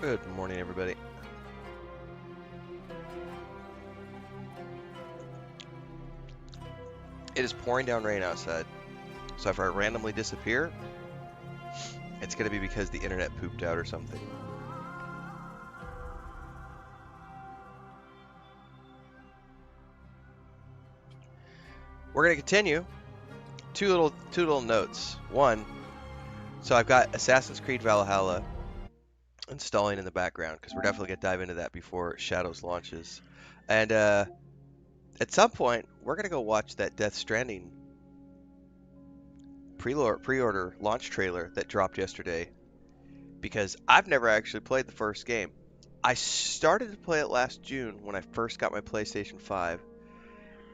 Good morning, everybody. It is pouring down rain outside, so if I randomly disappear, it's going to be because the internet pooped out or something. We're going to continue. Two little notes. One, so I've got Assassin's Creed Valhalla installing in the background because we're definitely going to dive into that before Shadows launches. And at some point, we're going to go watch that Death Stranding pre-order launch trailer that dropped yesterday, because I've never actually played the first game. I started to play it last June when I first got my PlayStation 5,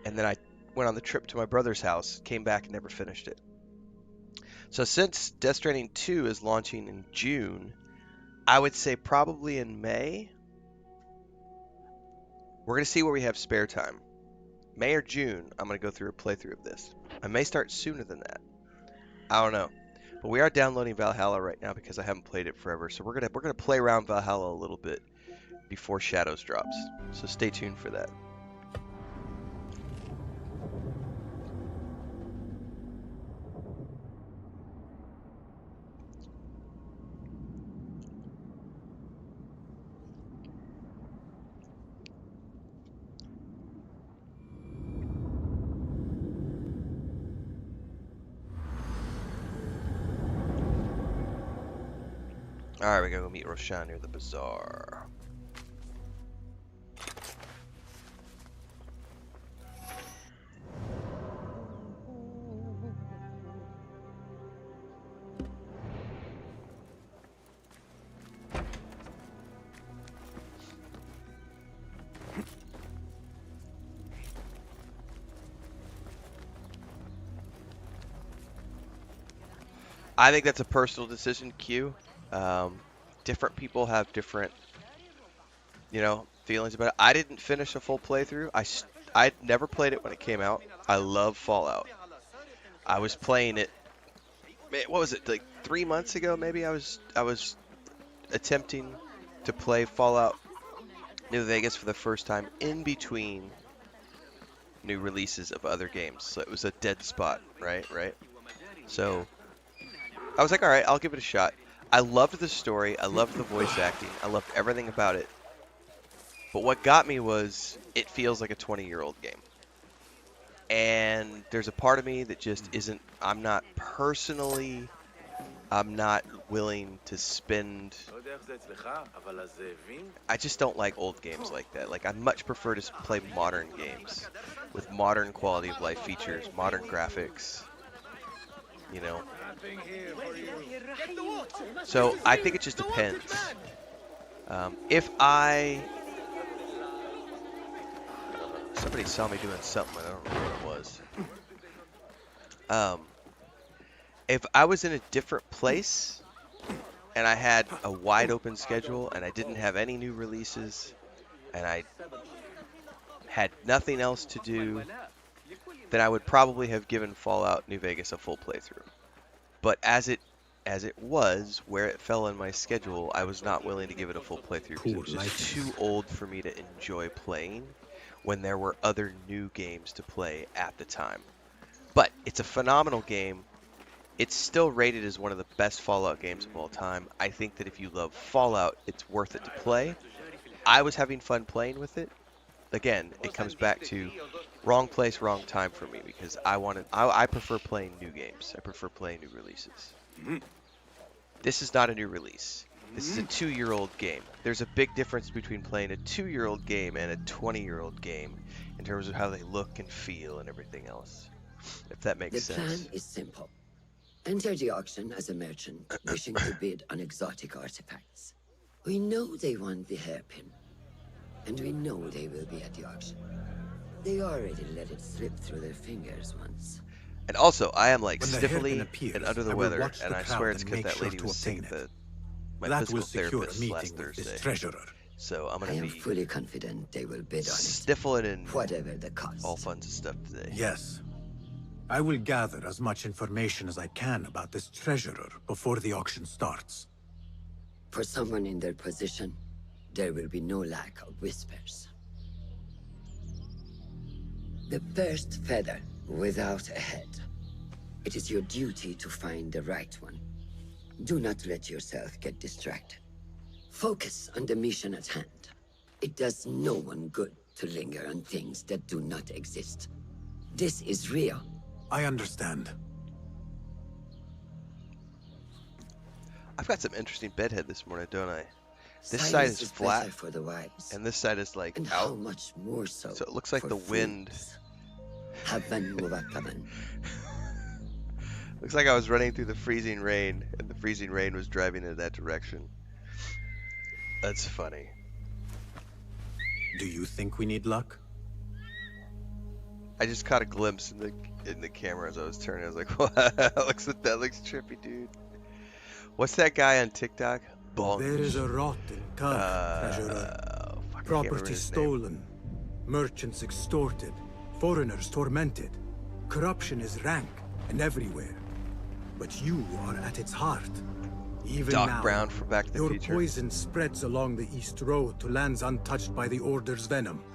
and then I went on the trip to my brother's house, came back and never finished it. So since Death Stranding 2 is launching in June, I would say probably in May, we're going to see where we have spare time. May or June, I'm going to go through a playthrough of this. I may start sooner than that. I don't know. But we are downloading Valhalla right now because I haven't played it forever. So we're gonna play around Valhalla a little bit before Shadows drops. So stay tuned for that. Alright, we gotta go meet Roshan near the bazaar. I think that's a personal decision, Q. Different people have different, feelings about it. I didn't finish a full playthrough. I'd never played it when it came out. I love Fallout. I was playing it. What was it, like 3 months ago? Maybe I was attempting to play Fallout New Vegas for the first time in between new releases of other games. So it was a dead spot, right? So I was like, all right, I'll give it a shot. I loved the story. I loved the voice acting. I loved everything about it. But what got me was it feels like a 20-year-old game. And there's a part of me that just isn't, I'm not willing to spend. I just don't like old games like that. Like, I much prefer to play modern games with modern quality of life features, modern graphics, So I think it just depends. Somebody saw me doing something, I don't remember what it was. If I was in a different place and I had a wide open schedule and I didn't have any new releases and I had nothing else to do, then I would probably have given Fallout New Vegas a full playthrough. But as it was, where it fell in my schedule, I was not willing to give it a full playthrough because it was just too old for me to enjoy playing when there were other new games to play at the time. But it's a phenomenal game. It's still rated as one of the best Fallout games of all time. I think that if you love Fallout, it's worth it to play. I was having fun playing with it. Again, it comes back to wrong place, wrong time for me, because I prefer playing new games. I prefer playing new releases. This is not a new release. This is a 2-year-old game. There's a big difference between playing a 2-year-old game and a 20-year-old game in terms of how they look and feel and everything else, if that makes sense. The plan is simple. Enter the auction as a merchant wishing to bid on exotic artifacts. We know they want the hairpin, and we know they will be at the auction. They already let it slip through their fingers once. And also, I am like When the stiffly hairpin appears, and under the I will weather, watch and the I crowd swear it's and because make that sure lady to was seeing obtain it. my That physical will secure a therapist meeting last with this Thursday. treasurer. So I'm I gonna am be fully confident they will bid on it, sniffling and whatever the cost. all funds of stuff today. Yes. I will gather as much information as I can about this treasurer before the auction starts. For someone in their position, there will be no lack of whispers. The first feather without a head. It is your duty to find the right one. Do not let yourself get distracted. Focus on the mission at hand. It does no one good to linger on things that do not exist. This is real. I understand. I've got some interesting bedhead this morning, don't I? This side Silence is better flat, for the wise, and this side is like and out. how much more so So it looks like for the wind. fools. Havan Wakavan. Looks like I was running through the freezing rain, and the freezing rain was driving in that direction. That's funny. Do you think we need luck? I just caught a glimpse in the camera as I was turning. I was like, "Wow, that looks trippy, dude." What's that guy on TikTok? Bonk. There is a rot in Kirk, treasurer. Fuck, I can't remember Property his name. stolen, merchants extorted, foreigners tormented. Corruption is rank and everywhere. But you are at its heart. Even Doc now, Brown from Back to the your Future. poison spreads along the East Road to lands untouched by the Order's venom.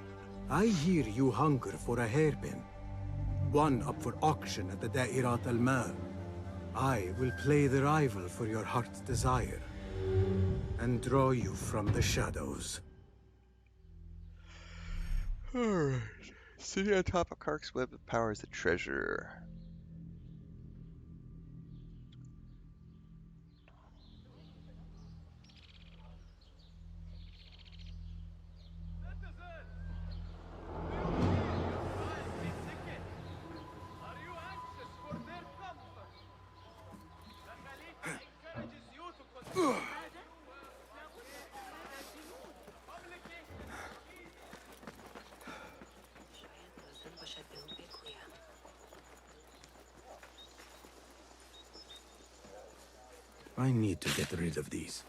I hear you hunger for a hairpin. One up for auction at the Da'irat al-Mal. I will play the rival for your heart's desire. And draw you from the shadows. Alright. Sitting on top of Kark's web of power is the treasure. I need to get rid of these.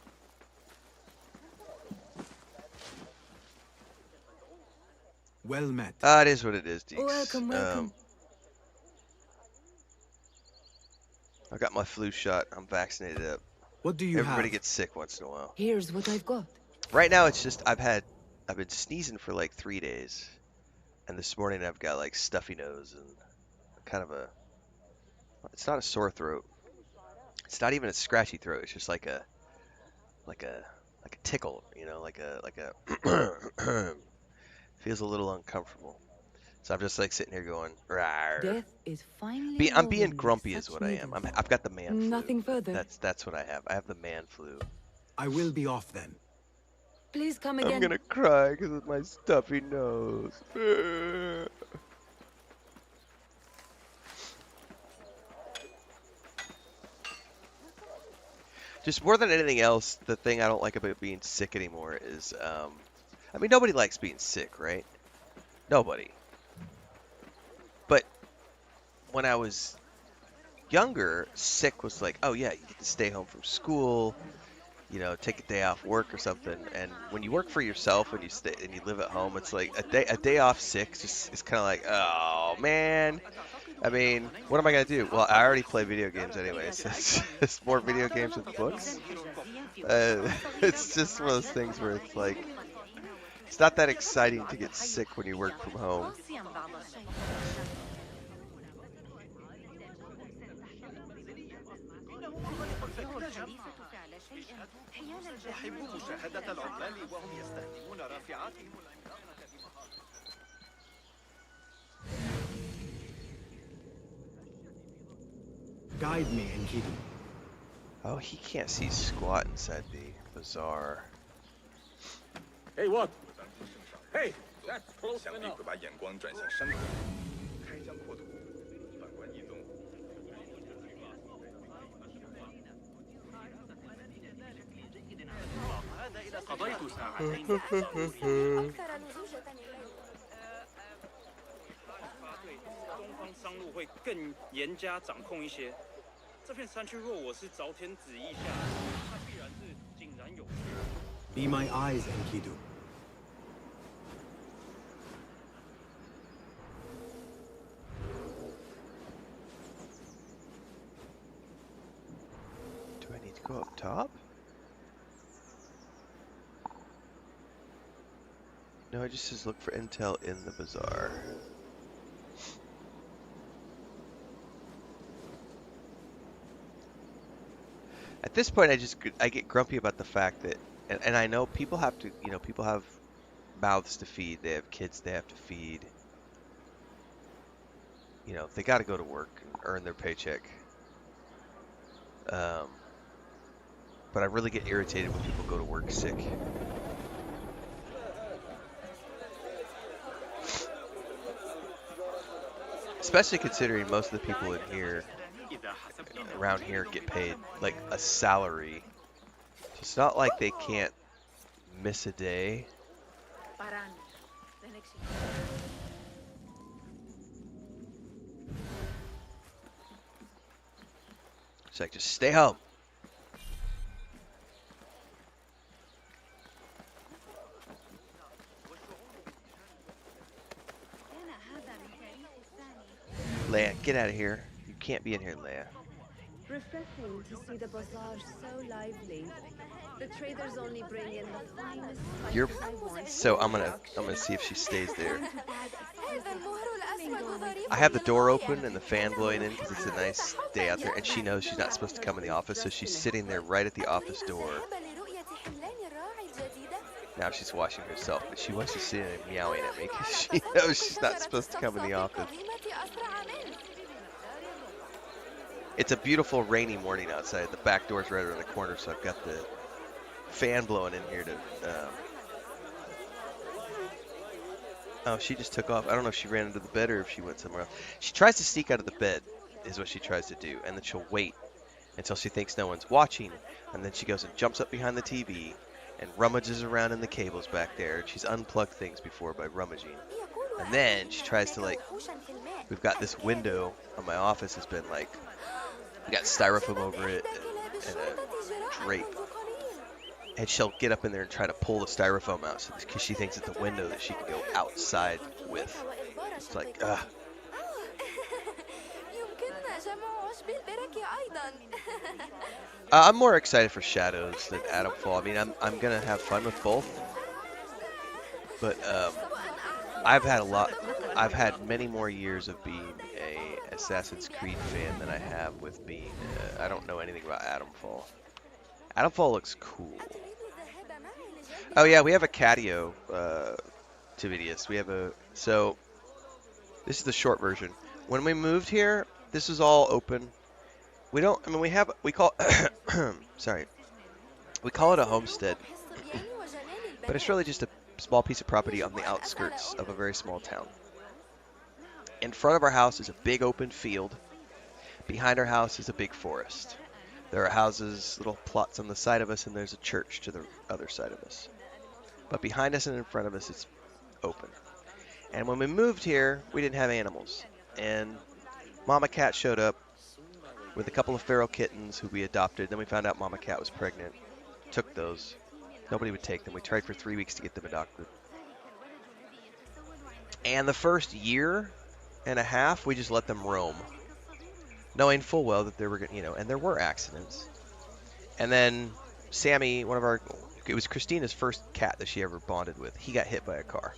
Well met. It is what it is, Deeks. Welcome, welcome. I got my flu shot. I'm vaccinated up. What do you Everybody have? gets sick once in a while. Here's what I've got. Right now, it's just I've been sneezing for like 3 days, and this morning I've got like stuffy nose and kind of a. It's not a sore throat. It's not even a scratchy throat. It's just like a tickle, you know, like a feels a little uncomfortable. So I'm just like sitting here going, "Rawr." Death is finally I'm being rolling with grumpy is such what I am. needles. I've got the man flu. Nothing further. That's what I have. I have the man flu. I will be off then. Please come I'm again. gonna cry because of my stuffy nose. Just more than anything else, the thing I don't like about being sick anymore is, I mean, nobody likes being sick, right? Nobody. But when I was younger, sick was like, oh yeah, you get to stay home from school, you know, take a day off work or something. And when you work for yourself and you live at home, it's like a day off sick just is kind of like, oh man. I mean, what am I gonna do? Well, I already play video games anyways. It's more video games with books. It's just one of those things where it's like, it's not that exciting to get sick when you work from home. Guide me, Enkidu. Oh, he can't see squat inside the bazaar. Hey, what? Hey, that's close enough. 把眼光转向山口，开疆扩土，反观移动。قضيت ساعتين 东方商路会更严加掌控一些。这片山区若我是朝天子意下，它必然是井然有序。 Be my eyes, Enkidu. Do I need to go up top? No, it just says look for intel in the bazaar. At this point, I get grumpy about the fact that, and I know people have to, people have mouths to feed. They have kids they have to feed. They got to go to work and earn their paycheck. Um, but I really get irritated when people go to work sick. Especially considering most of the people in here, around here, get paid like a salary. So it's not like they can't miss a day. It's like, just stay home. Leia, get out of here. You can't be in here, Leia. Refreshing to see the bazaar so lively. The traders only bring in the finest spices I want. So I'm gonna see if she stays there. I have the door open and the fan blowing in because it's a nice day out there, and she knows she's not supposed to come in the office, so she's sitting there right at the office door. Now she's washing herself, but she wants to sit and meowing at me because she knows she's not supposed to come in the office. It's a beautiful rainy morning outside. The back door's right around the corner, so I've got the fan blowing in here to... Oh, she just took off. I don't know if she ran into the bed or if she went somewhere else. She tries to sneak out of the bed, is what she tries to do, and then she'll wait until she thinks no one's watching, and then she goes and jumps up behind the TV and rummages around in the cables back there. She's unplugged things before by rummaging. And then she tries to, we've got this window on my office has been we got styrofoam over it and a drape. And she'll get up in there and try to pull the styrofoam out because she thinks it's a window that she can go outside with. It's like, ugh. I'm more excited for Shadows than Atomfall. I mean, I'm gonna have fun with both, but I've had many more years of being a Assassin's Creed fan than I have with being. I don't know anything about Atomfall. Atomfall looks cool. Oh yeah, we have a catio, Tividius. So this is the short version. When we moved here, this is all open. We call sorry. We call it a homestead. But it's really just a small piece of property on the outskirts of a very small town. In front of our house is a big open field. Behind our house is a big forest. There are houses, little plots on the side of us, and there's a church to the other side of us. But behind us and in front of us, it's open. And when we moved here, we didn't have animals. And Mama Cat showed up with a couple of feral kittens who we adopted. Then we found out Mama Cat was pregnant. Took those. Nobody would take them. We tried for 3 weeks to get them adopted. And the first year and a half, we just let them roam, knowing full well that there were, and there were accidents. And then Sammy, it was Christina's first cat that she ever bonded with. He got hit by a car,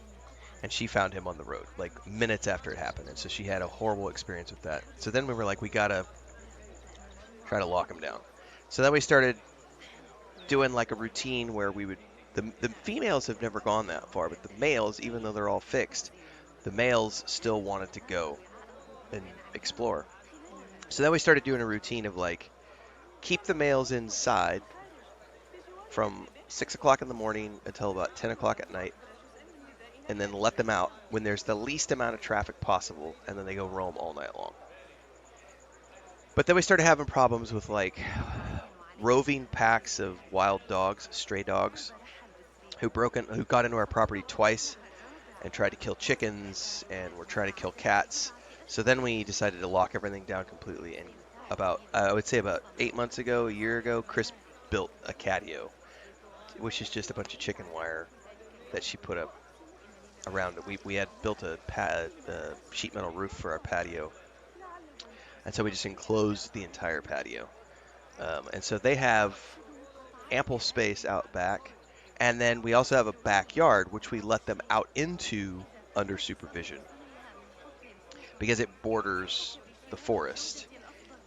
and she found him on the road, minutes after it happened. And so she had a horrible experience with that. So then we were like, we gotta try to lock him down. So then we started doing a routine where we would, the females have never gone that far, but the males, even though they're all fixed, the males still wanted to go and explore. So then we started doing a routine of keep the males inside from 6 o'clock in the morning until about 10 o'clock at night, and then let them out when there's the least amount of traffic possible, and then they go roam all night long. But then we started having problems with roving packs of wild dogs, stray dogs, who got into our property twice and tried to kill chickens and were trying to kill cats. So then we decided to lock everything down completely. And I would say about 8 months ago, a year ago, Chris built a catio, which is just a bunch of chicken wire that she put up around it. We had built a sheet metal roof for our patio, and so we just enclosed the entire patio. And so they have ample space out back, And then we also have a backyard, which we let them out into under supervision because it borders the forest.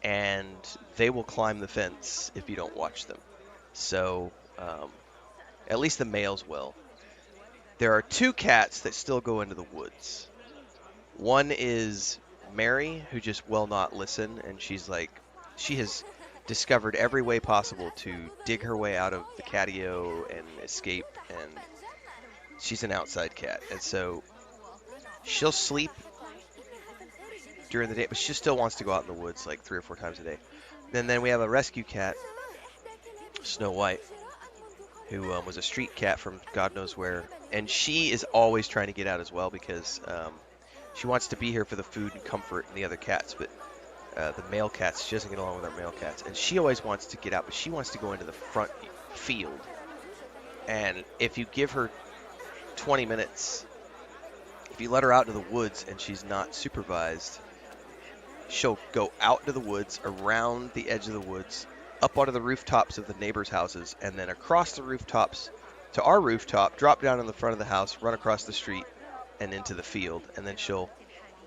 And they will climb the fence if you don't watch them. So, at least the males will. There are two cats that still go into the woods. One is Mary, who just will not listen, and she has discovered every way possible to dig her way out of the catio and escape, and she's an outside cat. And so she'll sleep during the day, but she still wants to go out in the woods like 3 or 4 times a day. And then we have a rescue cat, Snow White, who was a street cat from God knows where, and she is always trying to get out as well because she wants to be here for the food and comfort and the other cats, but the male cats, she doesn't get along with our male cats, and she always wants to get out, but she wants to go into the front field. And if you give her 20 minutes, if you let her out into the woods and she's not supervised, she'll go out into the woods, around the edge of the woods, up onto the rooftops of the neighbors' houses, and then across the rooftops to our rooftop, drop down in the front of the house, run across the street, and into the field. And then she'll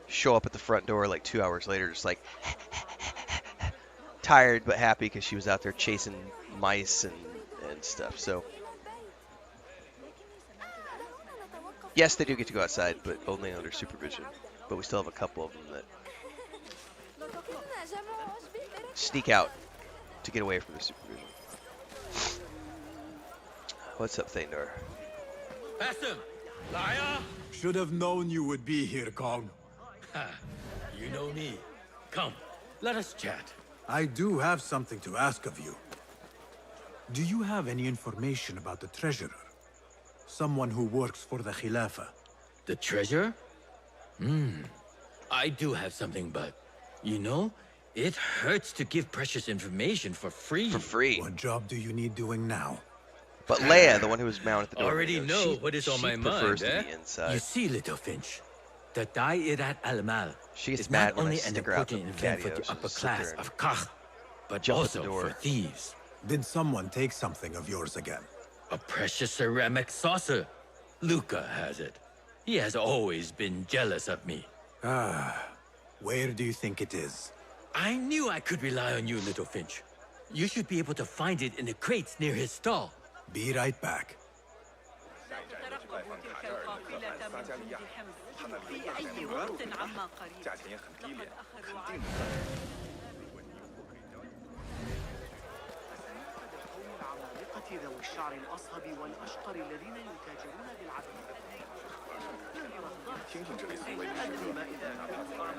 show up at the front door like 2 hours later, just like tired but happy because she was out there chasing mice and stuff. So, yes, they do get to go outside, but only under supervision. But we still have a couple of them that sneak out to get away from the supervision. What's up, Thaindor? Should have known you would be here, Kong. You know me. Come, let us chat. I do have something to ask of you. Do you have any information about the treasurer? Someone who works for the Khilafah. The treasure? I do have something, but you know, it hurts to give precious information for free. For free. What job do you need doing now? But Leia, the one who was mounted at the door, Already know what is on my prefers mind, to eh? be inside. You see, little Finch, the Da'irat al-Mal She gets is mad not when I only an stick her out important the event for patio. the She'll upper sit there class and of Kah, but jump at the also door. for thieves. Did someone take something of yours again? A precious ceramic saucer. Luca has it. He has always been jealous of me. Where do you think it is? I knew I could rely on you, little Finch. You should be able to find it in the crates near his stall. Be right back. 下一站就去拜访卡扎尔的可汗撒加利亚，他那里大量牛肉品牌，价钱也很低廉，肯定能赚。如果你我可以交易。 العمالقة ذوي الشعر الأصهب والأشقر الذين يتاجرون بالعدل. 听听这里所谓的食客，哪怕怎么样。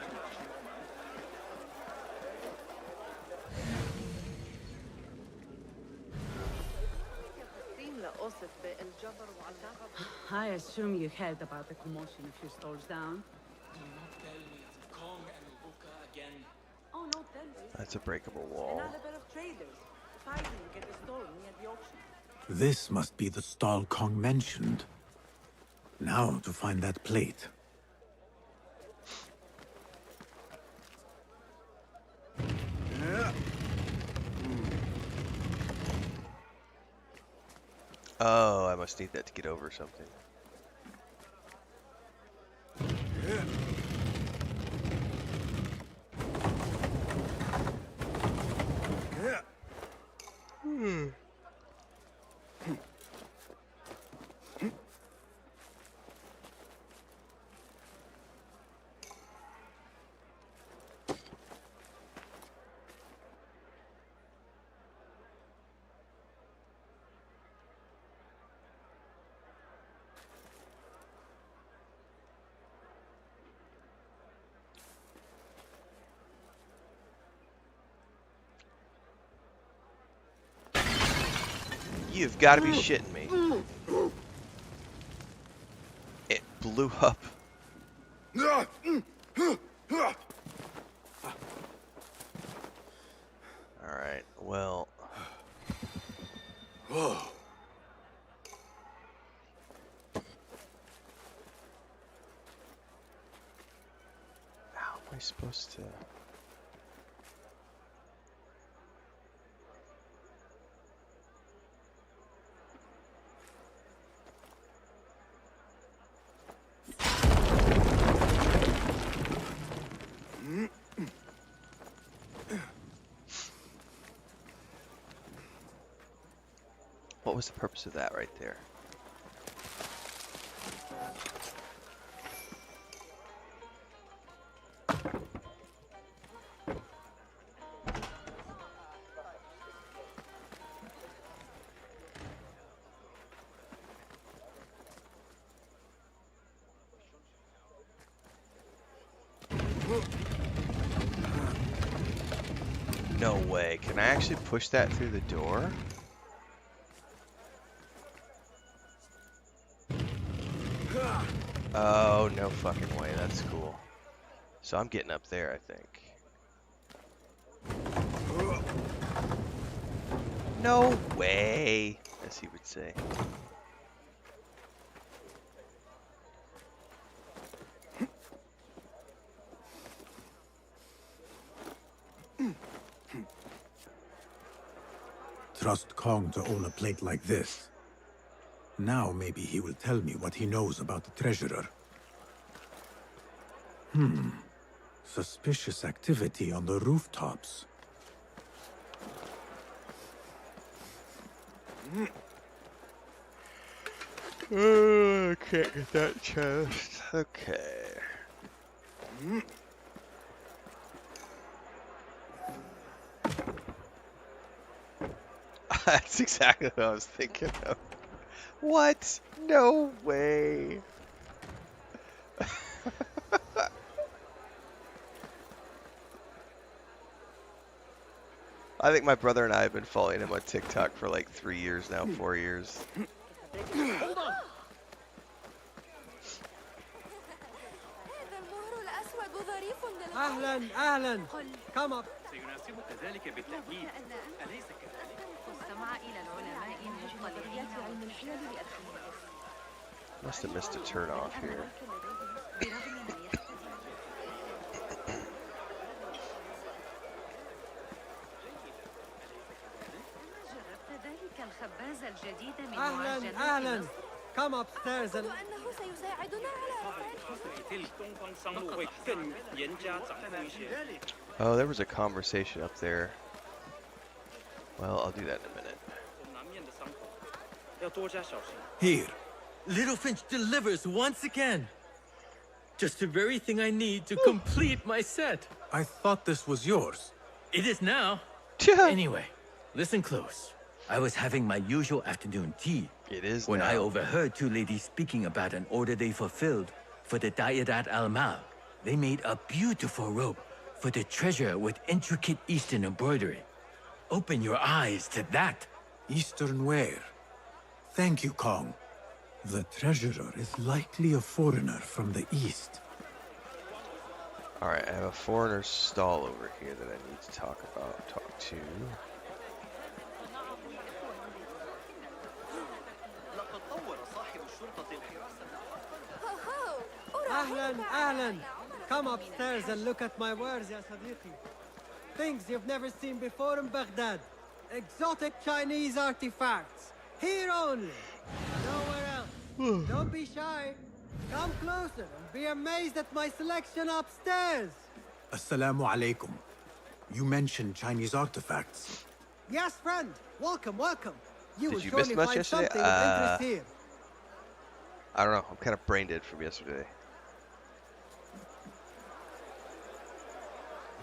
I assume you heard about the commotion a few stalls down. Oh, no, tell me. That's a breakable An wall. alibi of traders fighting to get the stall near the auction. This must be the stall Kong mentioned. Now to find that plate. Oh, I must need that to get over something. You've got to be shitting me. It blew up. Alright, well. How am I supposed to... What was the purpose of that right there? No way. Can I actually push that through the door? Oh, no fucking way. That's cool. So I'm getting up there, I think. No way, as he would say. Trust Kong to own a plate like this. Now maybe he will tell me what he knows about the treasurer. Suspicious activity on the rooftops. I can't get that chest. Okay. That's exactly what I was thinking of. What? No way. I think my brother and I have been following him on TikTok for like 3 years now, 4 years. أهلا أهلا. Come up. سيناسبك ذلك بالتأكيد. أليس كذلك؟ واستمع إلى العلماء المطلعين علم الحيل Must have missed a turn off here. جربت ذلك الخباز الجديد من أهلا معجنات أهلا. Come upstairs and أنه سيساعدنا على 东方商路会更严加掌控一些。 Oh, there was a conversation up there. Well, I'll do that in a minute. 南面的伤口要多加小心。 Here, Little Finch delivers once again. Just the very thing I need to complete my set. I thought this was yours. It is now. Anyway, listen close. I was having my usual afternoon tea It is when I now. overheard two ladies speaking about an order they fulfilled for the Dayadat al-Mal. They made a beautiful robe for the treasure with intricate Eastern embroidery. Open your eyes to that. Eastern wear. Thank you, Kong. The treasurer is likely a foreigner from the east. Alright, I have a foreigner stall over here that I need to talk to. لقد طور صاحب الشرطة الحراسة. أهلا أهلا. Come upstairs and look at my wares يا صديقي. Things you've never seen before in Baghdad. Exotic Chinese artifacts. Here only. Nowhere else. Don't be shy. Come closer and be amazed at my selection upstairs. Assalamu alaikum. You mentioned Chinese artifacts. Yes, friend. Welcome, welcome. You Did will you miss surely much find yesterday? something of interest here. I don't know, I'm kind of brain dead from yesterday.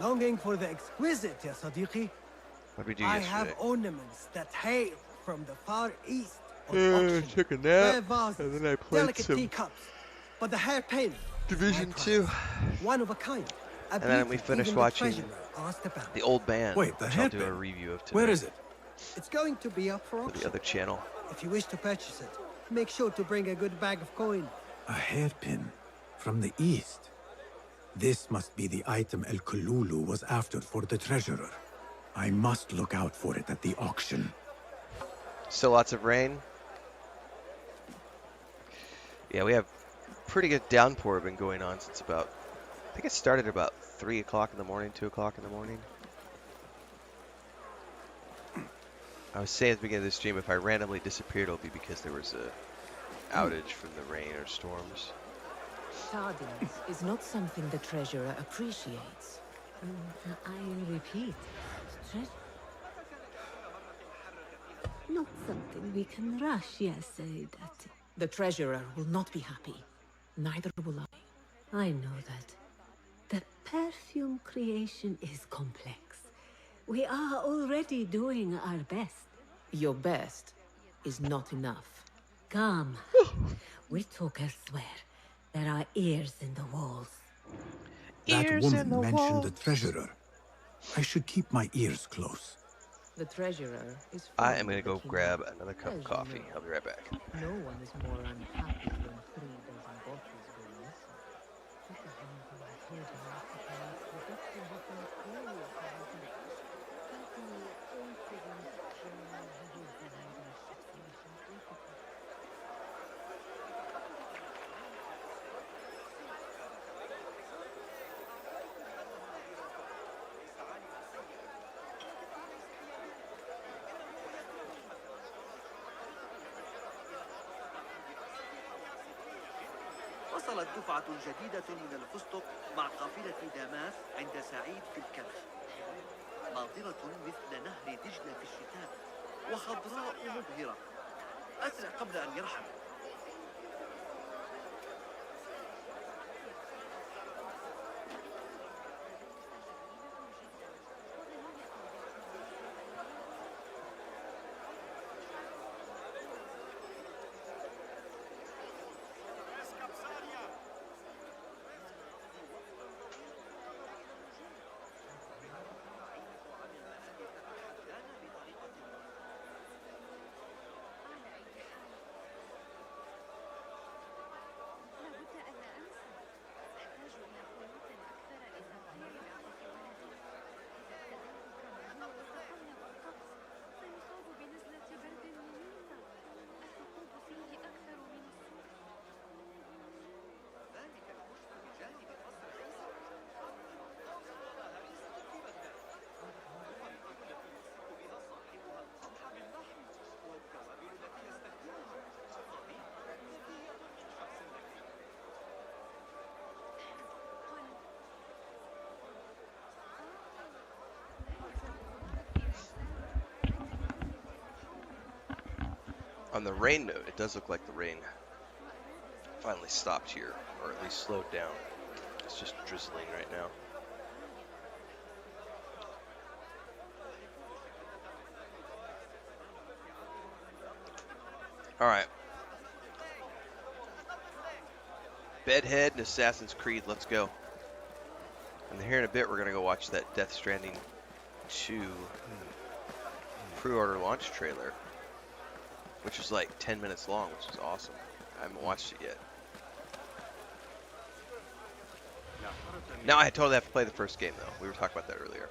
Longing for the exquisite, ya Sadiqi? What did we do I yesterday? have ornaments that hail from the far east. on I auction. took a Rare nap, vases, and then I played delicate some teacups, but the hairpin, Division my prize. 2. One of a kind. And then we finished watching asked about. The Old Band, Wait, the which I'll do a hairpin? review of tonight Where is it? It's going to be up for for auction. the other channel. If you wish to purchase it, make sure to bring a good bag of coin. A hairpin from the east. This must be the item El Kululu was after for the treasurer. I must look out for it at the auction. Still lots of rain. Yeah, we have pretty good downpour been going on since about, I think it started about 3 o'clock in the morning, 2 o'clock in the morning. I was saying at the beginning of the stream, if I randomly disappeared, it'll be because there was a outage from the rain or storms. Tardiness is not something the treasurer appreciates. I repeat, not something we can rush, yes, that. The treasurer will not be happy. Neither will I. I know that. The perfume creation is complex. We are already doing our best. Your best is not enough. Come. We'll talk elsewhere. There are ears in the walls. That woman mentioned the treasurer. I should keep my ears close. The treasurer is I fond am going of to the go king. grab another cup of As you coffee. know, I'll be right back. No one is more unhappy when 3 dozen bottles go missing. What the hell do I hear the occupiers? The doctor has been clearly وصلت دفعة جديدة من الفستق مع قافلة داماس عند سعيد في الكلف. ماطرة مثل نهر دجلة في الشتاء وخضراء مبهرة. أسرع قبل أن يرحل. On the rain note, it does look like the rain finally stopped here, or at least slowed down. It's just drizzling right now. Alright. Bedhead and Assassin's Creed, let's go. And here in a bit, we're going to go watch that Death Stranding 2 pre-order launch trailer, which is like 10 minutes long, which is awesome. I haven't watched it yet. Now I totally have to play the first game, though. We were talking about that earlier.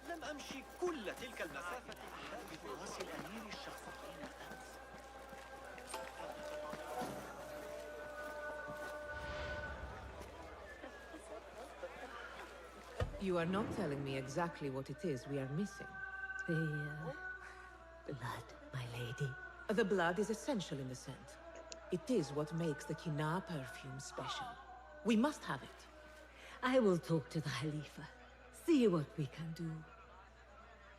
لم أمشي كل تلك المسافة بفراس الأمير الشخصيين أمس. You are not telling me exactly what it is we are missing. The blood, my lady. The blood is essential in the scent. It is what makes the Kina perfume special. We must have it. I will talk to the Khalifa. See what we can do.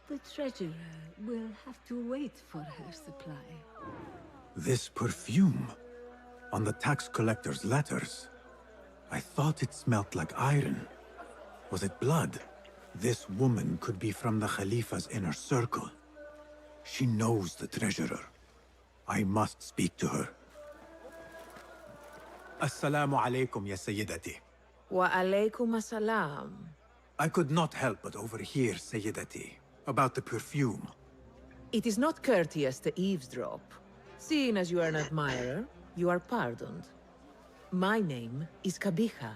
The treasurer will have to wait for her supply. This perfume, on the tax collector's letters. I thought it smelt like iron. Was it blood? This woman could be from the Khalifa's inner circle. She knows the treasurer. I must speak to her. Assalamu alaikum, ya Sayyidati. Wa alaykum assalam. I could not help but overhear, Sayyidati, about the perfume. It is not courteous to eavesdrop. Seeing as you are an admirer, you are pardoned. My name is Kabiha,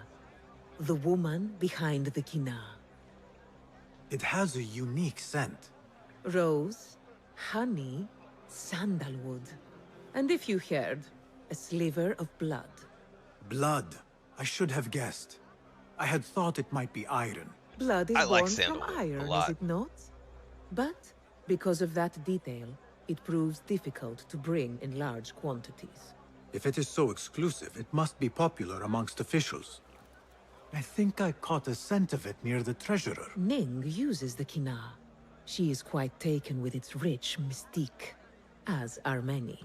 the woman behind the Kina. It has a unique scent. Rose, honey, sandalwood. And if you heard, a sliver of blood. Blood. I should have guessed. I had thought it might be iron. Blood is I like born from sandalwood a iron, lot. is it not? But because of that detail, it proves difficult to bring in large quantities. If it is so exclusive, it must be popular amongst officials. I think I caught a scent of it near the treasurer. Ning uses the Kina. She is quite taken with its rich mystique, as are many.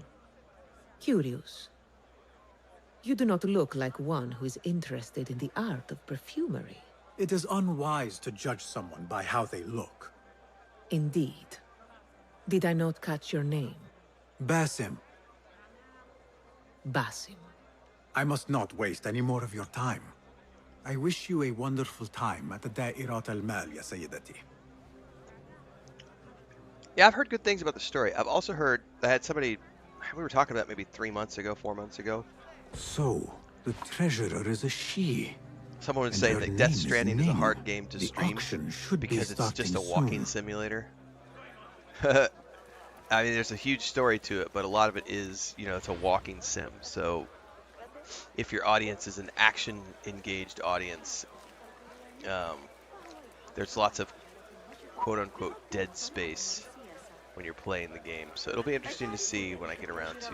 Curious. You do not look like one who is interested in the art of perfumery. It is unwise to judge someone by how they look. Indeed. Did I not catch your name? Basim, Basim. I must not waste any more of your time. I wish you a wonderful time at the Da'irat al-Mal, ya Sayyidati. Yeah, I've heard good things about the story. I've also heard, I had somebody, we were talking about maybe 3 months ago, 4 months ago. So, the treasurer is a she. Someone was And saying her that Death name is Stranding is a Ning. hard game to The stream auction should be because it's just a starting walking soon. simulator. I mean, there's a huge story to it, but a lot of it is, you know, it's a walking sim. So if your audience is an action-engaged audience, there's lots of quote-unquote dead space when you're playing the game. So it'll be interesting to see when I get around to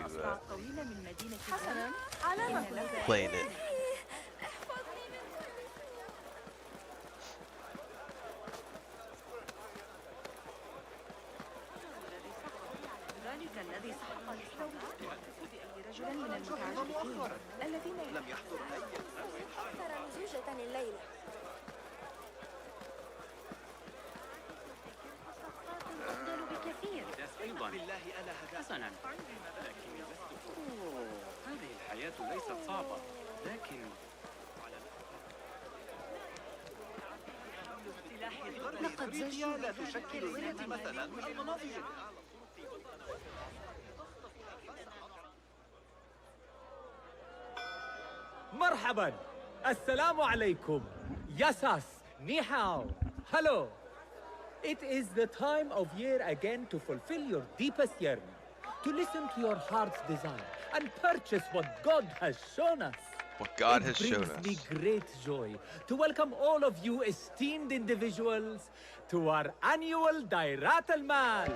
playing it. حسنا، لكن هذه الحياة ليست صعبة، لكن لقد لا تشكل الزيت مثلا المناطق مرحبا، السلام عليكم. Yasas, ni hao. Hello. It is the time of year again to fulfill your deepest yearning, to listen to your heart's desire, and purchase what God has shown us. What God has shown us. It brings me great joy to welcome all of you esteemed individuals to our annual Dairat al-Mal.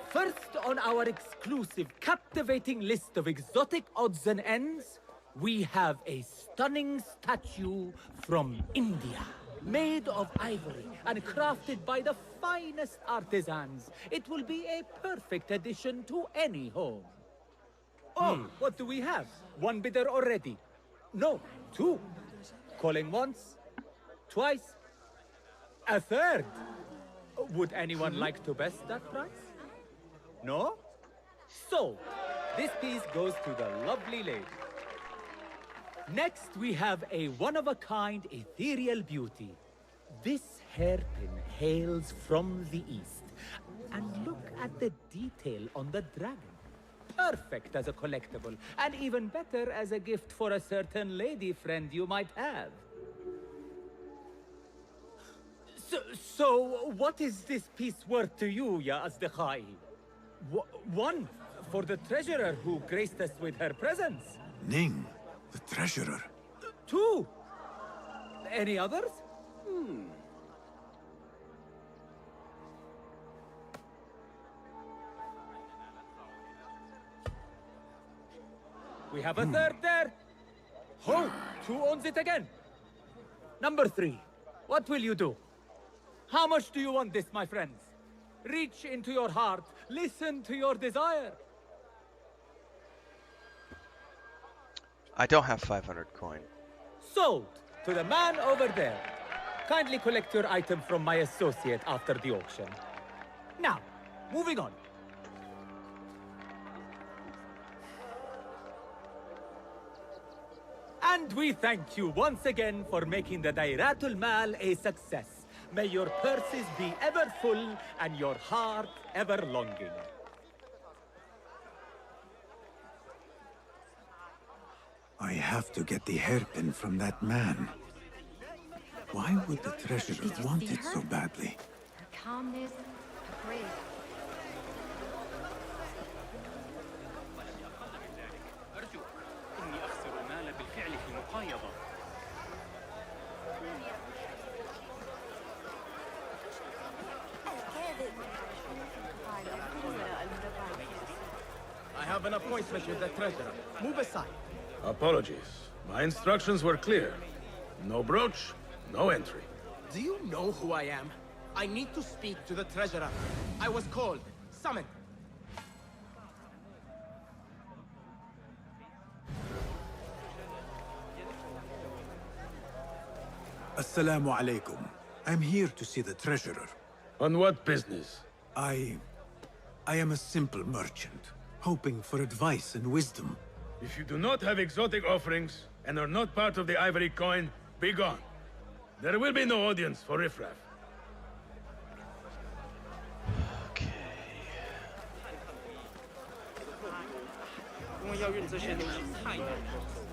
First on our exclusive, captivating list of exotic odds and ends, we have a stunning statue from India. Made of ivory and crafted by the finest artisans, it will be a perfect addition to any home. Oh, what do we have? One bidder already? No, two. Calling once, twice, a third. Would anyone like to best that price? No? So, this piece goes to the lovely lady. Next, we have a one-of-a-kind ethereal beauty. This hairpin hails from the east. And look at the detail on the dragon. Perfect as a collectible, and even better as a gift for a certain lady friend you might have. So what is this piece worth to you, ya Asdiqai? One, for the treasurer who graced us with her presence. Ning, the treasurer. Two. Any others? We have a third there. Oh, who owns it again? Number 3. What will you do? How much do you want this, my friends? Reach into your heart. Listen to your desire. I don't have 500 coin. Sold to the man over there. Kindly collect your item from my associate after the auction. Now, moving on. And we thank you once again for making the Dairatul Mal a success. May your purses be ever full and your heart ever longing. I have to get the hairpin from that man. Why would the treasurer want it so badly? Her calmness, her grace. أرجو إني أخسر المال بالفعل في مقايضة. I have an appointment with the treasurer. Move aside. Apologies. My instructions were clear. No brooch, no entry. Do you know who I am? I need to speak to the treasurer. I was called, summoned. Assalamu alaikum. I'm here to see the treasurer. On what business? I am a simple merchant, hoping for advice and wisdom. If you do not have exotic offerings and are not part of the ivory coin, be gone. There will be no audience for riffraff. Okay. 因为要运这些东西太难了。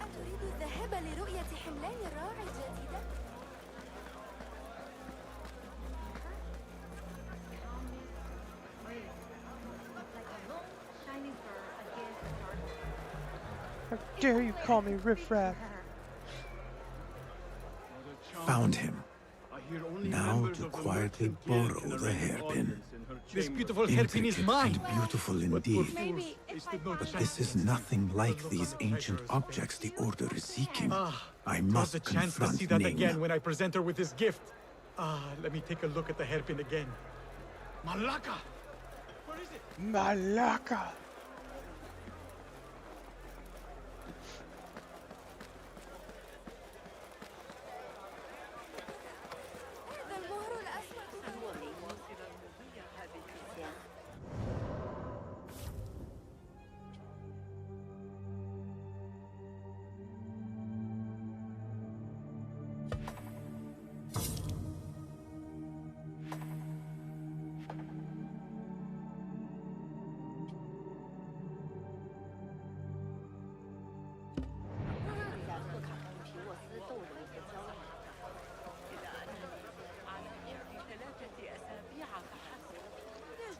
أتريد الذهاب لرؤية حملان الراعي الجديدة؟ How dare you call me riffraff? Found him. Now to quietly borrow the hairpin. This beautiful hairpin is mine. And beautiful indeed. But this is nothing like these ancient objects the Order is seeking. I must the chance to confront see that Ning. again when I present her with this gift. Let me take a look at the hairpin again. Malaka! Where is it? Malaka! هذا المهر الأسود.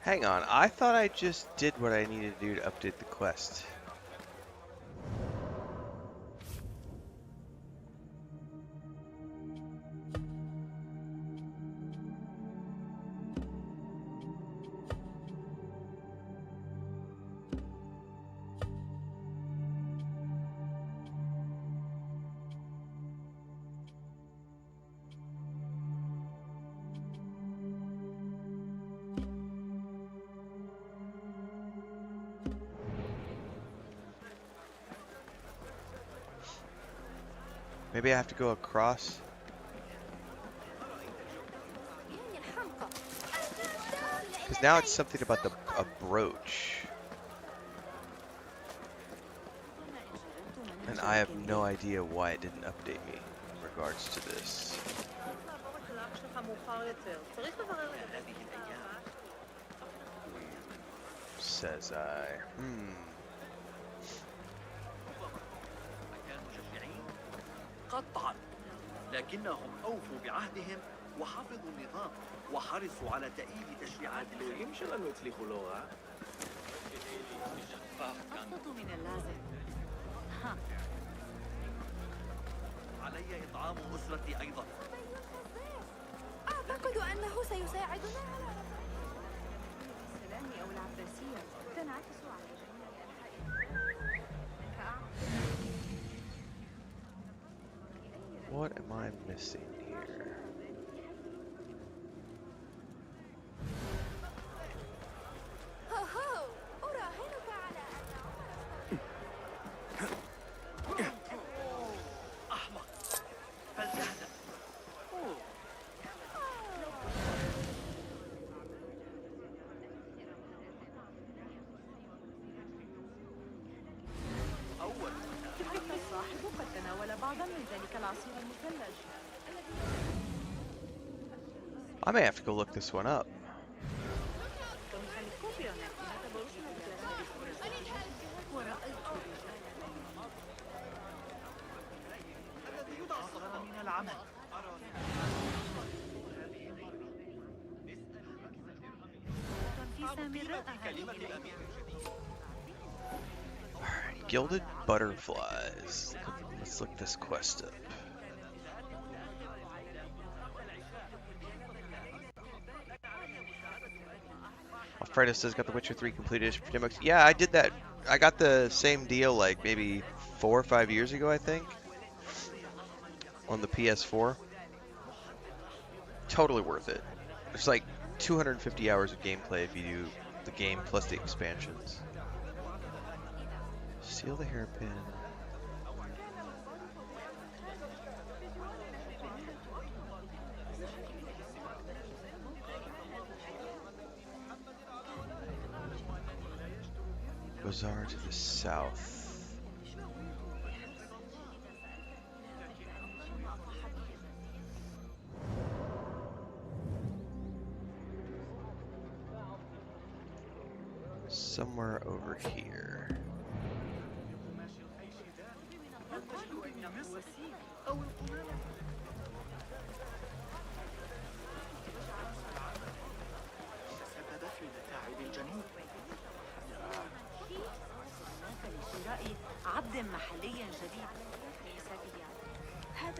Hang on, I thought I just did what I needed to do to update the quest. Maybe I have to go across. Because now it's something about a brooch. And I have no idea why it didn't update me in regards to this. Says I. قطعا لكنهم أوفوا بعهدهم وحفظوا النظام وحرصوا على تأييد تشريعات يمكن أن يطلقوا لغة. أبسط من اللازم. علي إطعام أسرتي أيضا. أعتقد أنه سيساعدنا على السلام أو العباسية تنعكس على جميع What am I missing here? أراهنك على أحمق فلتهدأ. الصاحب قد تناول بعضا من ذلك العصير المثلج. I may have to go look this one up. Alright, gilded butterflies. Let's look this quest up. Alfredo says got The Witcher 3 completed for 10 bucks. Yeah, I did that I got the same deal like maybe 4 or 5 years ago, I think, on the PS4. Totally worth it. It's like 250 hours of gameplay if you do the game plus the expansions. Steal the hairpin. Bazaar to the south. Somewhere over here.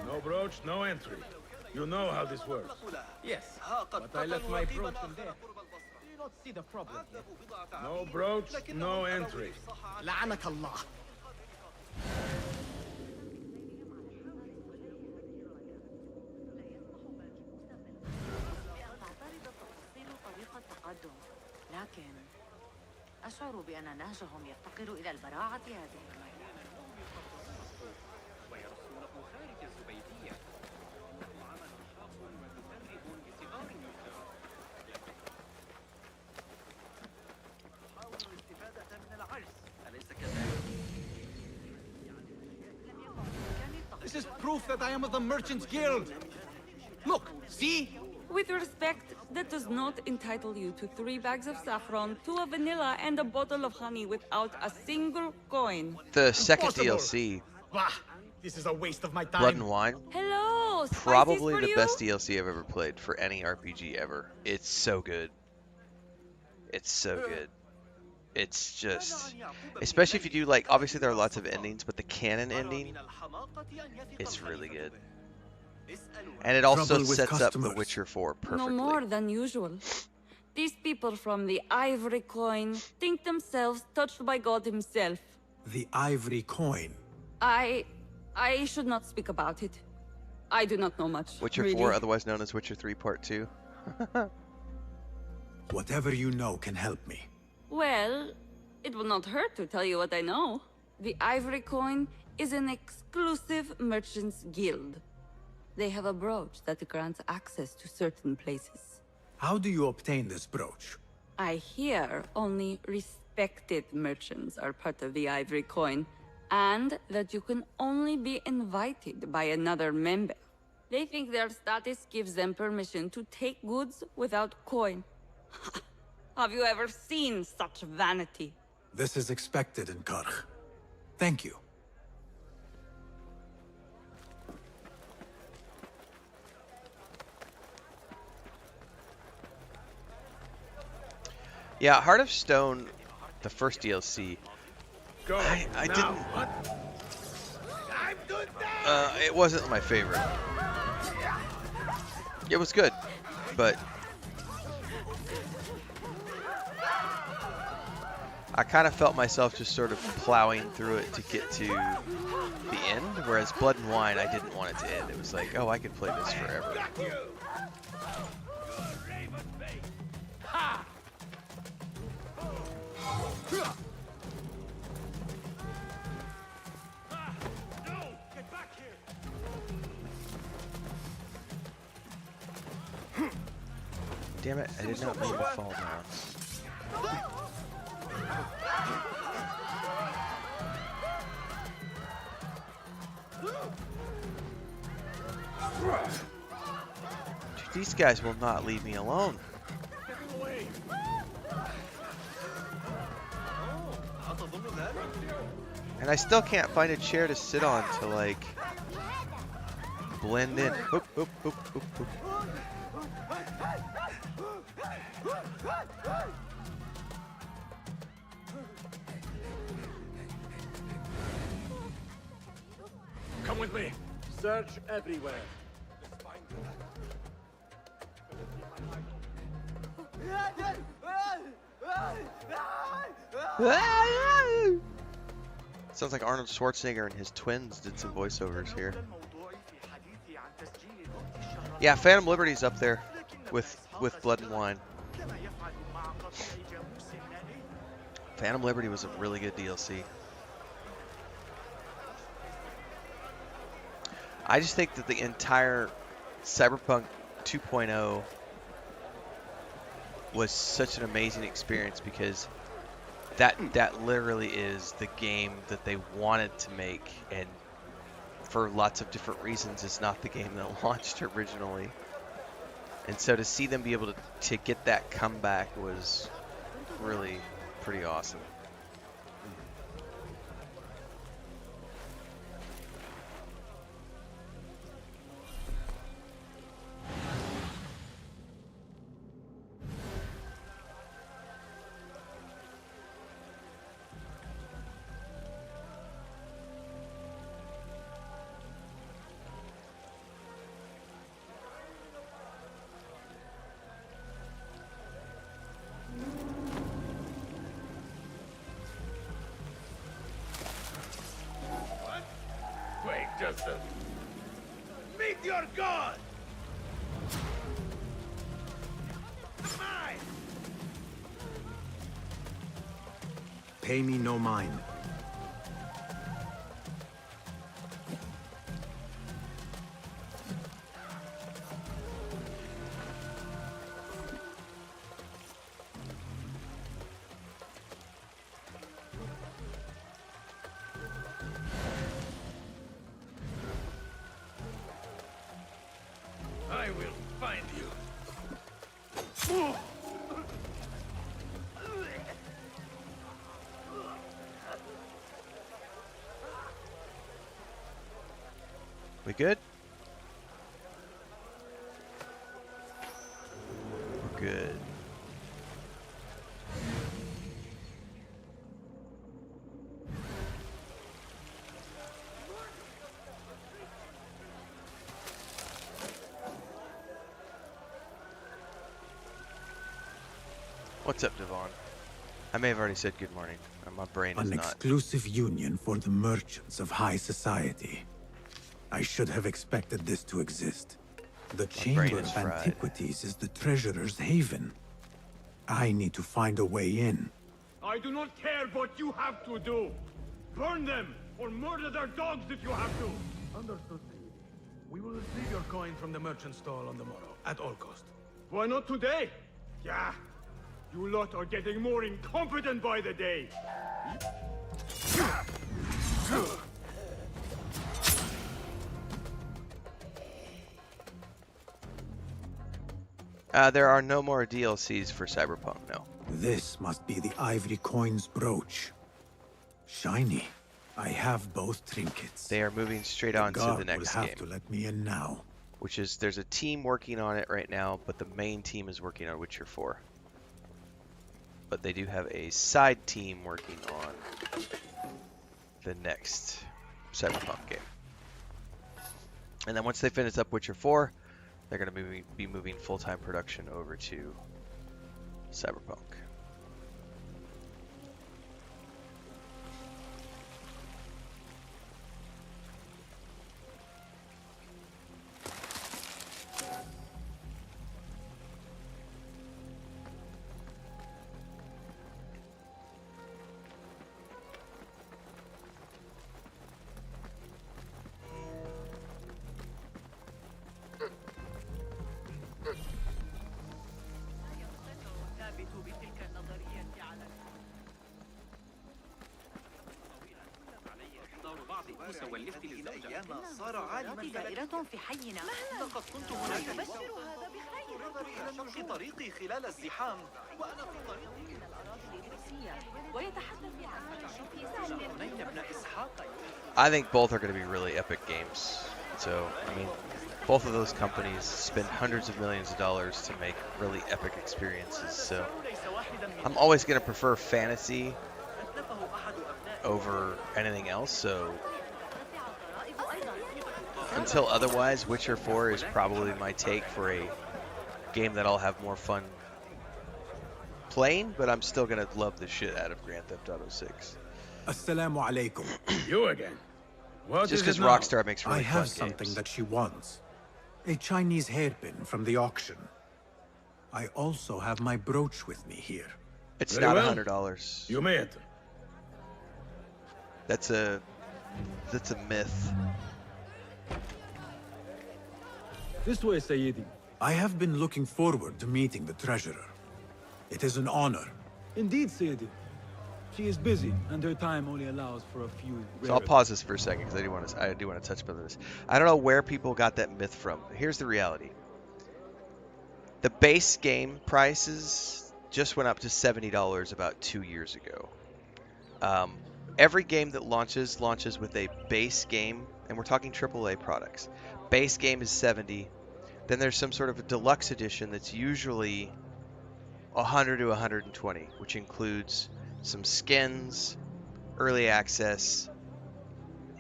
No brooch, no entry. You know how this works. Yes, but I left my brooch in there. Do you not see the problem here? No brooch, no entry. لعنك الله. لكن أشعر بأن نهجهم يفتقر إلى البراعة هذه المرة. ويرسونه خارج الزبيدية. معنا نشاط ومتفرغ بصغار النساء. حاول الاستفادة من العجز، أليس كذلك؟ This is proof that I am of the Merchants Guild. Look, see? With respect, that does not entitle you to 3 bags of saffron, 2 of vanilla, and a bottle of honey without a single coin. The second Impossible. DLC, Bah, this is a waste of my time. Blood and Wine, Hello, probably spices for the you? best DLC I've ever played for any RPG ever. It's so good. It's so good. It's just, especially if you do like, obviously there are lots of endings, but the canon ending, it's really good. And it also Trouble with sets up The customers. Witcher 4 No perfectly. more than usual. These people from the Ivory Coin think themselves touched by God himself. The ivory coin. I should not speak about it. I do not know much. Witcher really. 4, otherwise known as Witcher 3 Part 2. Whatever you know can help me. Well, it will not hurt to tell you what I know. The Ivory Coin is an exclusive merchants guild. They have a brooch that grants access to certain places. How do you obtain this brooch? I hear only respected merchants are part of the Ivory Coin, and that you can only be invited by another member. They think their status gives them permission to take goods without coin. Have you ever seen such vanity? This is expected in Karch. Thank you. Yeah, Heart of Stone, the first DLC, Go. I now. didn't. What? It wasn't my favorite. It was good, but I kind of felt myself just sort of plowing through it to get to the end, whereas Blood and Wine, I didn't want it to end. It was like, oh, I could play this forever. Damn it, I did not mean to fall down. Dude, these guys will not leave me alone. And I still can't find a chair to sit on to like blend in. Oop, oop, oop, oop, oop. Come with me. Search everywhere. Sounds like Arnold Schwarzenegger and his twins did some voiceovers here. Yeah, Phantom Liberty's up there with Blood and Wine. Phantom Liberty was a really good DLC. I just think that the entire Cyberpunk 2.0 was such an amazing experience because that literally is the game that they wanted to make, and for lots of different reasons it's not the game that launched originally. And so to see them be able to get that comeback was really pretty awesome. Justin. Meet your god! Mine! Pay me no mind. I will find you. We good? We're good. What's up, Devon? I may have already said good morning. My brain is An not. exclusive union for the merchants of high society. I should have expected this to exist. The Chamber of Antiquities is the treasurer's haven. I need to find a way in. I do not care what you have to do. Burn them or murder their dogs if you have to. Understood. We will receive your coin from the merchant stall on the morrow, at all cost. Why not today? Yeah. You lot are getting more incompetent by the day. There are no more DLCs for Cyberpunk, no. This must be the Ivory Coin's brooch. Shiny. I have both trinkets. They are moving straight on to the next will have game. to let me in now. Which is, there's a team working on it right now, but the main team is working on Witcher 4. But they do have a side team working on the next Cyberpunk game. And then once they finish up Witcher 4, they're going to be moving full-time production over to Cyberpunk. صار عالما دائرة في حينا لقد كنت هناك يبشر هذا بخير نظري شق طريقي خلال الزحام وأنا في طريقي إلى الأراضي الإدريسية ويتحدث عن بنيت ابن إسحاق. I think both are going to be really epic games. So, I mean, both of those companies spend hundreds of millions of dollars to make really epic experiences. So, I'm always going to prefer fantasy over anything else. So, until otherwise, Witcher 4 is probably my take for a game that I'll have more fun complain, but I'm still gonna love the shit out of Grand Theft Auto 6. Assalamu alaikum. You again. What Just is because it now? Rockstar makes really I fun have something games. that she wants. A Chinese hairpin from the auction. I also have my brooch with me here. It's Very not well. $100. You may enter. That's a myth. This way, Sayyidi. I have been looking forward to meeting the treasurer. It is an honor. Indeed, Sayyidi. She is busy, and her time only allows for a few. So I'll pause this for a second because I do want to touch upon this. I don't know where people got that myth from. Here's the reality. The base game prices just went up to $70 about 2 years ago. Every game that launches with a base game, and we're talking AAA products. Base game is $70. Then there's some sort of a deluxe edition that's usually $100 to $120, which includes some skins, early access,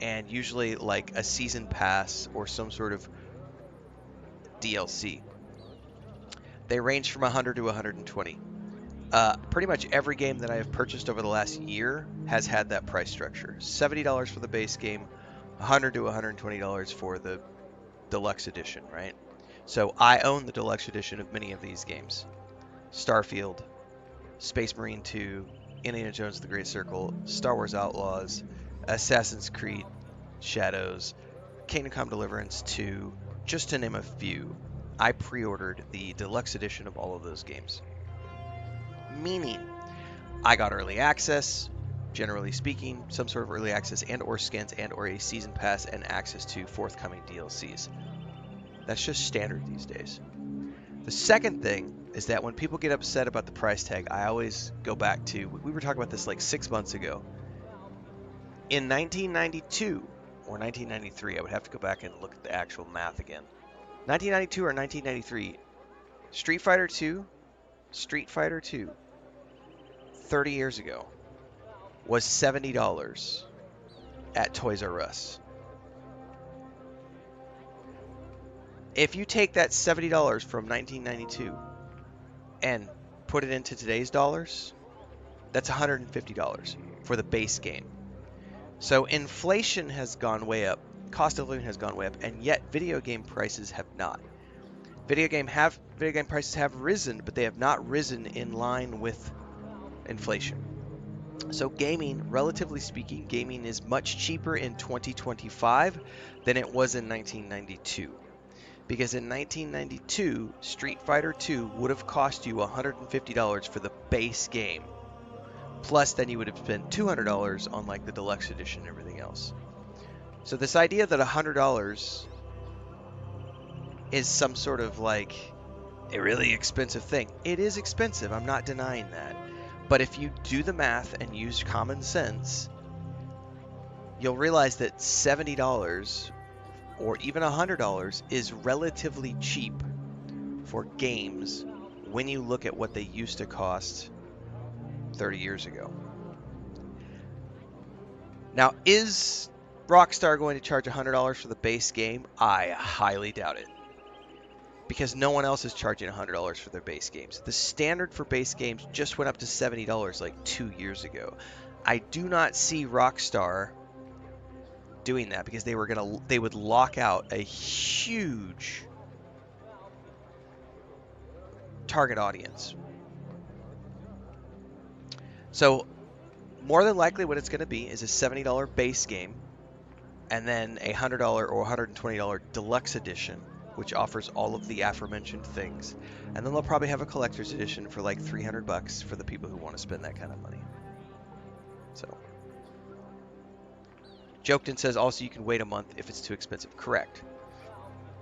and usually like a season pass or some sort of DLC. They range from $100 to $120. Pretty much every game that I have purchased over the last year has had that price structure. $70 for the base game, $100 to $120 for the deluxe edition, right? So I own the deluxe edition of many of these games. Starfield, Space Marine 2, Indiana Jones The Great Circle, Star Wars Outlaws, Assassin's Creed Shadows, Kingdom Come Deliverance 2, just to name a few. I pre-ordered the deluxe edition of all of those games. Meaning, I got early access, generally speaking, some sort of early access and or skins and or a season pass and access to forthcoming DLCs. That's just standard these days. The second thing is that when people get upset about the price tag, I always go back to, we were talking about this like 6 months ago. In 1992 or 1993, I would have to go back and look at the actual math again. 1992 or 1993, Street Fighter 2, 30 years ago, was $70 at Toys R Us. If you take that $70 from 1992 and put it into today's dollars, that's $150 for the base game. So inflation has gone way up, cost of living has gone way up, and yet video game prices have not. Video game prices have risen, but they have not risen in line with inflation. So gaming, relatively speaking, gaming is much cheaper in 2025 than it was in 1992. Because in 1992, Street Fighter 2 would have cost you $150 for the base game. Plus, then you would have spent $200 on like the deluxe edition and everything else. So this idea that $100 is some sort of like a really expensive thing. It is expensive, I'm not denying that. But if you do the math and use common sense, you'll realize that $70 or even $100 is relatively cheap for games when you look at what they used to cost 30 years ago. Now, is Rockstar going to charge $100 for the base game? I highly doubt it. Because no one else is charging $100 for their base games. The standard for base games just went up to $70 like 2 years ago. I do not see Rockstar doing that because they would lock out a huge target audience. So more than likely what it's going to be is a $70 base game and then a $100 or $120 deluxe edition, which offers all of the aforementioned things. And then they'll probably have a collector's edition for like $300 for the people who want to spend that kind of money. So Jokeden says also you can wait a month if it's too expensive. Correct.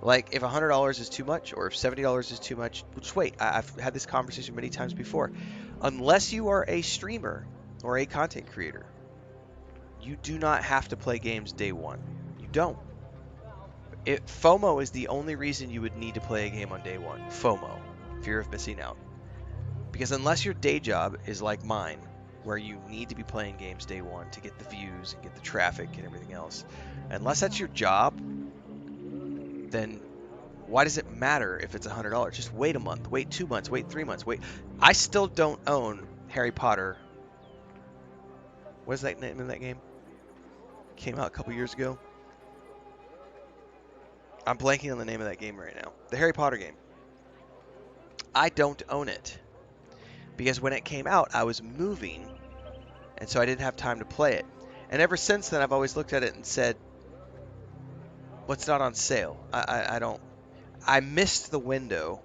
Like if $100 is too much or if $70 is too much, just wait. I've had this conversation many times before. Unless you are a streamer or a content creator, you do not have to play games day one. You don't. FOMO is the only reason you would need to play a game on day one. FOMO. Fear of missing out. Because unless your day job is like mine, where you need to be playing games day one to get the views and get the traffic and everything else, unless that's your job, then Why does it matter if it's $100? Just wait a month, wait 2 months, wait 3 months, wait. I still don't own Harry Potter. What is that name in that game? Came out a couple years ago. I'm blanking on the name of that game right now. The Harry Potter game. I don't own it. Because when it came out, I was moving, and so I didn't have time to play it. And ever since then, I've always looked at it and said, well, it's not on sale. I don't... I missed the window.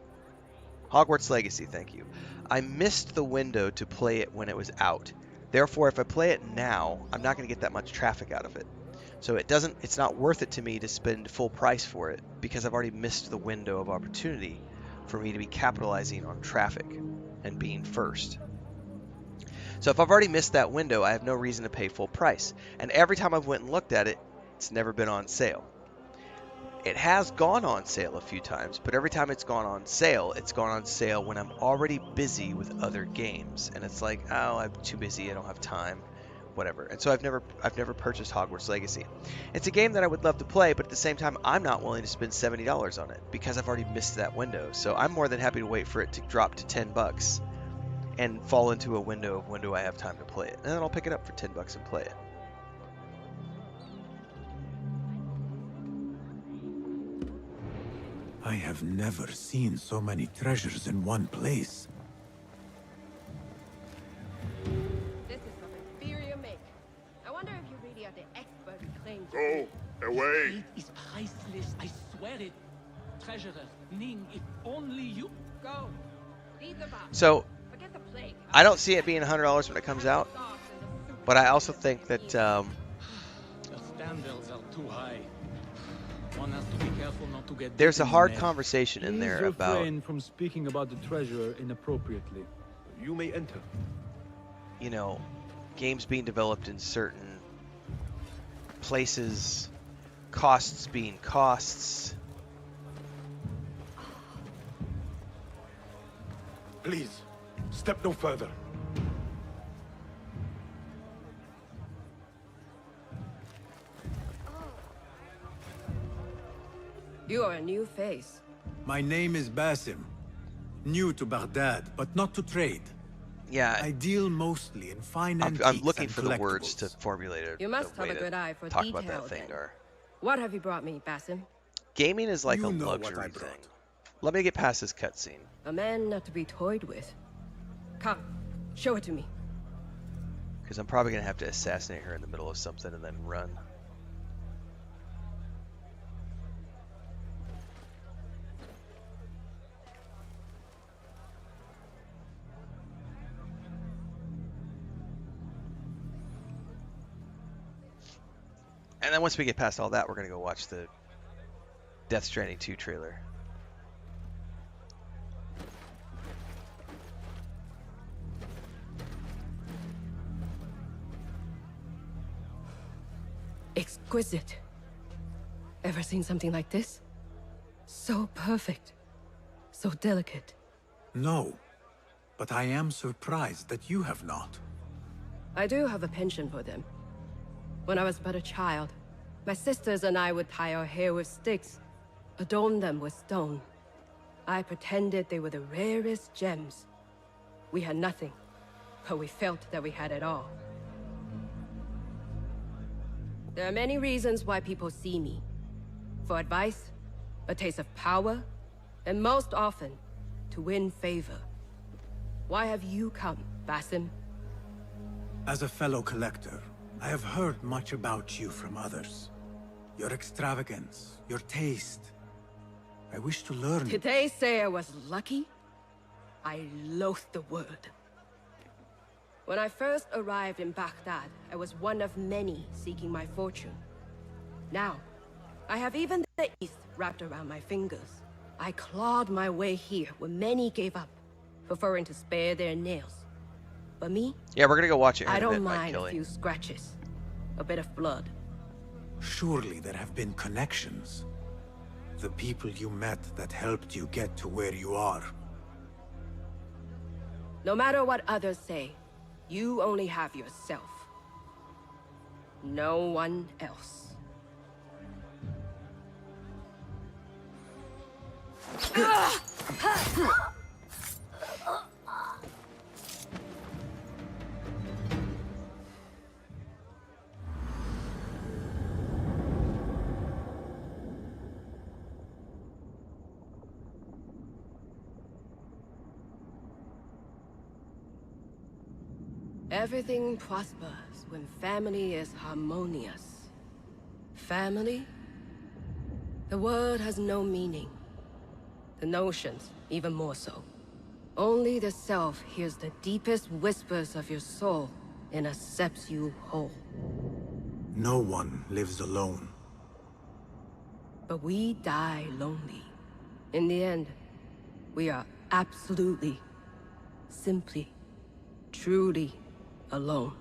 Hogwarts Legacy, thank you. I missed the window to play it when it was out. Therefore, if I play it now, I'm not going to get that much traffic out of it. So it's not worth it to me to spend full price for it because I've already missed the window of opportunity for me to be capitalizing on traffic and being first. So if I've already missed that window, I have no reason to pay full price. And every time I've went and looked at it, it's never been on sale. It has gone on sale a few times, but every time it's gone on sale when I'm already busy with other games. And it's like, oh, I'm too busy, I don't have time, whatever. And so I've never purchased Hogwarts Legacy. It's a game that I would love to play, but at the same time, I'm not willing to spend $70 on it because I've already missed that window. So I'm more than happy to wait for it to drop to $10 and fall into a window of when do I have time to play it. And then I'll pick it up for $10 and play it. I have never seen so many treasures in one place. This is some inferior make. I wonder if you really are the expert you claim to Go away. It is priceless, I swear it. Treasurer, Ning, if only you... Go. Leave the box. So, Forget the plague. I don't see it being $100 when it comes out, but I also think that The standards are too high. One has to be careful not to get there's a deep in hard the net. conversation in there Please about, refrain from speaking about the treasure inappropriately. You may enter. you know, games being developed in certain places, costs being costs. Please, step no further. You are a new face. My name is Basim. New to Baghdad, but not to trade. Yeah. I deal mostly in fine antiques I'm looking and for the words to collectibles. formulate it. You must have a good eye for talk detail, about that thing, then. Dar. What have you brought me, Basim? Gaming is like You a know what I luxury brought. thing. Let me get past this cutscene. A man not to be toyed with. Come, show it to me. Because I'm probably going to have to assassinate her in the middle of something and then run. And then once we get past all that, we're going to go watch the Death Stranding 2 trailer. Exquisite. Ever seen something like this? So perfect. So delicate. No, but I am surprised that you have not. I do have a penchant for them. When I was but a child, my sisters and I would tie our hair with sticks, adorn them with stone. I pretended they were the rarest gems. We had nothing, but we felt that we had it all. There are many reasons why people see me. For advice, a taste of power, and most often, to win favor. Why have you come, Basim? As a fellow collector, I have heard much about you from others. Your extravagance, your taste. I wish to learn. Did they say I was lucky? I loathe the word. When I first arrived in Baghdad, I was one of many seeking my fortune. Now, I have even the East wrapped around my fingers. I clawed my way here when many gave up, preferring to spare their nails. But me? Yeah, we're going to go watch it. I don't mind a few scratches. A bit of blood. Surely there have been connections. The people you met that helped you get to where you are. No matter what others say, you only have yourself. No one else. Everything prospers when family is harmonious. Family? The word has no meaning. The notions, even more so. Only the self hears the deepest whispers of your soul and accepts you whole. No one lives alone. But we die lonely. In the end, we are absolutely, simply, truly alone.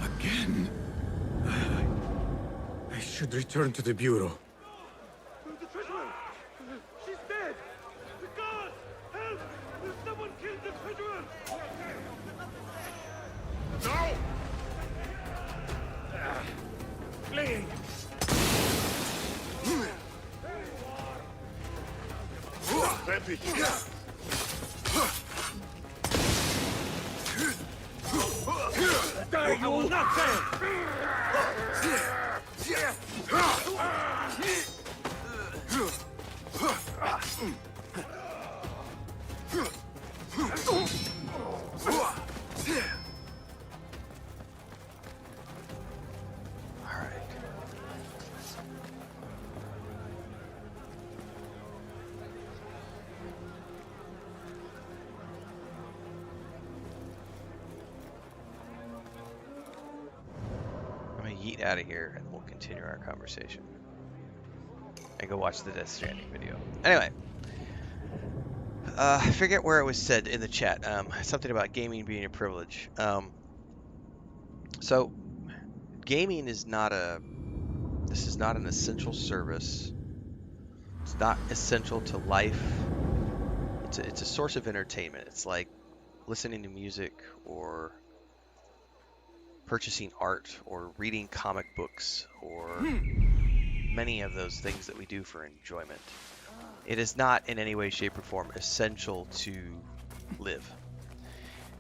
Again? I should return to the Bureau. The treasurer! She's dead! The guards! Help! Someone killed the treasurer! No! Flee! Ready! Die, you will not Yeet out of here and we'll continue our conversation and go watch the Death Stranding video. Anyway, I forget where it was said in the chat, something about gaming being a privilege. So gaming is not this is not an essential service. It's not essential to life. It's a source of entertainment. It's like listening to music or purchasing art or reading comic books or many of those things that we do for enjoyment. It is not in any way, shape, or form essential to live.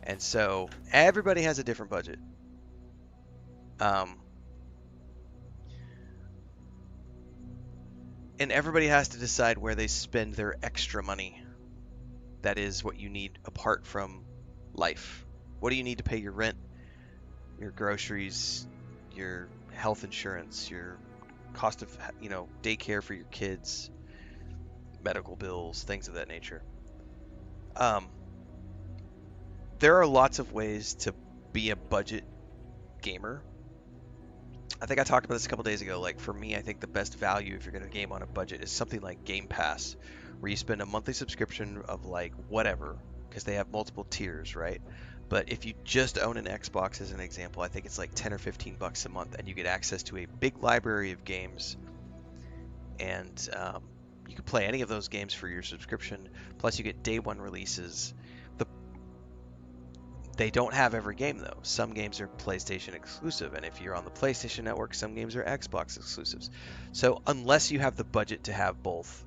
And so everybody has a different budget. And everybody has to decide where they spend their extra money. That is what you need apart from life. What do you need to pay your rent, your groceries, your health insurance, your cost of, daycare for your kids, medical bills, things of that nature. There are lots of ways to be a budget gamer. I think I talked about this a couple days ago. Like for me, I think the best value if you're going to game on a budget is something like Game Pass, where you spend a monthly subscription of like whatever, because they have multiple tiers, right? But if you just own an Xbox as an example, I think it's like 10 or 15 bucks a month, and you get access to a big library of games, and you can play any of those games for your subscription. Plus, you get day one releases. They don't have every game though. Some games are PlayStation exclusive, and if you're on the PlayStation Network, some games are Xbox exclusives. So unless you have the budget to have both,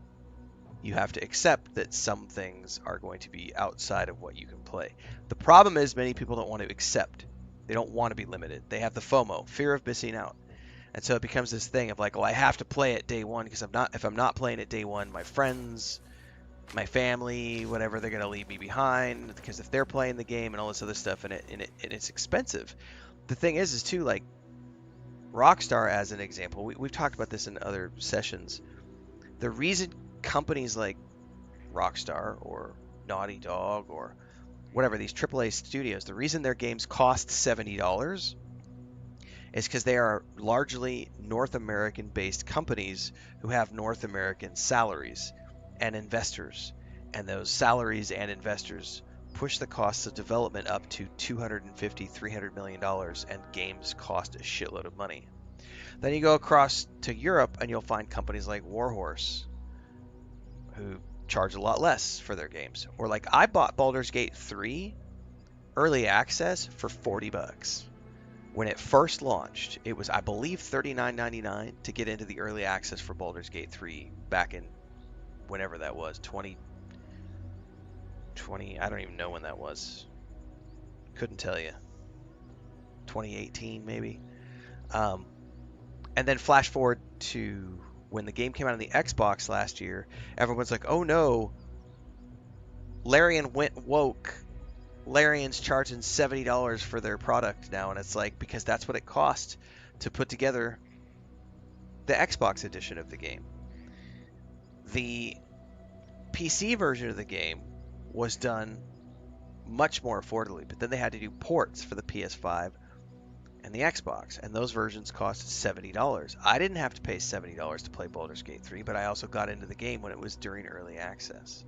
you have to accept that some things are going to be outside of what you can play. The problem is many people don't want to accept They don't want to be limited. They have the FOMO, fear of missing out. And so it becomes this thing of like, well, I have to play it day one because if I'm not playing it day one, my friends, my family, whatever, they're going to leave me behind because if they're playing the game and all this other stuff, and it's expensive. The thing is too, like Rockstar as an example, we've talked about this in other sessions. The reason companies like Rockstar or Naughty Dog or whatever, these AAA studios, the reason their games cost $70 is because they are largely North American based companies who have North American salaries and investors. And those salaries and investors push the costs of development up to $250–300 million, and games cost a shitload of money. Then you go across to Europe and you'll find companies like Warhorse who charge a lot less for their games. Or like I bought Baldur's Gate 3 early access for $40. When it first launched, it was, I believe, $39.99 to get into the early access for Baldur's Gate 3 back in whenever that was, 2020, I don't even know when that was. Couldn't tell you. 2018 maybe. And then flash forward to when the game came out on the Xbox last year, everyone's like, oh no, Larian went woke. Larian's charging $70 for their product now, and it's like, because that's what it cost to put together the Xbox edition of the game. The PC version of the game was done much more affordably, but then they had to do ports for the PS5 and the Xbox, and those versions cost $70. I didn't have to pay $70 to play Baldur's Gate 3, but I also got into the game when it was during early access.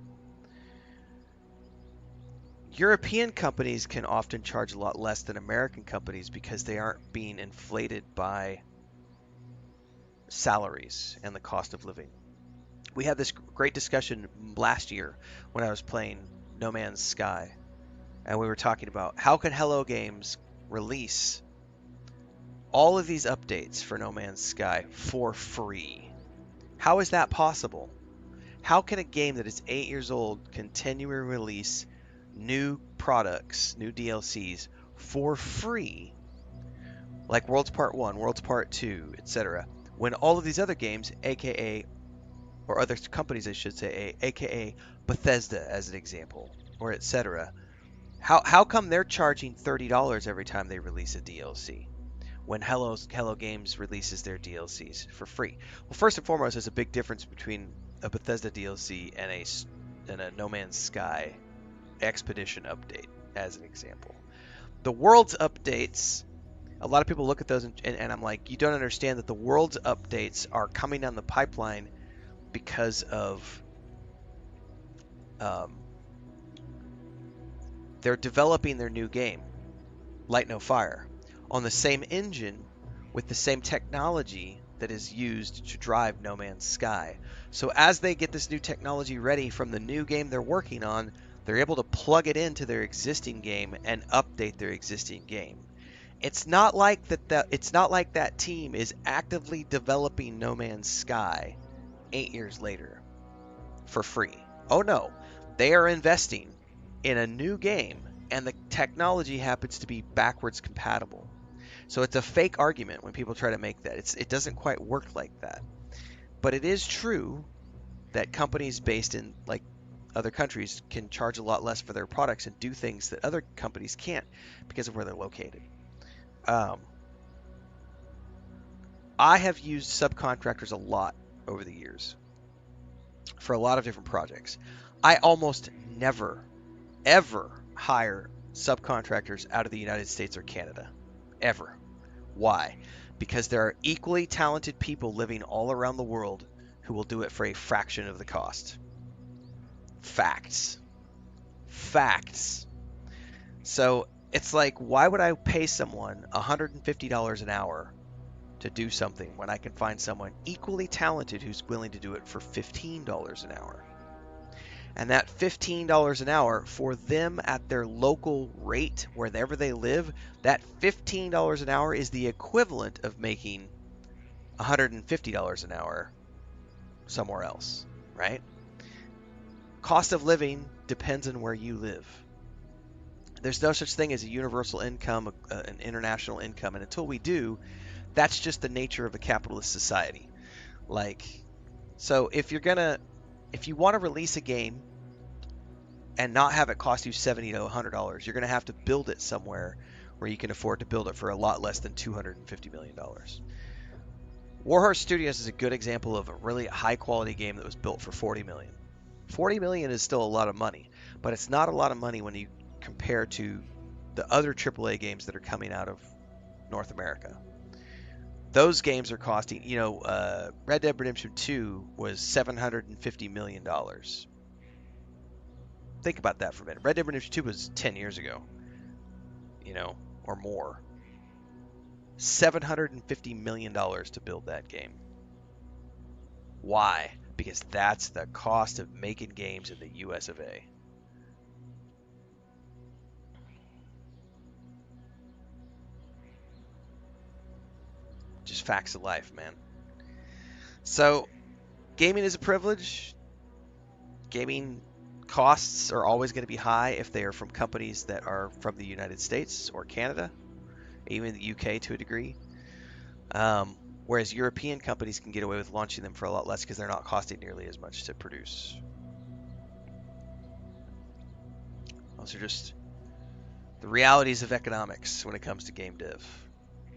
European companies can often charge a lot less than American companies because they aren't being inflated by salaries and the cost of living. We had this great discussion last year when I was playing No Man's Sky, and we were talking about how can Hello Games release all of these updates for No Man's Sky for free? How is that possible? How can a game that is 8 years old continually release new products, new DLCs for free, like Worlds Part 1, Worlds Part 2, etc., when all of these other games, aka, or other companies I should say, aka Bethesda as an example, or etc., how come they're charging $30 every time they release a DLC when Hello Games releases their DLCs for free? Well, first and foremost, there's a big difference between a Bethesda DLC and a No Man's Sky Expedition update, as an example. The Worlds updates, a lot of people look at those and I'm like, you don't understand that the Worlds updates are coming down the pipeline because of they're developing their new game, Light No Fire, on the same engine with the same technology that is used to drive No Man's Sky. So as they get this new technology ready from the new game they're working on, they're able to plug it into their existing game and update their existing game. It's not like that team is actively developing No Man's Sky 8 years later for free. Oh no, they are investing in a new game and the technology happens to be backwards compatible. So it's a fake argument when people try to make that. It doesn't quite work like that. But it is true that companies based in like other countries can charge a lot less for their products and do things that other companies can't because of where they're located. I have used subcontractors a lot over the years for a lot of different projects. I almost never, ever hire subcontractors out of the United States or Canada. Ever. Why? Because there are equally talented people living all around the world who will do it for a fraction of the cost. Facts. So it's like, why would I pay someone $150 an hour to do something when I can find someone equally talented who's willing to do it for $15 an hour? And that $15 an hour for them at their local rate, wherever they live, that $15 an hour is the equivalent of making $150 an hour somewhere else, right? Cost of living depends on where you live. There's no such thing as a universal income, an international income, and until we do, that's just the nature of a capitalist society. Like, so if you want to release a game and not have it cost you $70 to $100, you're gonna have to build it somewhere where you can afford to build it for a lot less than $250 million. Warhorse Studios is a good example of a really high quality game that was built for $40 million. $40 million is still a lot of money, but it's not a lot of money when you compare to the other AAA games that are coming out of North America. Those games are costing, Red Dead Redemption 2 was $750 million. Think about that for a minute. Red Dead Redemption 2 was 10 years ago, or more. $750 million to build that game. Why? Because that's the cost of making games in the US of A. Just facts of life, man. So, gaming is a privilege. Gaming costs are always going to be high if they are from companies that are from the United States or Canada, even the UK to a degree. Whereas European companies can get away with launching them for a lot less because they're not costing nearly as much to produce. Those are just the realities of economics when it comes to game dev.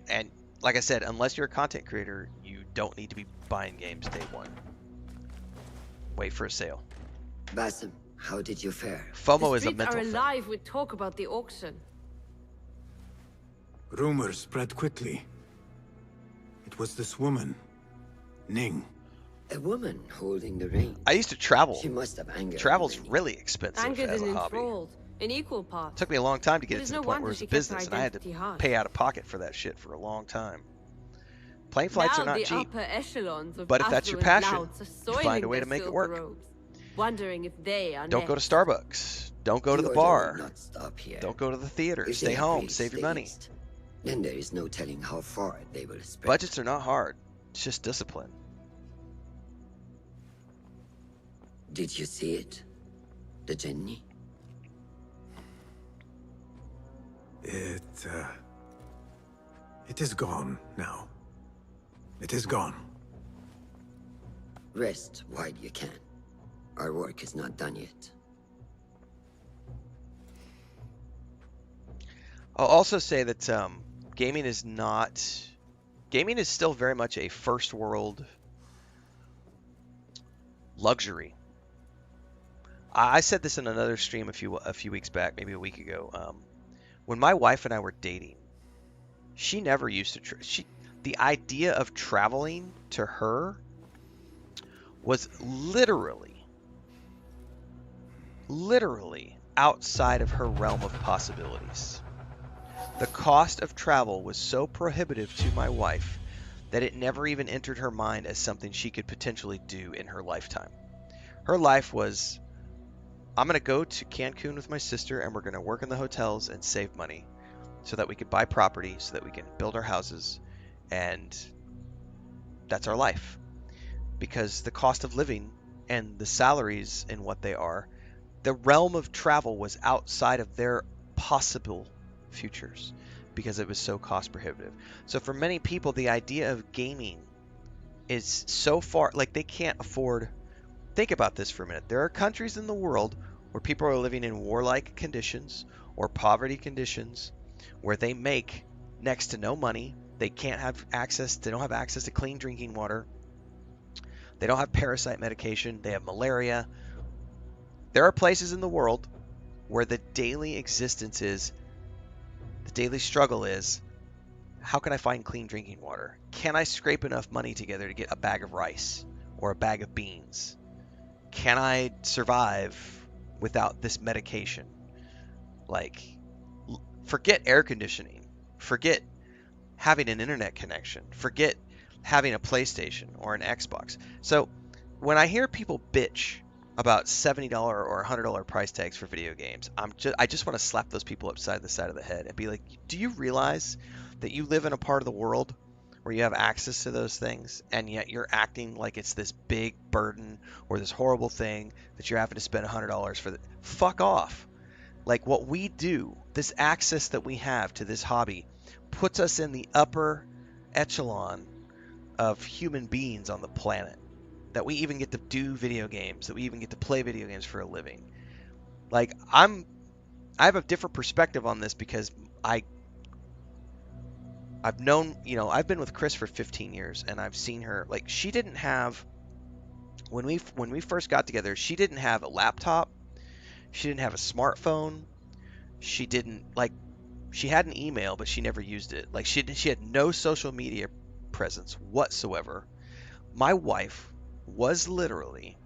And like I said, unless you're a content creator, you don't need to be buying games day one. Wait for a sale. Basim, how did you fare? FOMO is a mental thing. The streets are thing. alive with talk about the auction. Rumors spread quickly. It was this woman, Ning. A woman holding the ring. I used to travel. She must have angered Travel's many. really expensive Angered as and a hobby. enthralled, in equal parts. It took me a long time to get It it is to no the point where wonder it was she a kept her business, and I had to identity hard. pay out of pocket for that shit for a long time. Plane flights are Now not the cheap, upper echelons of but if that's your affluent passion, louts are you soiling find a way to their make it silk work. robes, wondering if they are Don't go to next. Starbucks. Don't go to the order will bar. not stop here. Don't go to the theater. If Stay they home. agree, Save your stay money. east. Then there is no telling how far they will spread. Budgets are not hard. It's just discipline. Did you see it? The Jenny? It is gone now. It is gone. Rest while you can. Our work is not done yet. I'll also say that gaming is still very much a first world luxury. I said this in another stream a few weeks back, maybe a week ago. When my wife and I were dating, she never used to. The idea of traveling to her was literally outside of her realm of possibilities. The cost of travel was so prohibitive to my wife that it never even entered her mind as something she could potentially do in her lifetime. Her life was, I'm going to go to Cancun with my sister and we're going to work in the hotels and save money so that we could buy property, so that we can build our houses, and that's our life. Because the cost of living and the salaries and what they are, the realm of travel was outside of their possible futures because it was so cost prohibitive. So for many people, the idea of gaming is so far, like they can't afford. Think about this for a minute. There are countries in the world where people are living in warlike conditions or poverty conditions where they make next to no money. They don't have access to clean drinking water. They don't have parasite medication. They have malaria. There are places in the world where the daily struggle is, how can I find clean drinking water? Can I scrape enough money together to get a bag of rice or a bag of beans? Can I survive without this medication? Like, forget air conditioning. Forget having an internet connection. Forget having a PlayStation or an Xbox. So when I hear people bitch about $70 or $100 price tags for video games, I just want to slap those people upside the side of the head and be like, do you realize that you live in a part of the world where you have access to those things, and yet you're acting like it's this big burden or this horrible thing that you're having to spend $100 for? Fuck off. Like what we do, this access that we have to this hobby puts us in the upper echelon of human beings on the planet. That we even get to do video games, that we even get to play video games for a living. Like I have a different perspective on this because I've known, I've been with Chris for 15 years and I've seen her, like she didn't have, when we first got together, she didn't have a laptop, she didn't have a smartphone, she didn't, like, she had an email but she never used it. Like she had no social media presence whatsoever. My wife was literally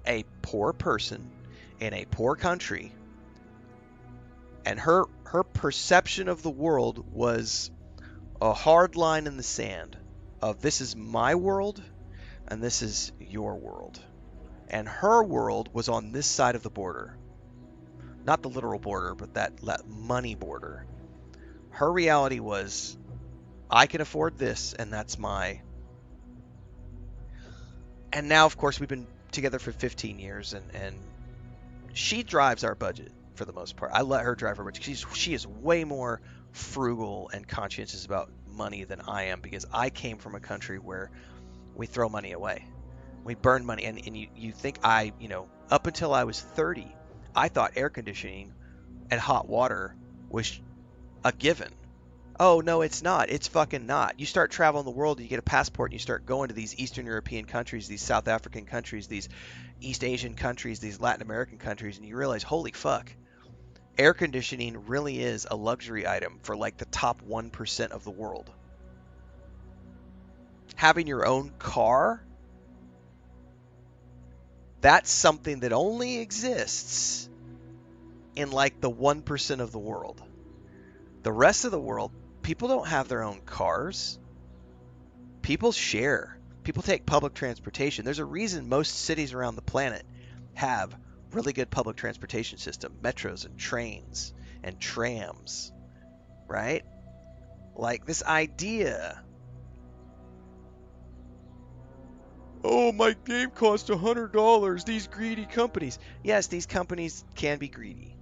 a poor person in a poor country, and her perception of the world was a hard line in the sand of this is my world and this is your world. And her world was on this side of the border. Not the literal border, but that money border. Her reality was, I can afford this, and that's my... And now, of course, we've been together for 15 years, and she drives our budget for the most part. I let her drive her budget. She is way more frugal and conscientious about money than I am, because I came from a country where we throw money away. We burn money, and you think up until I was 30, I thought air conditioning and hot water was a given. Oh, no, it's not. It's fucking not. You start traveling the world, and you get a passport, and you start going to these Eastern European countries, these South African countries, these East Asian countries, these Latin American countries, and you realize, holy fuck, air conditioning really is a luxury item for like the top 1% of the world. Having your own car, that's something that only exists in like the 1% of the world. The rest of the world, people don't have their own cars. People share. People take public transportation. There's a reason most cities around the planet have really good public transportation system, metros and trains and trams, right? Like this idea, oh, my game cost $100, these greedy companies. Yes, these companies can be greedy,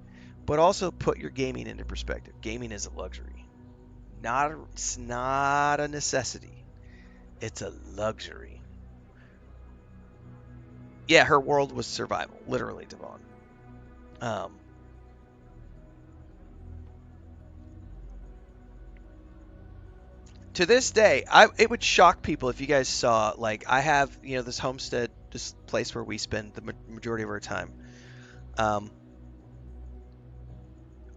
but also put your gaming into perspective. Gaming is a luxury. It's not a necessity. It's a luxury. Yeah, her world was survival, literally, Devon. To this day, it would shock people if you guys saw, like, I have, this homestead, this place where we spend the majority of our time.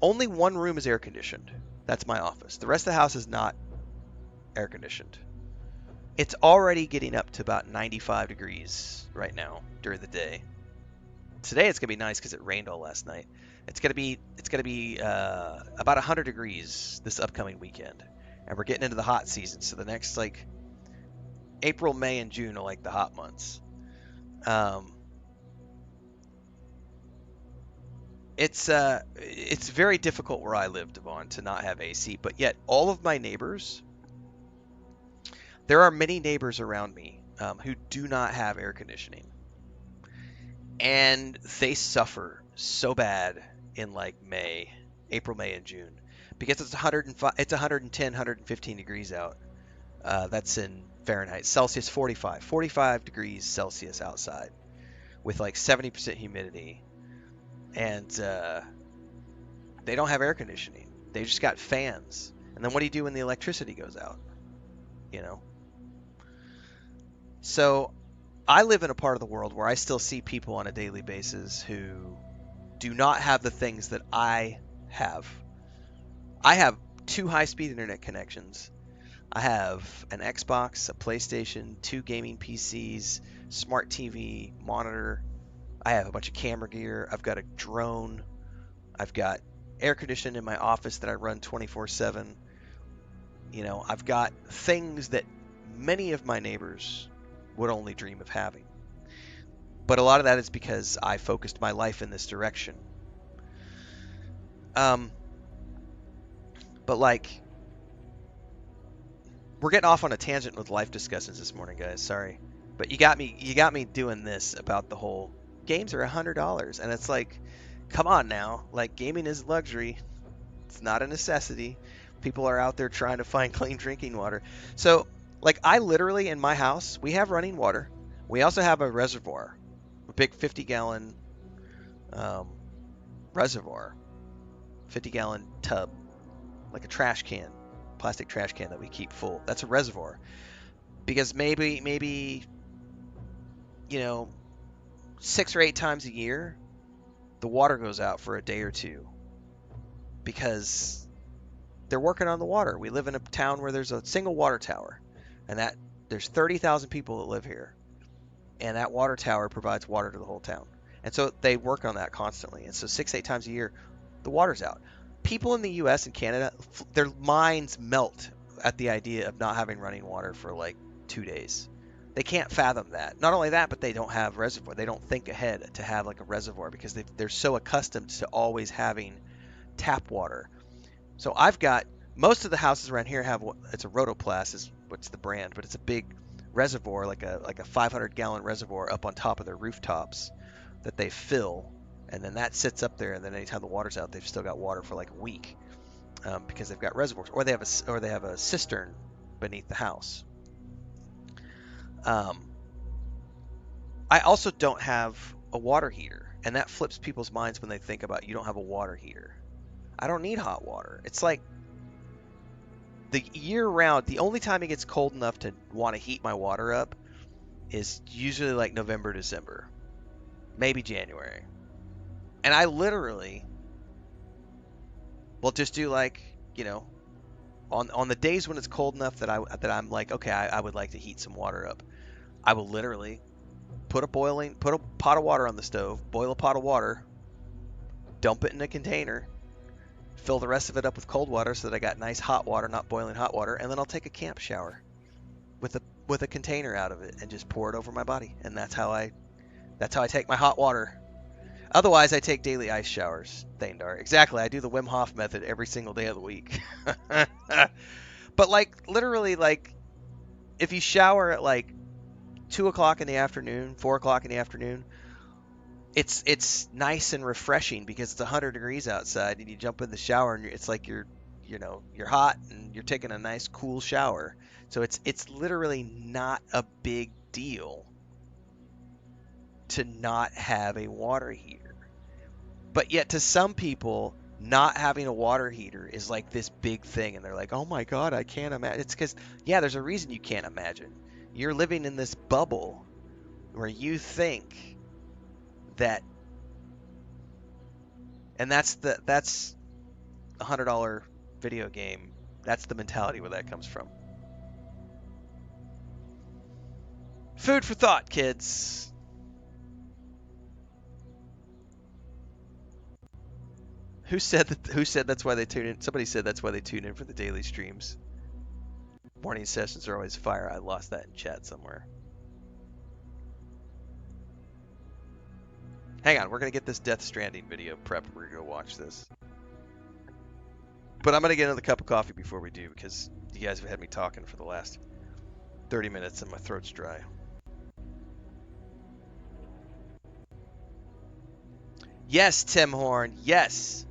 Only one room is air conditioned. That's my office. The rest of the house is not air conditioned. It's already getting up to about 95 degrees right now during the day. Today it's gonna be nice because it rained all last night. It's gonna be about 100 degrees this upcoming weekend, and we're getting into the hot season. So the next like April, May, and June are like the hot months. It's very difficult where I live, Devon, to not have AC, but yet all of my neighbors, there are many neighbors around me who do not have air conditioning, and they suffer so bad in like April, May, and June, because it's 105, it's 110, 115 degrees out. That's in Fahrenheit. Celsius 45 degrees Celsius outside with like 70% humidity. And they don't have air conditioning. They just got fans. And then what do you do when the electricity goes out? So I live in a part of the world where I still see people on a daily basis who do not have the things that I have. I have 2 high-speed internet connections. I have an Xbox, a PlayStation, 2 gaming PCs, smart TV, monitor. I have a bunch of camera gear. I've got a drone. I've got air conditioning in my office that I run 24/7. I've got things that many of my neighbors would only dream of having. But a lot of that is because I focused my life in this direction. But like, we're getting off on a tangent with life discussions this morning, guys. Sorry, but you got me doing this about the whole games are $100, and it's like, come on now. Like, gaming is a luxury. It's not a necessity. People are out there trying to find clean drinking water. So, like, I literally, in my house, we have running water. We also have a reservoir, a big 50-gallon reservoir, 50-gallon tub, like a trash can, plastic trash can that we keep full. That's a reservoir. Because maybe, 6 or 8 times a year, the water goes out for a day or two because they're working on the water. We live in a town where there's a single water tower, and that there's 30,000 people that live here, and that water tower provides water to the whole town. And so they work on that constantly. And so 6, 8 times a year, the water's out. People in the U.S. and Canada, their minds melt at the idea of not having running water for like 2 days. They can't fathom that. Not only that, but they don't have reservoir. They don't think ahead to have like a reservoir because they're so accustomed to always having tap water. So I've got most of the houses around here have it's a Rotoplas is what's the brand, but it's a big reservoir like a 500-gallon reservoir up on top of their rooftops that they fill, and then that sits up there, and then anytime the water's out, they've still got water for like a week because they've got reservoirs, or they have a cistern beneath the house. I also don't have a water heater, and that flips people's minds when they think about you don't have a water heater. I don't need hot water. It's like the year round, the only time it gets cold enough to want to heat my water up is usually like November, December, maybe January. And I literally will just do like, on the days when it's cold enough that I'm like, okay, I would like to heat some water up. I will literally put a pot of water on the stove, boil a pot of water, dump it in a container, fill the rest of it up with cold water so that I got nice hot water, not boiling hot water, and then I'll take a camp shower with a container out of it and just pour it over my body. And that's how I take my hot water. Otherwise, I take daily ice showers, Thandar. Exactly, I do the Wim Hof method every single day of the week. But like literally, like if you shower at like 2 o'clock in the afternoon, 4 o'clock in the afternoon, it's nice and refreshing because it's 100 degrees outside, and you jump in the shower and it's like you're hot and you're taking a nice cool shower. So it's literally not a big deal to not have a water heater. But yet to some people, not having a water heater is like this big thing, and they're like, "Oh my God, I can't imagine." It's because there's a reason you can't imagine. You're living in this bubble where you think that, and that's a $100 video game. That's the mentality where that comes from. Food for thought, kids. Who said that's why they tune in? Somebody said that's why they tune in for the daily streams. Morning sessions are always fire. I lost that in chat somewhere. Hang on, we're going to get this Death Stranding video prepped. We're going to go watch this. But I'm going to get another cup of coffee before we do, because you guys have had me talking for the last 30 minutes and my throat's dry. Yes, Tim Horn, yes.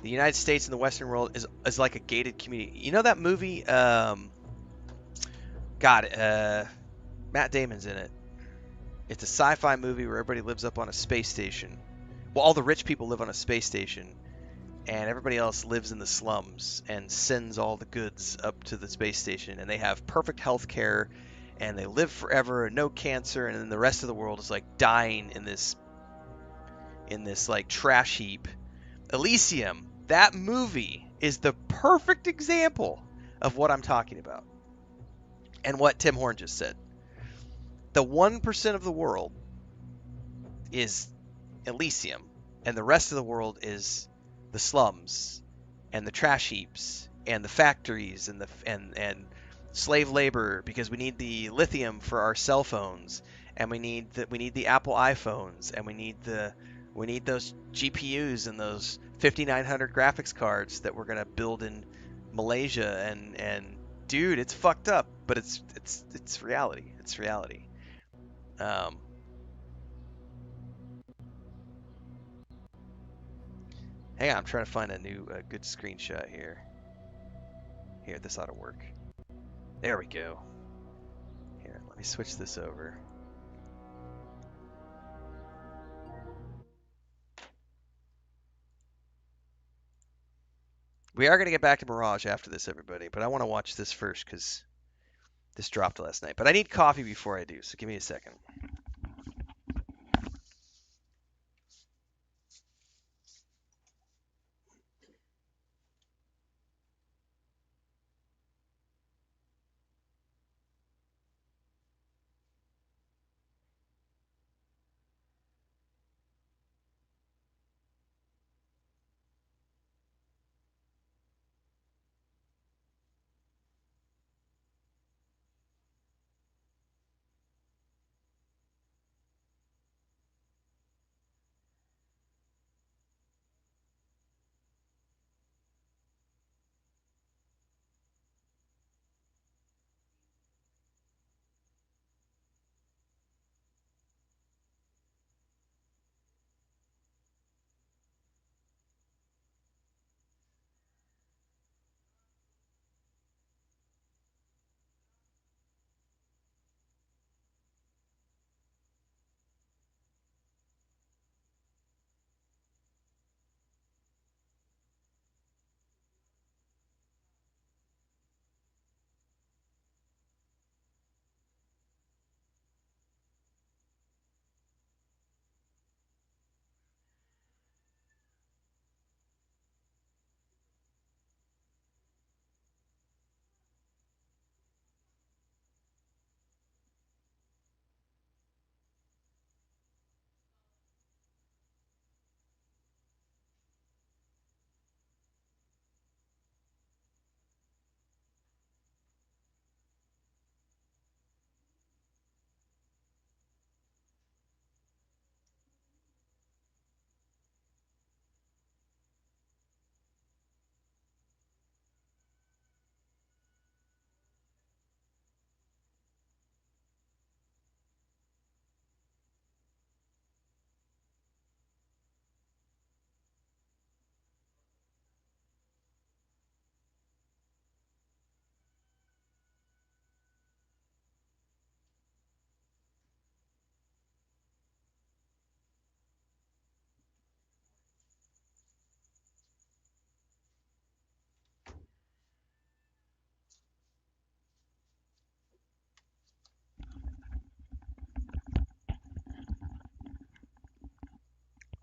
The United States and the Western world is like a gated community. You know that movie, Matt Damon's in it. It's a sci-fi movie where everybody lives up on a space station. Well, all the rich people live on a space station, and everybody else lives in the slums and sends all the goods up to the space station, and they have perfect health care, and they live forever, and no cancer, and then the rest of the world is like dying in this like trash heap. Elysium, that movie is the perfect example of what I'm talking about, and what Tim Horn just said. The 1% of the world is Elysium, and the rest of the world is the slums and the trash heaps and the factories and slave labor, because we need the lithium for our cell phones, and we need the Apple iPhones, and we need those GPUs and those 5900 graphics cards that we're gonna build in Malaysia, and dude, it's fucked up, but it's reality. It's reality. Hang on, I'm trying to find a new good screenshot here. Here, this ought to work. There we go. Here, let me switch this over. We are going to get back to Mirage after this, everybody, but I want to watch this first because this dropped last night. But I need coffee before I do, so give me a second.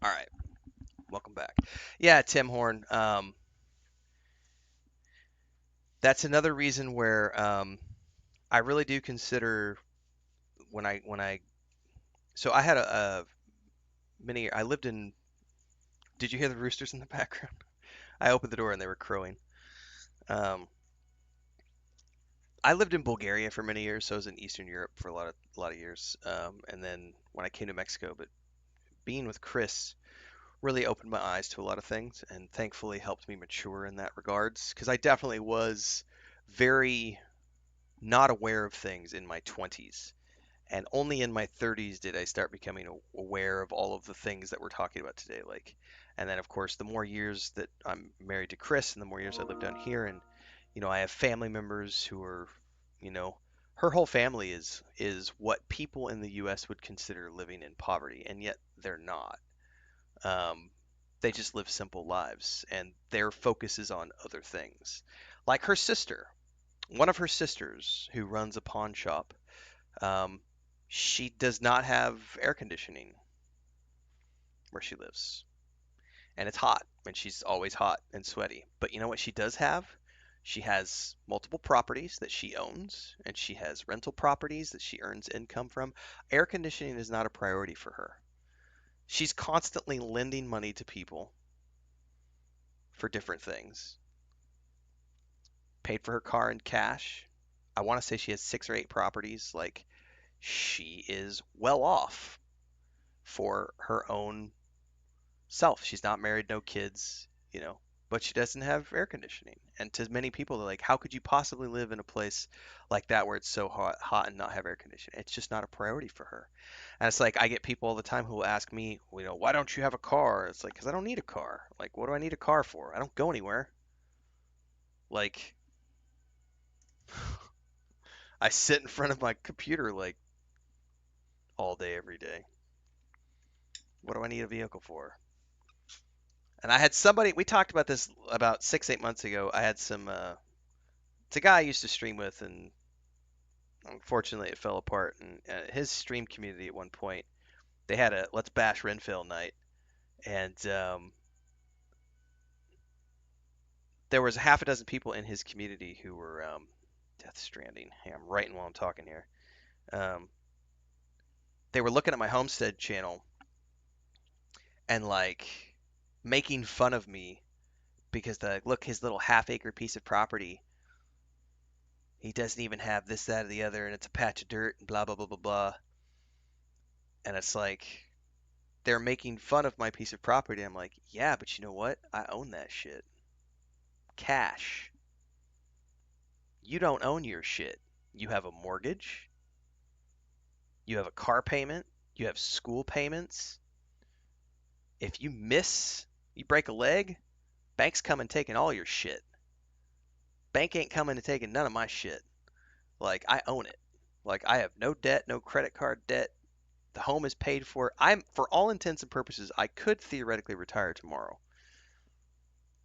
All right, welcome back. Yeah, Tim Horn. That's another reason where I really do consider when I so I had a many. I lived in. Did you hear the roosters in the background? I opened the door and they were crowing. Um, I lived in Bulgaria for many years, so I was in Eastern Europe for a lot of years. And then when I came to Mexico, but being with Chris really opened my eyes to a lot of things and thankfully helped me mature in that regards because I definitely was very not aware of things in my 20s. And only in my 30s did I start becoming aware of all of the things that we're talking about today. Like, and then of course, the more years that I'm married to Chris, and the more years I live down here, and I have family members who are, you know, her whole family is what people in the U.S. would consider living in poverty, and yet they're not. Um, they just live simple lives, and their focus is on other things. Like her sister, one of her sisters who runs a pawn shop, um, she does not have air conditioning where she lives, and it's hot, and she's always hot and sweaty. But you know what she does have? She has multiple properties that she owns, and she has rental properties that she earns income from. Air conditioning is not a priority for her. She's constantly lending money to people for different things. Paid for her car in cash. I want to say she has 6 or 8 properties. Like, she is well off for her own self. She's not married, no kids, but she doesn't have air conditioning. And to many people, they're like, how could you possibly live in a place like that where it's so hot and not have air conditioning? It's just not a priority for her. And it's like, I get people all the time who will ask me, well, you know, why don't you have a car? It's like, because I don't need a car. Like, what do I need a car for? I don't go anywhere. Like, I sit in front of my computer like all day, every day. What do I need a vehicle for? And I had somebody, we talked about this about 6-8 months ago. I had some, it's a guy I used to stream with, and unfortunately it fell apart. And his stream community at one point, they had a Let's Bash Renfail night. And there was half a dozen people in his community who were Death Stranding. Hey, I'm writing while I'm talking here. They were looking at my Homestead channel and like making fun of me because look, his little half-acre piece of property, he doesn't even have this, that, or the other, and it's a patch of dirt, and blah, blah, blah, blah, blah. And it's like, they're making fun of my piece of property. I'm like, yeah, but you know what? I own that shit. Cash. You don't own your shit. You have a mortgage. You have a car payment. You have school payments. If you break a leg, bank's coming taking all your shit. Bank ain't coming and taking none of my shit. Like, I own it. Like, I have no debt, no credit card debt. The home is paid for. For all intents and purposes, I could theoretically retire tomorrow.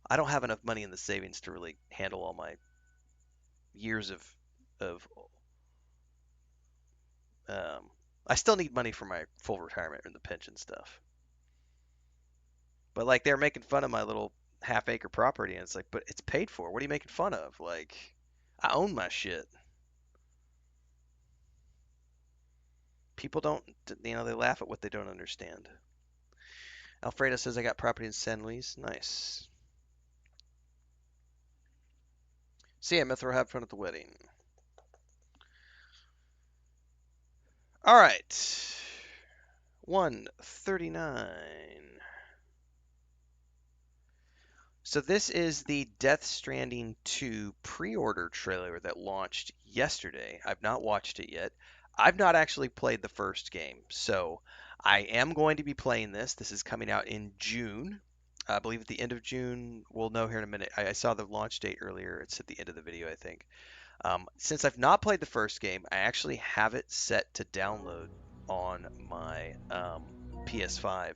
I don't have enough money in the savings to really handle all my years of I still need money for my full retirement and the pension stuff. But like, they're making fun of my little half-acre property, and it's like, but it's paid for. What are you making fun of? Like, I own my shit. People don't, they laugh at what they don't understand. Alfredo says, I got property in San Luis. Nice. See ya, Mithra. Have fun at the wedding. All right. 139. So this is the Death Stranding 2 pre-order trailer that launched yesterday. I've not watched it yet. I've not actually played the first game, so I am going to be playing this. This is coming out in June. I believe at the end of June. We'll know here in a minute. I saw the launch date earlier. It's at the end of the video, I think. Since I've not played the first game, I actually have it set to download on my PS5.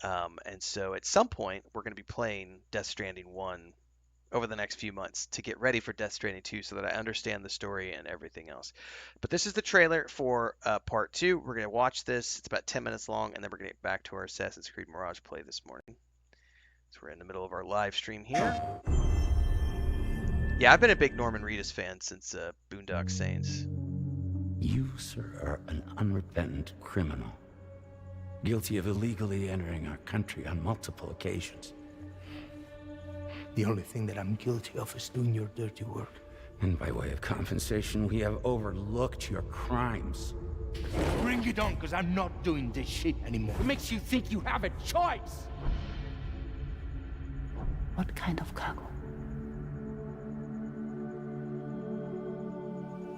And so at some point, we're going to be playing Death Stranding 1 over the next few months to get ready for Death Stranding 2 so that I understand the story and everything else. But this is the trailer for part 2. We're going to watch this. It's about 10 minutes long, and then we're going to get back to our Assassin's Creed Mirage play this morning. So we're in the middle of our live stream here. Yeah, I've been a big Norman Reedus fan since Boondock Saints. You, sir, are an unrepentant criminal, guilty of illegally entering our country on multiple occasions. The only thing that I'm guilty of is doing your dirty work. And by way of compensation, we have overlooked your crimes. Bring it on, because I'm not doing this shit anymore. What makes you think you have a choice? What kind of cargo?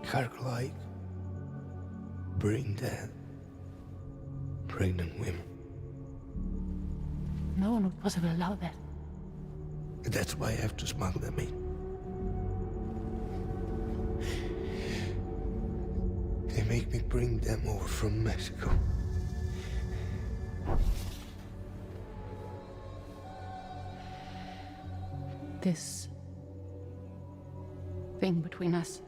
Cargo like brain dead, pregnant women. No one would possibly allow that. That's why I have to smuggle them in. They make me bring them over from Mexico. This thing between us.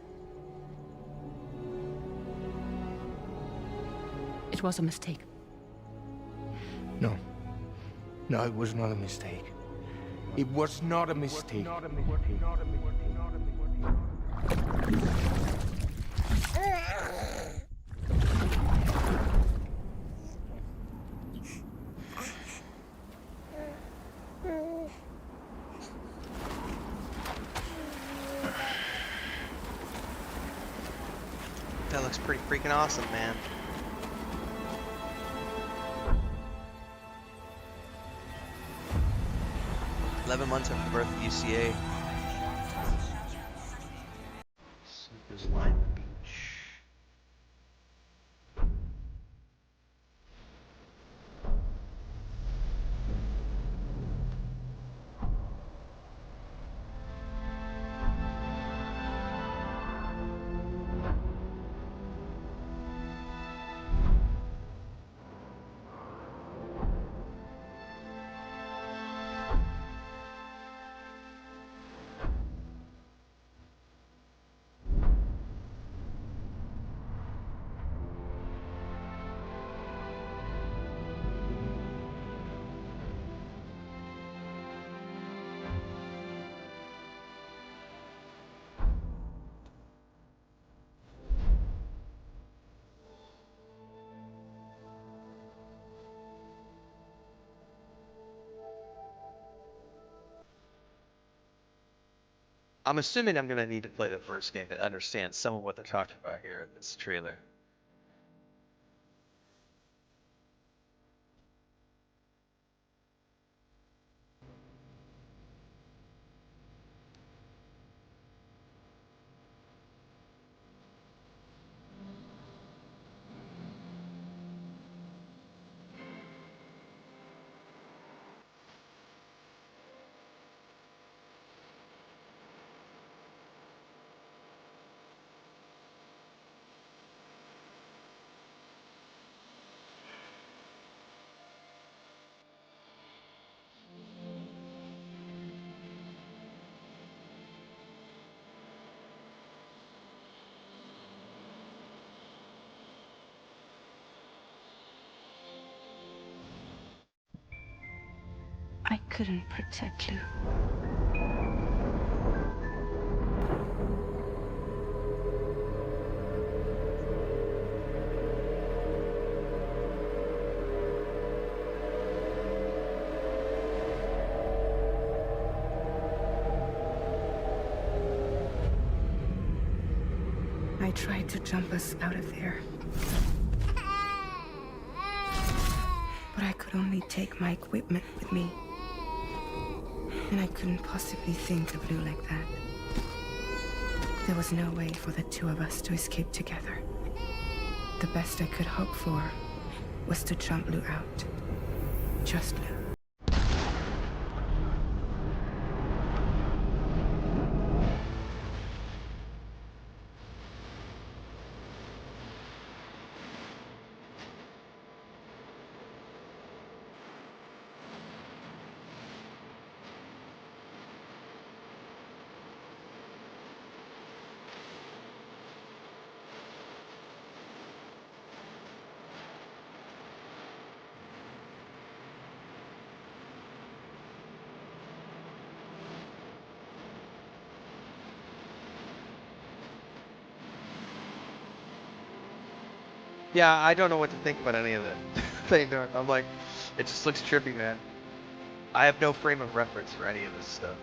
It was a mistake. No. No, it was not a mistake. It was not a mistake. That looks pretty freaking awesome, man. 11 months after the birth of UCA. Sleepers line the beach. I'm assuming I'm gonna need to play the first game to understand some of what they're talking about here in this trailer. I couldn't protect you. I tried to jump us out of there. But I could only take my equipment with me. And I couldn't possibly think of Lou like that. There was no way for the two of us to escape together. The best I could hope for was to jump Lou out. Just Lou. Yeah, I don't know what to think about any of the thing. I'm like, it just looks trippy, man. I have no frame of reference for any of this stuff.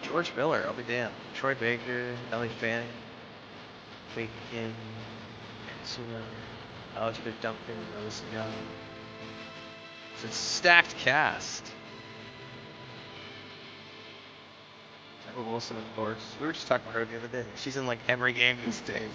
George Miller, I'll be damned. Troy Baker, Ellie Fanning, Bacon, Ansel, Elizabeth Duncan, Rose Young. It's a stacked cast. Emma Wilson, of course. We were just talking about her the other day. She's in like every game these days.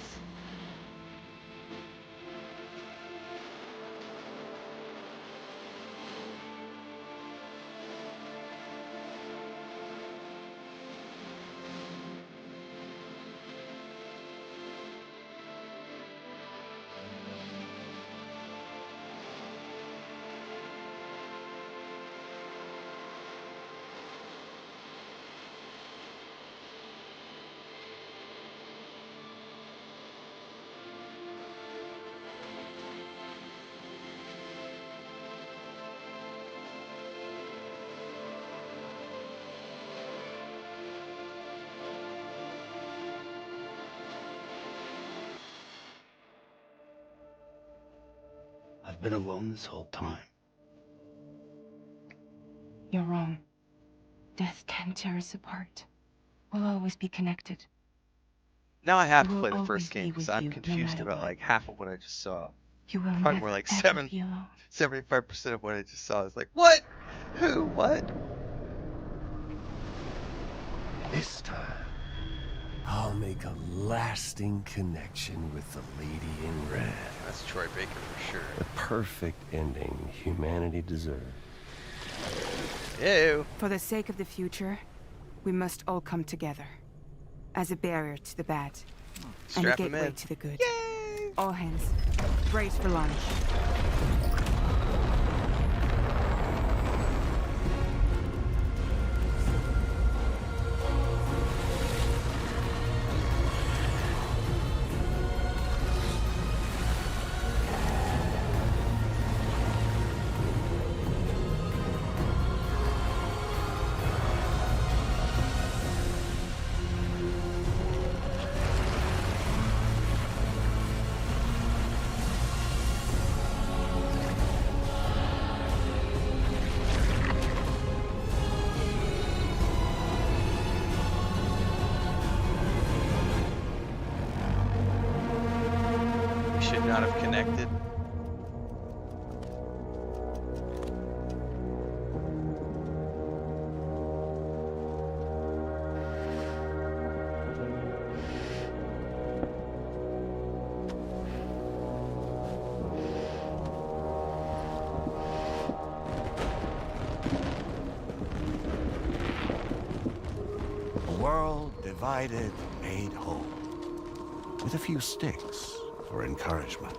I've been alone this whole time. You're wrong. Death can tear us apart. We'll always be connected. Now I have We to will play the always first game be because with I'm you, no confused matter about what. like half of what I just saw. You will Probably never, more like ever be alone. 75% of what I just saw is like, what? Who? What? This time, I'll make a lasting connection with the lady in red. That's Troy Baker for sure. The perfect ending humanity deserves. Ew. For the sake of the future, we must all come together. As a barrier to the bad. And a Strap 'em gateway in. to the good. Yay! All hands, brace for launch. We should not have connected. A world divided, made whole. With a few sticks for encouragement.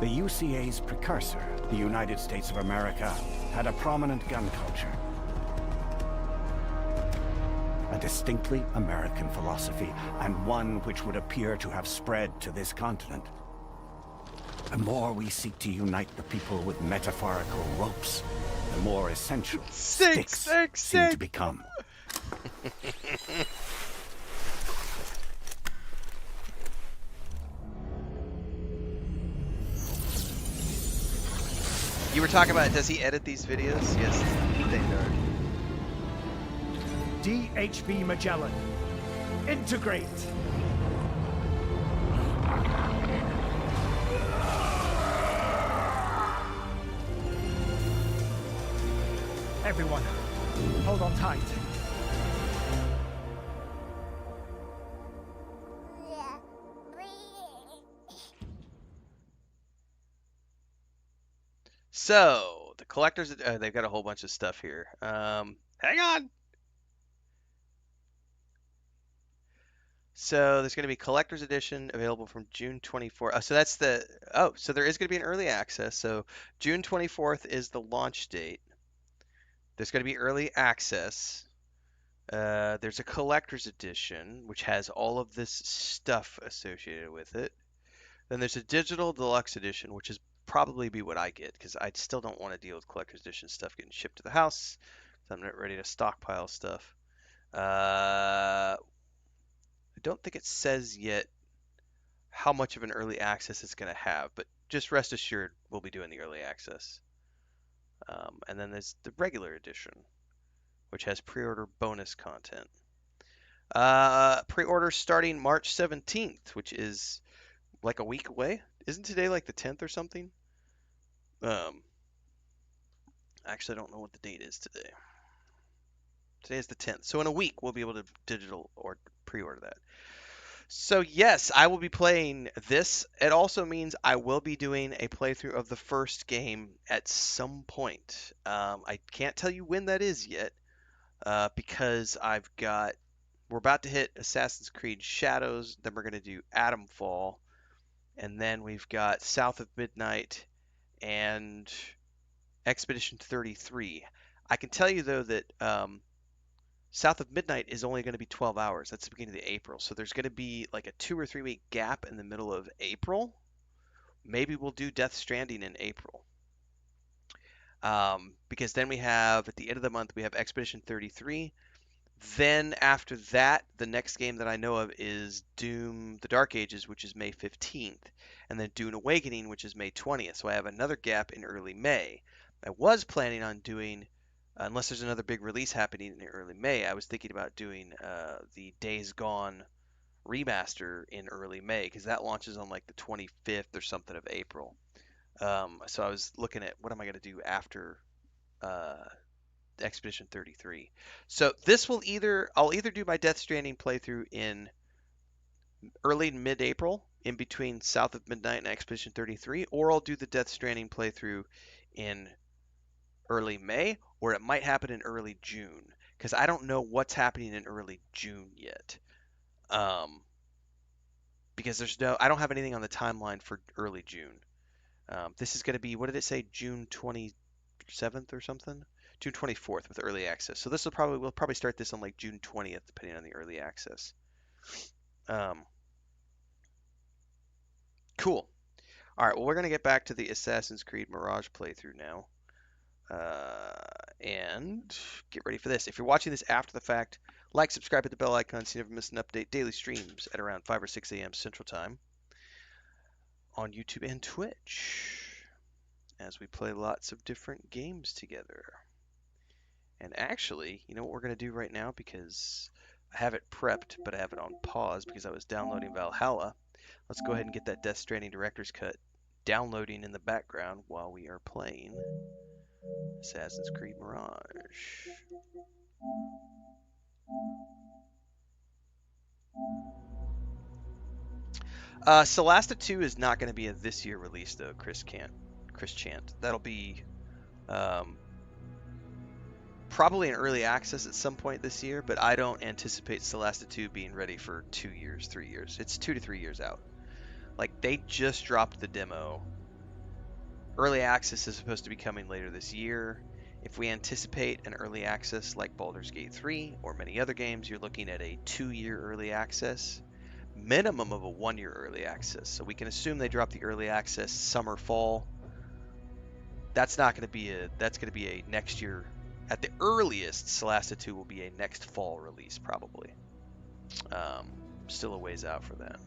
The UCA's precursor, the United States of America, had a prominent gun culture. A distinctly American philosophy, and one which would appear to have spread to this continent. The more we seek to unite the people with metaphorical ropes, the more essential sticks seem to become. You were talking about, does he edit these videos? Yes, they do. DHB Magellan. Integrate. Everyone, hold on tight. So, the collectors, they've got a whole bunch of stuff here. Hang on. So there's going to be collector's edition available from June 24th. So that's the, so there is going to be an early access. So June 24th is the launch date. There's going to be early access. There's a collector's edition, which has all of this stuff associated with it. Then there's a digital deluxe edition, which is probably be what I get, because I still don't want to deal with collector's edition stuff getting shipped to the house. So I'm not ready to stockpile stuff. I don't think it says yet how much of an early access it's going to have, but just rest assured we'll be doing the early access. And then there's the regular edition, which has pre-order bonus content. Pre-order starting March 17th, which is like a week away. Isn't today like the 10th or something? Actually, I don't know what the date is today. Today is the 10th. So in a week, we'll be able to digital or pre-order that. So yes, I will be playing this. It also means I will be doing a playthrough of the first game at some point. I can't tell you when that is yet, because we're about to hit Assassin's Creed Shadows, then we're going to do Atomfall, and then we've got South of Midnight and Expedition 33. I can tell you though that South of Midnight is only going to be 12 hours. That's the beginning of April. So there's going to be like a 2 or 3 week gap in the middle of April. Maybe we'll do Death Stranding in April. Because then we have, at the end of the month, we have Expedition 33. Then after that, the next game that I know of is Doom: The Dark Ages, which is May 15th, and then Dune Awakening, which is May 20th. So I have another gap in early May. I was planning on doing, unless there's another big release happening in early May, I was thinking about doing the Days Gone remaster in early May, because that launches on like the 25th or something of April. So I was looking at what am I going to do after Expedition 33. So this will I'll either do my Death Stranding playthrough in early mid-April, in between South of Midnight and Expedition 33, or I'll do the Death Stranding playthrough in early May, or it might happen in early June, because I don't know what's happening in early June yet. Because I don't have anything on the timeline for early June. This is going to be, what did it say, June 27th or something? June 24th with early access. So we'll probably start this on like June 20th, depending on the early access. Cool. All right, well, we're going to get back to the Assassin's Creed Mirage playthrough now. And get ready for this. If you're watching this after the fact, like, subscribe, hit the bell icon so you never miss an update. Daily streams at around 5 or 6 a.m. Central Time on YouTube and Twitch as we play lots of different games together. And actually, you know what we're going to do right now, because I have it prepped, but I have it on pause because I was downloading Valhalla. Let's go ahead and get that Death Stranding Director's Cut downloading in the background while we are playing Assassin's Creed Mirage. Solasta 2 is not going to be a this year release, though, Chris Chant. That'll be probably an early access at some point this year, but I don't anticipate Solasta 2 being ready for 2 years, 3 years. It's 2 to 3 years out. Like, they just dropped the demo. Early access is supposed to be coming later this year. If we anticipate an early access like Baldur's Gate 3 or many other games, you're looking at a 2-year early access, minimum of a 1-year early access. So we can assume they drop the early access summer, fall. That's going to be a next year. At the earliest, Solasta 2 will be a next fall release, probably. Still a ways out for that.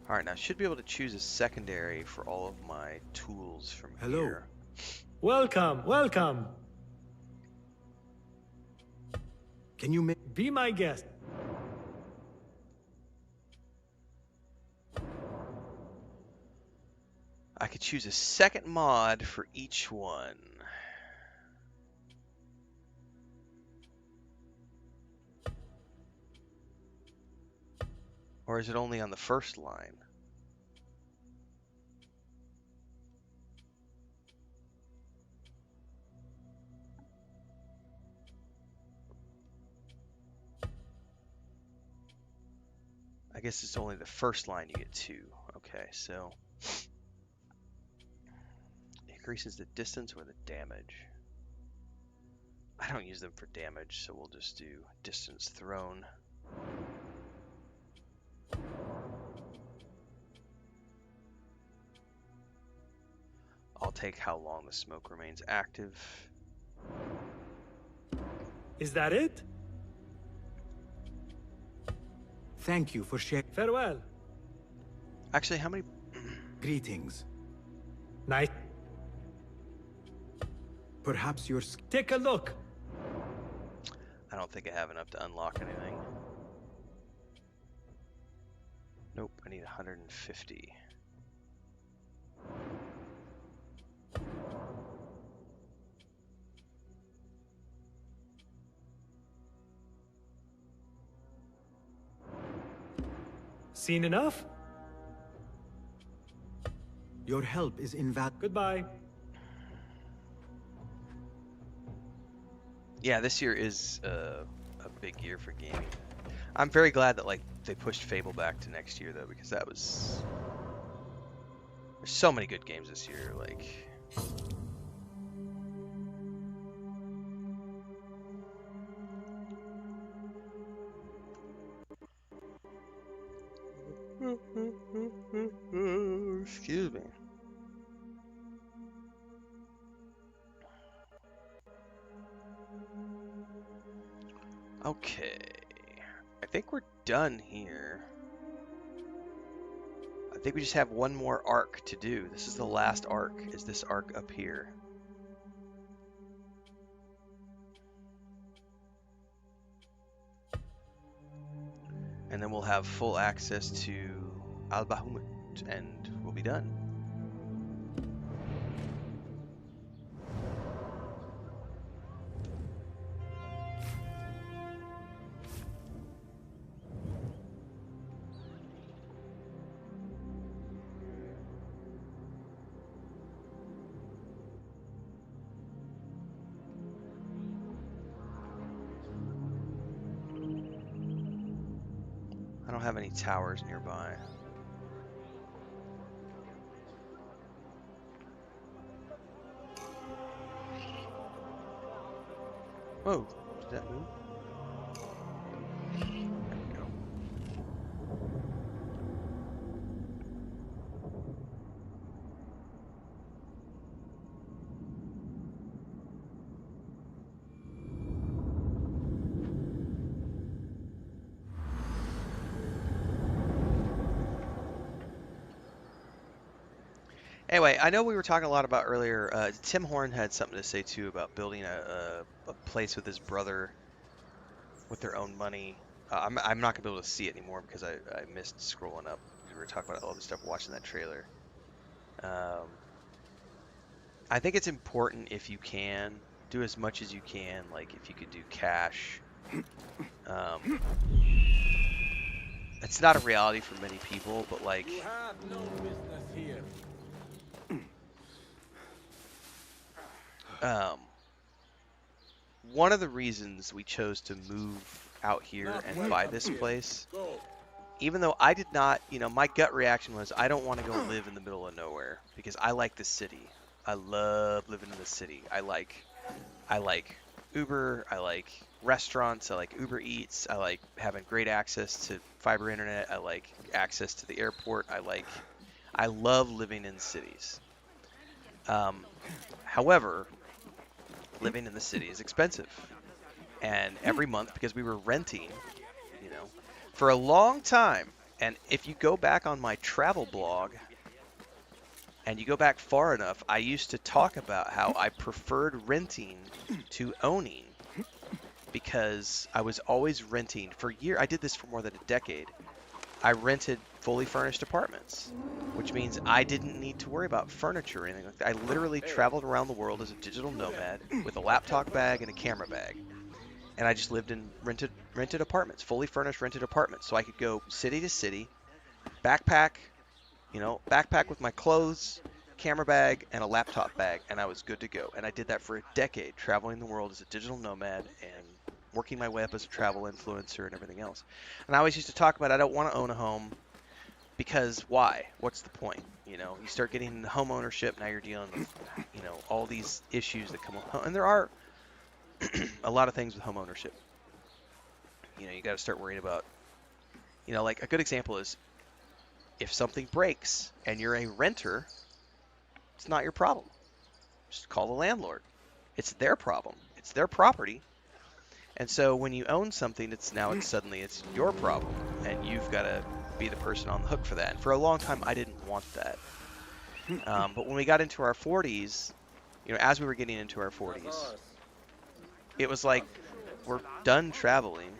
Alright, now I should be able to choose a secondary for all of my tools from here. Welcome, welcome. Can you be my guest? I could choose a second mod for each one. Or is it only on the first line? I guess it's only the first line you get 2. Okay, so increases the distance or the damage. I don't use them for damage, so we'll just do distance thrown. I'll take how long the smoke remains active. Is that it? Thank you for sharing. Farewell. Actually, how many? Greetings. Night. Perhaps you're... Take a look. I don't think I have enough to unlock anything. Nope, I need 150. Seen enough? Your help is invaluable. Goodbye. Yeah, this year is a big year for gaming. I'm very glad that like they pushed Fable back to next year though, because that was there's so many good games this year. Like excuse me. Okay, I think we're done here. I think we just have one more arc to do. This is the last arc, is this arc up here. And then we'll have full access to Al Bahumut, and we'll be done. I don't have any towers nearby. Whoa, did that move? There we go. Anyway, I know we were talking a lot about earlier. Tim Horn had something to say too about building a place with his brother with their own money. I'm not gonna be able to see it anymore because I missed scrolling up. We were talking about all this stuff watching that trailer. I think it's important if you can do as much as you can. Like if you could do cash. It's not a reality for many people, but like. You have no business here. One of the reasons we chose to move out here and buy this place, even though I did not, you know, my gut reaction was I don't want to go live in the middle of nowhere because I like the city. I love living in the city. I like Uber, I like restaurants, I like Uber Eats, I like having great access to fiber internet, I like access to the airport, I love living in cities. However, living in the city is expensive. And every month, because we were renting, you know, for a long time, and if you go back on my travel blog, and you go back far enough, I used to talk about how I preferred renting to owning, because I was always renting for years. I did this for more than a decade. I rented fully furnished apartments, which means I didn't need to worry about furniture or anything like that. I literally traveled around the world as a digital nomad with a laptop bag and a camera bag. And I just lived in rented apartments, fully furnished rented apartments. So I could go city to city, backpack with my clothes, camera bag, and a laptop bag, and I was good to go. And I did that for a decade, traveling the world as a digital nomad and working my way up as a travel influencer and everything else. And I always used to talk about I don't want to own a home because why? What's the point? You know, you start getting into home ownership, now you're dealing with, you know, all these issues that come with home. And there are a lot of things with home ownership. You know, you got to start worrying about, you know, like a good example is if something breaks and you're a renter, it's not your problem. Just call the landlord. It's their problem. It's their property. And so when you own something, it's suddenly your problem, and you've got to be the person on the hook for that. And for a long time, I didn't want that. But when we got into our 40s, you know, as we were getting into our 40s, it was like we're done traveling.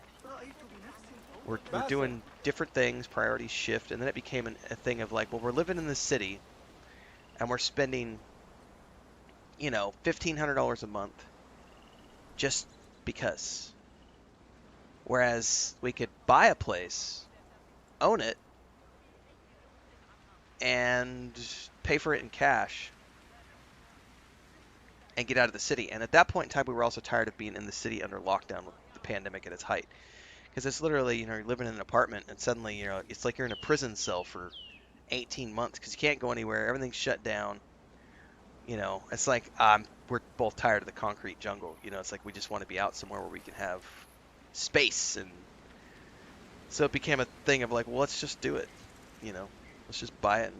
We're doing different things, priorities shift, and then it became a thing of like, well, we're living in the city, and we're spending, you know, $1,500 a month just because. Whereas we could buy a place, own it, and pay for it in cash, and get out of the city. And at that point in time, we were also tired of being in the city under lockdown with the pandemic at its height. Because it's literally, you're living in an apartment and suddenly, it's like you're in a prison cell for 18 months because you can't go anywhere. Everything's shut down. It's like we're both tired of the concrete jungle. It's like we just want to be out somewhere where we can have space. And so it became a thing of like, well, let's just do it. Let's just buy it.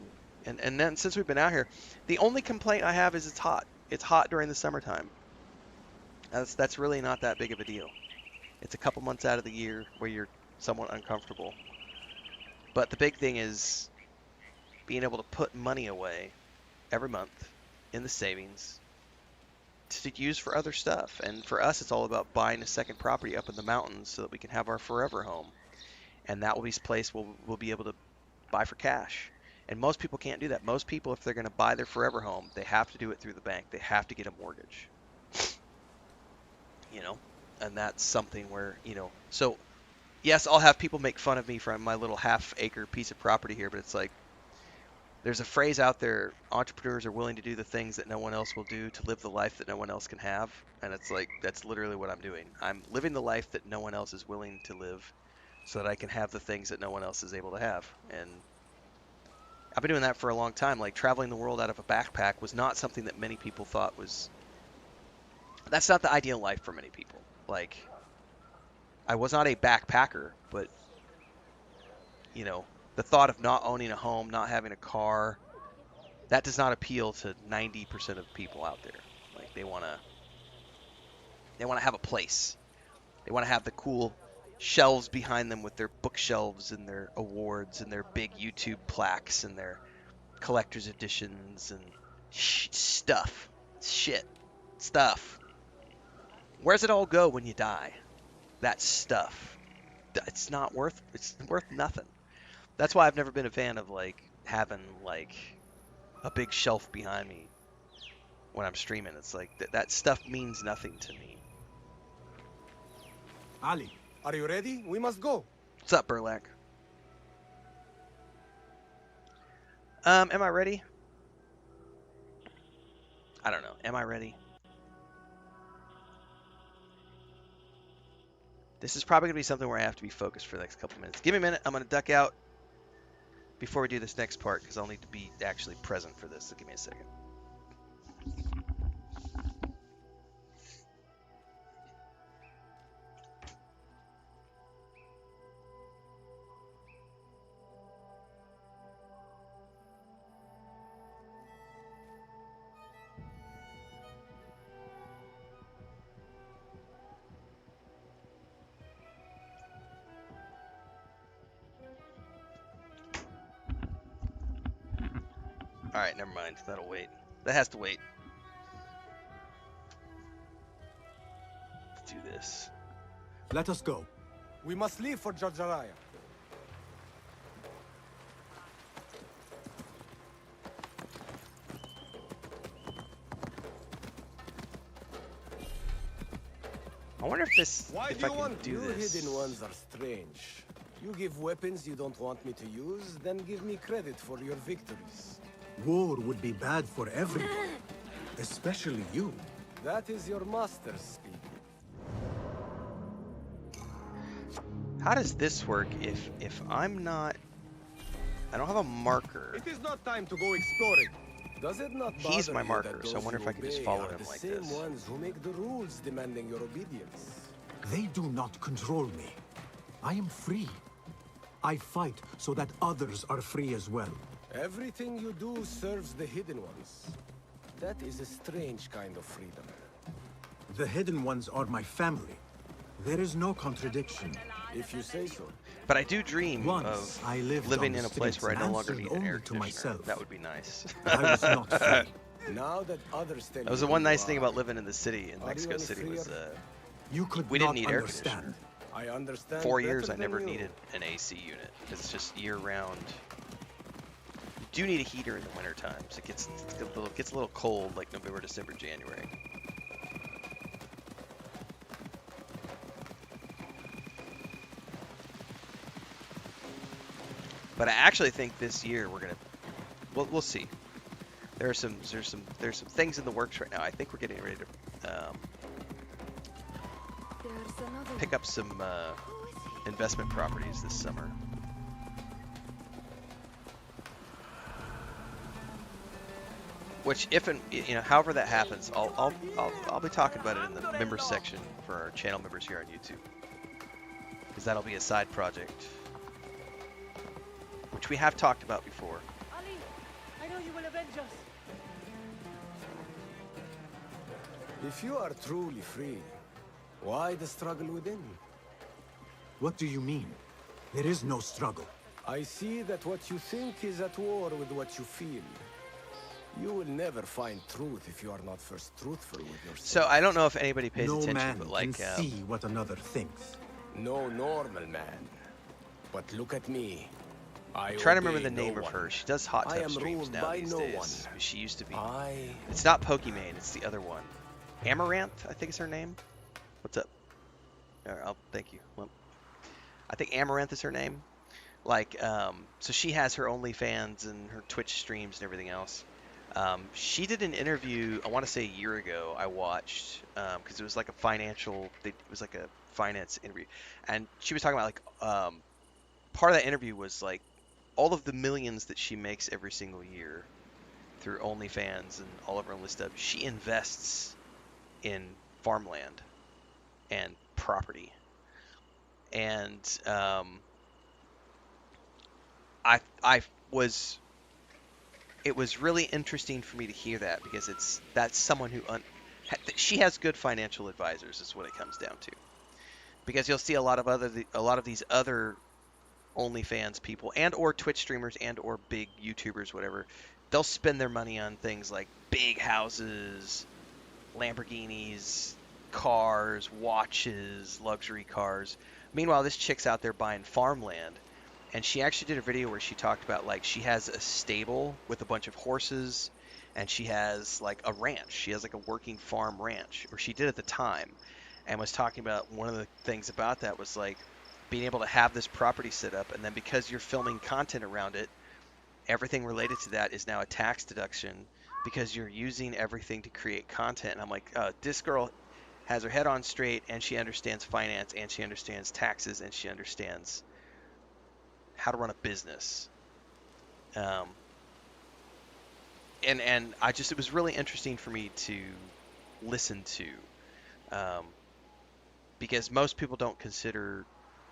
And then since we've been out here, the only complaint I have is it's hot. It's hot during the summertime. That's really not that big of a deal. It's a couple months out of the year where you're somewhat uncomfortable. But the big thing is being able to put money away every month in the savings to use for other stuff. And for us, it's all about buying a second property up in the mountains so that we can have our forever home. And that will be a place we'll be able to buy for cash. And most people can't do that. Most people, if they're going to buy their forever home, they have to do it through the bank. They have to get a mortgage. And that's something where, so yes, I'll have people make fun of me for my little half-acre piece of property here, but it's like, there's a phrase out there, entrepreneurs are willing to do the things that no one else will do to live the life that no one else can have. And it's like, that's literally what I'm doing. I'm living the life that no one else is willing to live so that I can have the things that no one else is able to have. And I've been doing that for a long time. Like, traveling the world out of a backpack was not something that many people thought was... That's not the ideal life for many people. Like, I was not a backpacker, but, the thought of not owning a home, not having a car, that does not appeal to 90% of people out there. Like, they want to have a place. They want to have the cool shelves behind them with their bookshelves and their awards and their big YouTube plaques and their collector's editions and stuff. Stuff. Where's it all go when you die? That stuff. It's worth nothing. That's why I've never been a fan of like having like a big shelf behind me when I'm streaming. It's like that stuff means nothing to me. Ali, are you ready? We must go. What's up, Burlak? Am I ready? I don't know. Am I ready? This is probably going to be something where I have to be focused for the next couple minutes. Give me a minute. I'm going to duck out before we do this next part because I'll need to be actually present for this. So give me a second. Alright, never mind. That'll wait. That has to wait. Let's do this. Let us go. We must leave for Jarjaraya. I wonder if this... Why if do I you can want do you this. hidden ones are strange. You give weapons you don't want me to use, then give me credit for your victories. War would be bad for everyone, especially you. That is your master speaking. How does this work if I'm not... I don't have a marker. It is not time to go exploring. Does it not bother He's my you marker, that so I those wonder if you I can just obey follow are him the like same this. ones who make the rules demanding your obedience? They do not control me. I am free. I fight so that others are free as well. Everything you do serves the Hidden Ones. That is a strange kind of freedom. The Hidden Ones are my family. There is no contradiction. If you say so. But I do dream Once of I lived living on in the a place streets where I and no longer answered need an only air to conditioner. myself. That would be nice. I was not free. Now that others tell That was you the one who you nice thing are, about living in the city, in are Mexico you any City, was freer? You could we didn't not need air understand. conditioner. I understand 4 years I better than never you. needed an AC unit. It's just year-round. You do need a heater in the wintertime, so it gets a little cold, like November, December, January. But I actually think this year we're gonna, we'll see. there's some things in the works right now. I think we're getting ready to pick up some investment properties this summer. Which, if and however that happens, I'll be talking about it in the members section for our channel members here on YouTube, because that'll be a side project, which we have talked about before. Ali, I know you will avenge us. If you are truly free, why the struggle within? What do you mean? There is no struggle. I see that what you think is at war with what you feel. You will never find truth if you are not first truthful with yourself. So I don't know if anybody pays No attention, man but like, can see what another thinks. No normal man. But look at me. I'm trying to remember the name of her. She does hot tub streams now these days. She used to be. It's not Pokimane. It's the other one. Amaranth, I think is her name. What's up? Thank you. Well, I think Amaranth is her name. Like, so she has her OnlyFans and her Twitch streams and everything else. She did an interview, I want to say a year ago, I watched, because it was like a it was like a finance interview, and she was talking about like, part of that interview was like all of the millions that she makes every single year through OnlyFans and all of her OnlyFans stuff. She invests in farmland and property, and it was really interesting for me to hear that, because that's someone who she has good financial advisors is what it comes down to, because you'll see a lot of these other OnlyFans people and or Twitch streamers and or big YouTubers, whatever, they'll spend their money on things like big houses, Lamborghinis, cars, watches, luxury cars. Meanwhile, this chick's out there buying farmland. And she actually did a video where she talked about, like, she has a stable with a bunch of horses, and she has like a ranch. She has like a working farm ranch, or she did at the time, and was talking about one of the things about that was like being able to have this property set up, and then because you're filming content around it, everything related to that is now a tax deduction because you're using everything to create content. And I'm like, this girl has her head on straight, and she understands finance, and she understands taxes, and she understands how to run a business. And I just, it was really interesting for me to listen to, because most people don't consider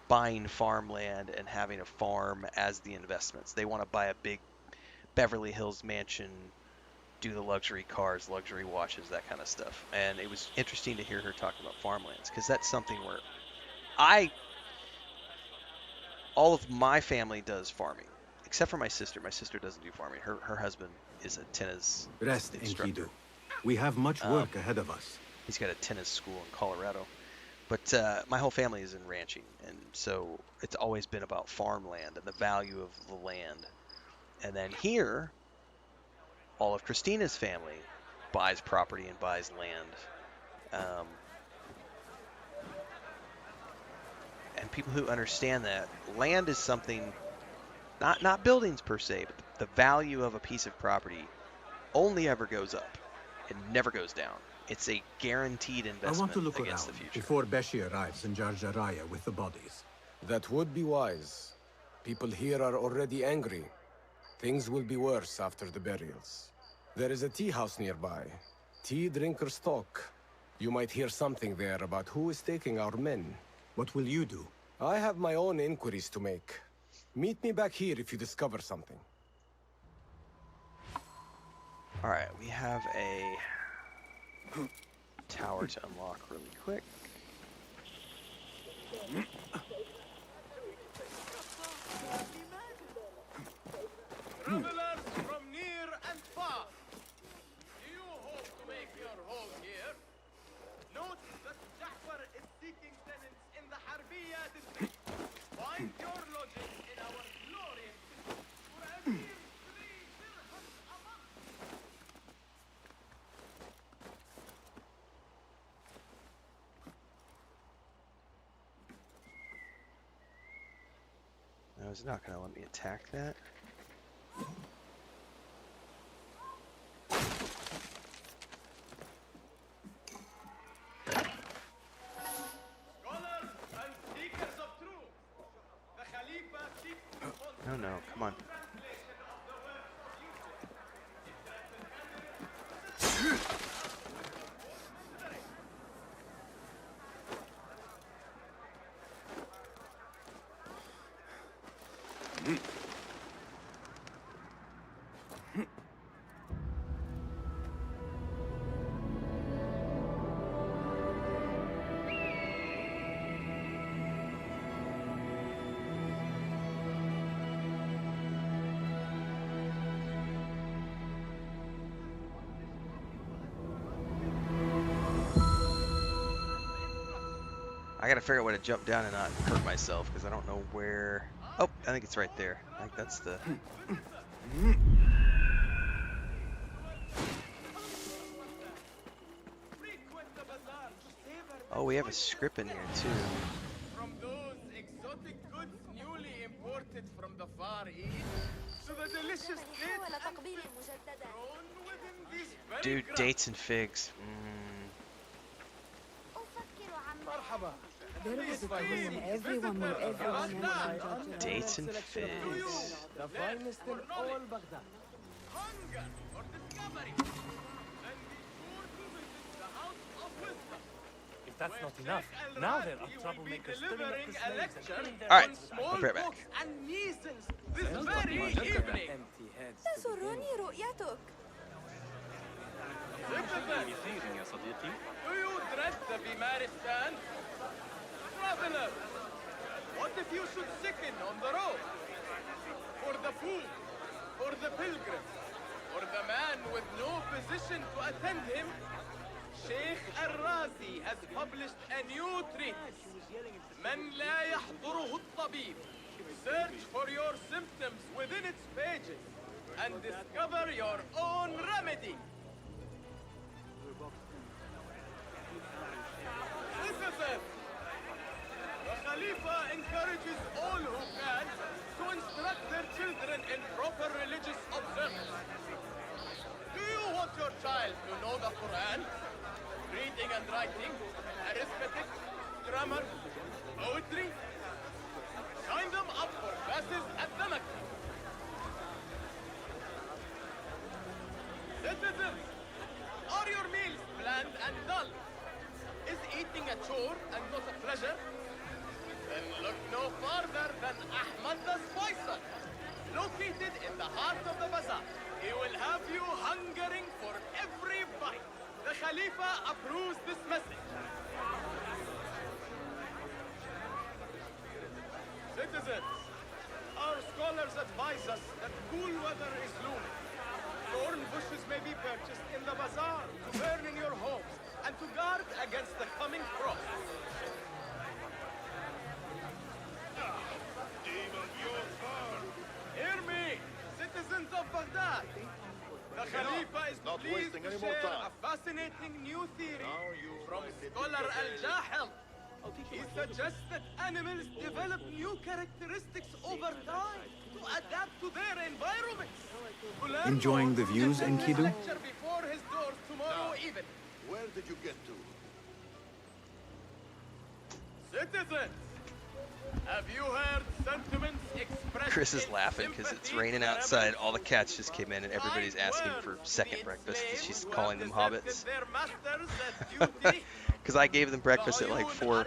buying farmland and having a farm as the investments. They want to buy a big Beverly Hills mansion, do the luxury cars, luxury watches, that kind of stuff. And it was interesting to hear her talking about farmlands, because that's something where all of my family does farming, except for my sister. My sister doesn't do farming. Her husband is a tennis instructor. Enkidu. We have much work ahead of us. He's got a tennis school in Colorado. But my whole family is in ranching, and so it's always been about farmland and the value of the land. And then here, all of Christina's family buys property and buys land. And people who understand that land is something, not buildings per se, but the value of a piece of property only ever goes up. It never goes down. It's a guaranteed investment I want to look against around the future. before Beshi arrives in Jar Jaraya with the bodies. That would be wise. People here are already angry. Things will be worse after the burials. There is a tea house nearby. Tea drinkers talk. You might hear something there about who is taking our men. What will you do? I have my own inquiries to make. Meet me back here if you discover something. Alright, we have a tower to unlock really quick. Travelers from near and far, do you hope to make your home here? Note that Ja'far is seeking tenants in the Harbiya district. Find your lodging in our glorious city for a mere 3 dirhams a month. No, it's not going to let me attack that. No, no, come on. I gotta figure out where to jump down and not hurt myself because I don't know where. Oh, I think it's right there. I think that's the. Oh, we have a script in here too. From those exotic goods newly imported from the Far East to the delicious dates and figs grown within these very Dude, grounds. dates and figs. There was a time everyone knew everyone else. Dates and figs. The finest in all Baghdad. Hunger for discovery. And be sure to visit the House of Wisdom. If that's not enough, now there are troublemakers stirring up the slaves and killing their All right, own I'll be right back. And measles this very evening. تسرني رؤيتك. Do you dread the Vimaristan? Traveler, what if you should sicken on the road? For the food, for the pilgrim, for the man with no physician to attend him, Sheikh Al-Razi has published a new treatise. من لا يحضره الطبيب. Search for your symptoms within its pages and discover your own remedy. Citizens, the Khalifa encourages all who can to instruct their children in proper religious observance. Do you want your child to know the Quran, reading and writing, arithmetic, grammar, poetry? Sign them up for classes at the Maktab. Citizens, are your meals bland and dull? Is eating a chore and not a pleasure? Then look no farther than Ahmad the Spicer. Located in the heart of the bazaar, he will have you hungering for every bite. The Khalifa approves this message. Citizens, our scholars advise us that cool weather is looming. Thorn bushes may be purchased in the bazaar to burn in your homes and to guard against the coming frost. Hear me, citizens of Baghdad. The Khalifa is pleased to share a fascinating new theory from scholar Al-Jahil. He suggests that animals develop new characteristics over time to adapt to their environments. Enjoying the views, Enkidu? Lecture before his doors tomorrow evening. Where did you get to? Citizens, have you heard sentiments expressed? Chris is laughing because it's raining outside. All the cats just came in and everybody's asking for second breakfast. She's calling them hobbits. Because I gave them breakfast at like 4,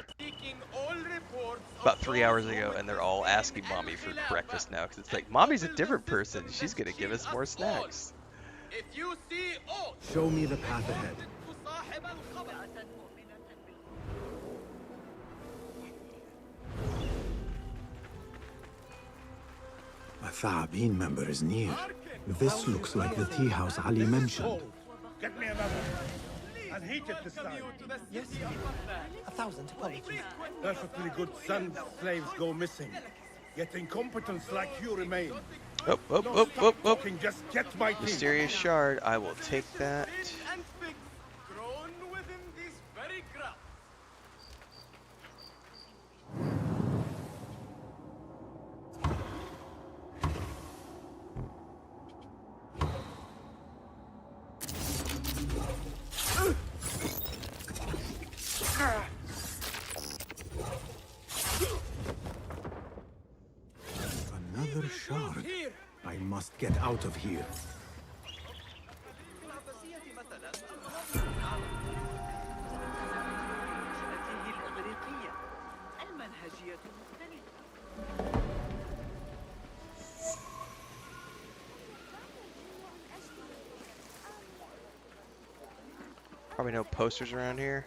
about 3 hours ago, and they're all asking mommy for breakfast now. Because it's like, mommy's a different person. She's going to give us more snacks. If you see Show me the path ahead. A Tha'abin member is near. This looks like the tea house Ali mentioned. Get me another. And heat it this time. Yes, 1,000 apologies. Perfectly good sons slaves go missing. Yet incompetents like you remain. Oh, oh, oh, oh, oh. Just get my teeth. Mysterious shard. I will take that. grown within these very grounds. Another shard. I must get out of here. Probably no posters around here.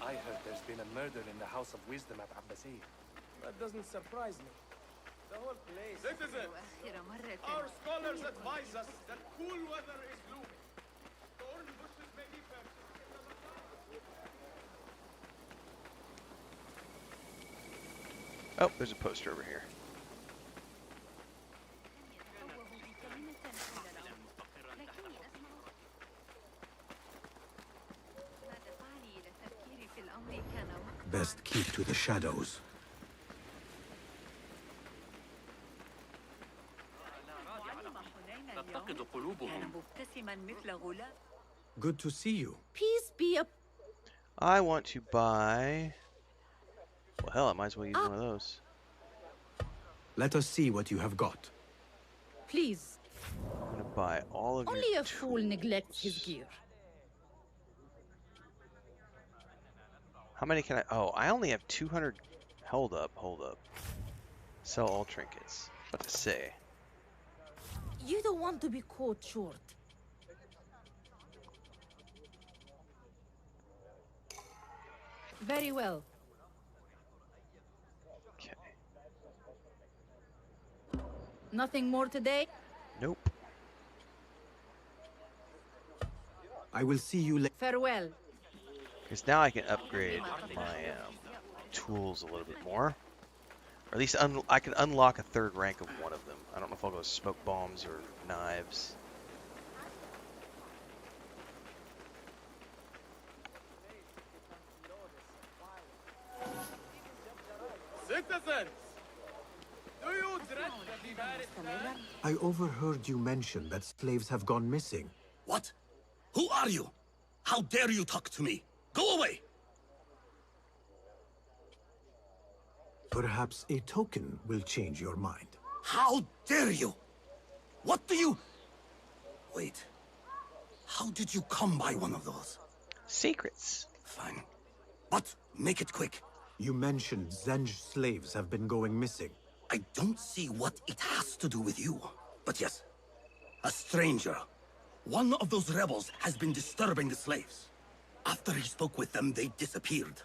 I heard there's been a murder in the House of Wisdom at Abbasi. That doesn't surprise me. The whole place. Citizens, our scholars advise us that cool weather is looming. Thorn bushes may be purchased. Oh, there's a poster over here. Best keep to the shadows. Good to see you. Peace be upon. I want to buy... Well, hell, I might as well use one of those. Let us see what you have got. Please. I'm gonna buy all of Only your a fool neglects his gear. How many can I... Oh, I only have 200... Hold up. Sell all trinkets. What to say? You don't want to be caught short. Very well. Okay. Nothing more today? Nope. I will see you later. Farewell. Because now I can upgrade my tools a little bit more. Or at least I can unlock a third rank of one of them. I don't know if I'll go smoke bombs or knives. Citizens, do you dread the demerit? I overheard you mention that slaves have gone missing. What? Who are you? How dare you talk to me? Go away! Perhaps a token will change your mind. How dare you? What do you... Wait. How did you come by one of those? Secrets. Fine. But make it quick. You mentioned Zenj slaves have been going missing. I don't see what it has to do with you. But yes, a stranger. One of those rebels has been disturbing the slaves. After he spoke with them, they disappeared.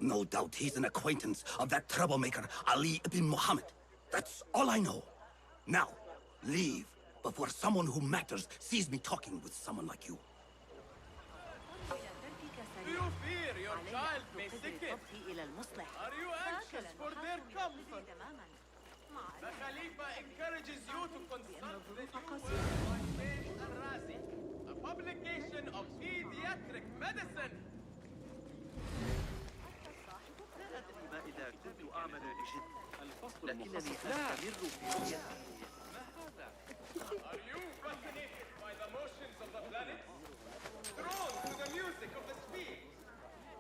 No doubt he's an acquaintance of that troublemaker, Ali ibn Muhammad. That's all I know. Now, leave before someone who matters sees me talking with someone like you. Do you fear your child may sicken? Are you anxious for their comfort? The Khalifa encourages you to consult the new Al-Razi, a publication of pediatric medicine. لا أدري ما إذا كنت أعمل بجد لكنني أستمر في رؤيته. Are you fascinated by the motions of the planets? Drawn to the music of the speed?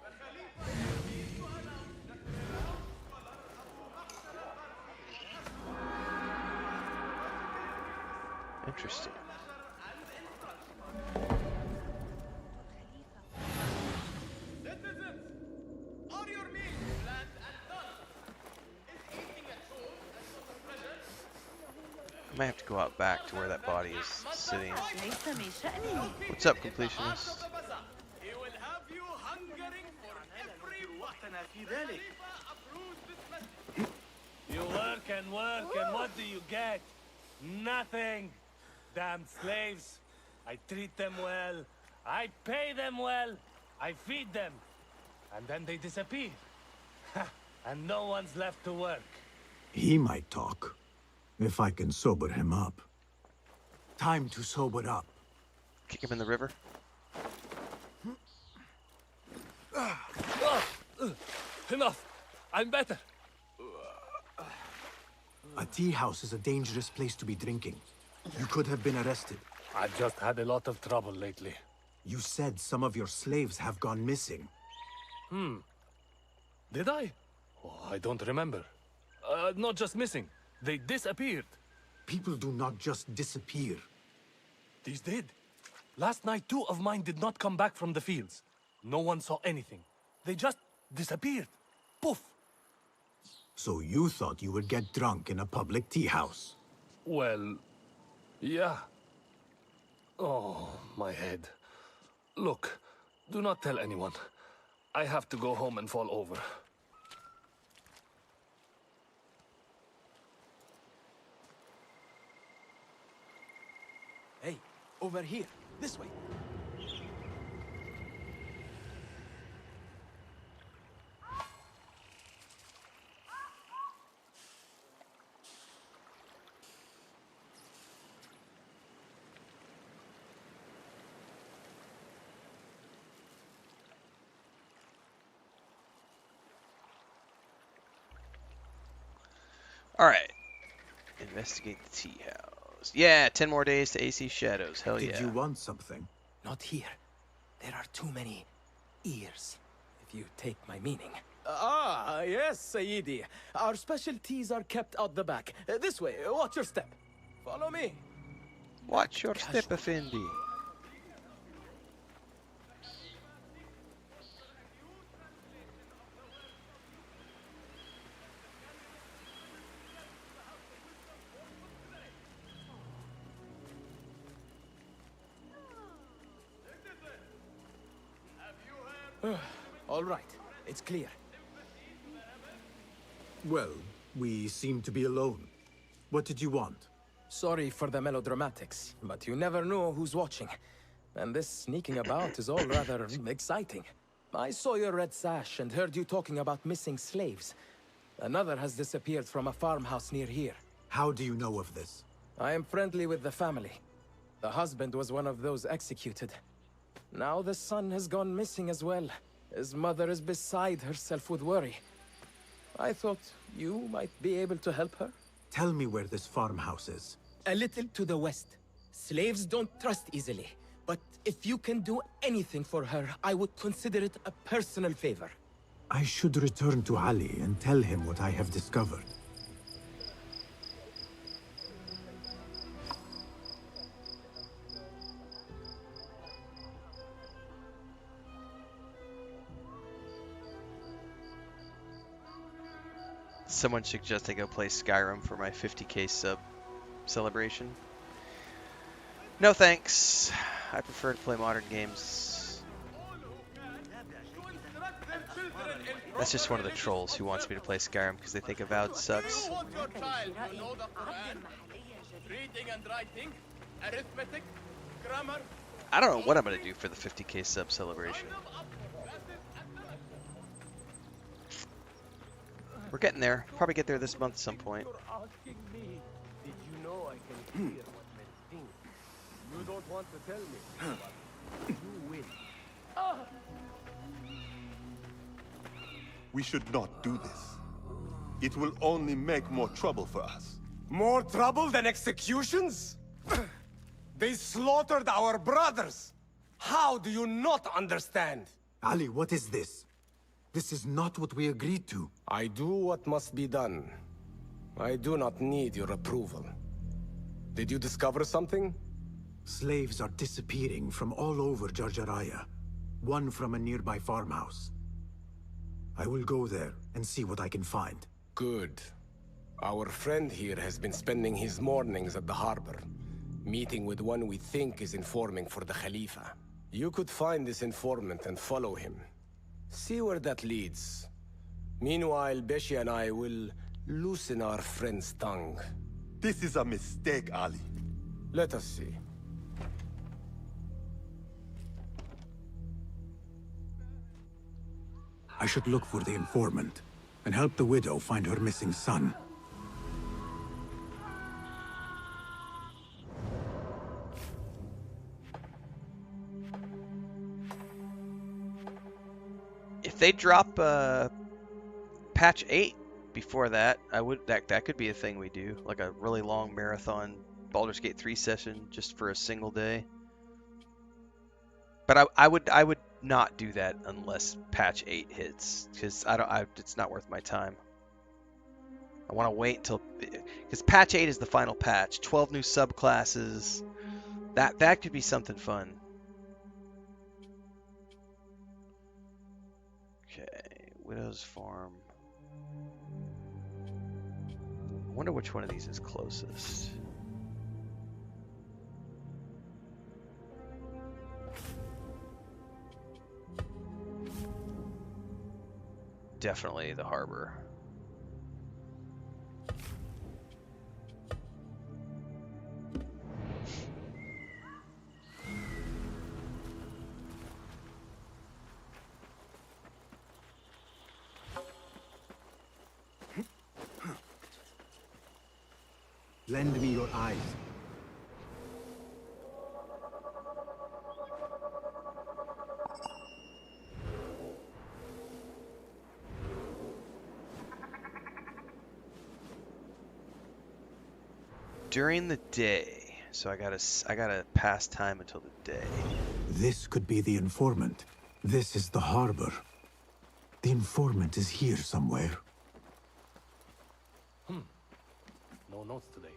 The Khalifa is pleased to announce that the renowned scholar Abu Interesting. Citizens, are your meals planned and done? Is eating at home a sort of pleasure? I might have to go out back to where that body is sitting. What's up, completionist? He will have you hungering for every وقتنا في ذلك. You work and what do you get? Nothing. Damn slaves. I treat them well. I pay them well. I feed them. And then they disappear. And no one's left to work. He might talk, if I can sober him up. Time to sober up. Kick him in the river. Enough. I'm better. A tea house is a dangerous place to be drinking. You could have been arrested. I've just had a lot of trouble lately. You said some of your slaves have gone missing. Did I? Oh, I don't remember. Not just missing. They disappeared. People do not just disappear. These did. Last night, 2 of mine did not come back from the fields. No one saw anything. They just disappeared. Poof! So you thought you would get drunk in a public tea house? Well, yeah. Oh, my head. Look, do not tell anyone. I have to go home and fall over. Hey, over here. This way. All right. Investigate the tea house. Yeah, 10 more days to AC Shadows. Hell yeah. Did you want something? Not here. There are too many ears, if you take my meaning. Yes, Sayyidi. Our specialties are kept out the back. This way, watch your step. Follow me. Watch your step, Effendi. All right, it's clear. Well, we seem to be alone. What did you want? Sorry for the melodramatics, but you never know who's watching. And this sneaking about is all rather exciting. I saw your red sash and heard you talking about missing slaves. Another has disappeared from a farmhouse near here. How do you know of this? I am friendly with the family. The husband was one of those executed. Now the son has gone missing as well. His mother is beside herself with worry. I thought you might be able to help her. Tell me where this farmhouse is. A little to the west. Slaves don't trust easily. But if you can do anything for her, I would consider it a personal favor. I should return to Ali and tell him what I have discovered. Someone suggested I go play Skyrim for my 50k sub celebration. No thanks. I prefer to play modern games. That's just one of the trolls who wants me to play Skyrim because they think Avowed sucks. Reading and writing, arithmetic, grammar. I don't know what I'm going to do for the 50k sub celebration. We're getting there. Probably get there this month at some point. Asking me, did you know I can hear what men think? You don't want to tell me, but you win. We should not do this. It will only make more trouble for us. More trouble than executions? They slaughtered our brothers! How do you not understand? Ali, what is this? This is not what we agreed to. I do what must be done. I do not need your approval. Did you discover something? Slaves are disappearing from all over Jarjaraya. One from a nearby farmhouse. I will go there and see what I can find. Good. Our friend here has been spending his mornings at the harbor, meeting with one we think is informing for the Khalifa. You could find this informant and follow him. See where that leads. Meanwhile, Beshi and I will loosen our friend's tongue. This is a mistake, Ali. Let us see. I should look for the informant and help the widow find her missing son. If they drop patch 8 before that, that could be a thing we do, like a really long marathon Baldur's Gate 3 session just for a single day. But I would not do that unless patch 8 hits, because it's not worth my time. I want to wait until, because patch 8 is the final patch. 12 new subclasses. That could be something fun. Okay, Widow's Farm. I wonder which one of these is closest. Definitely the harbor. Lend me your eyes. During the day, so I gotta pass time until the day. This could be the informant. This is the harbor. The informant is here somewhere. No notes today.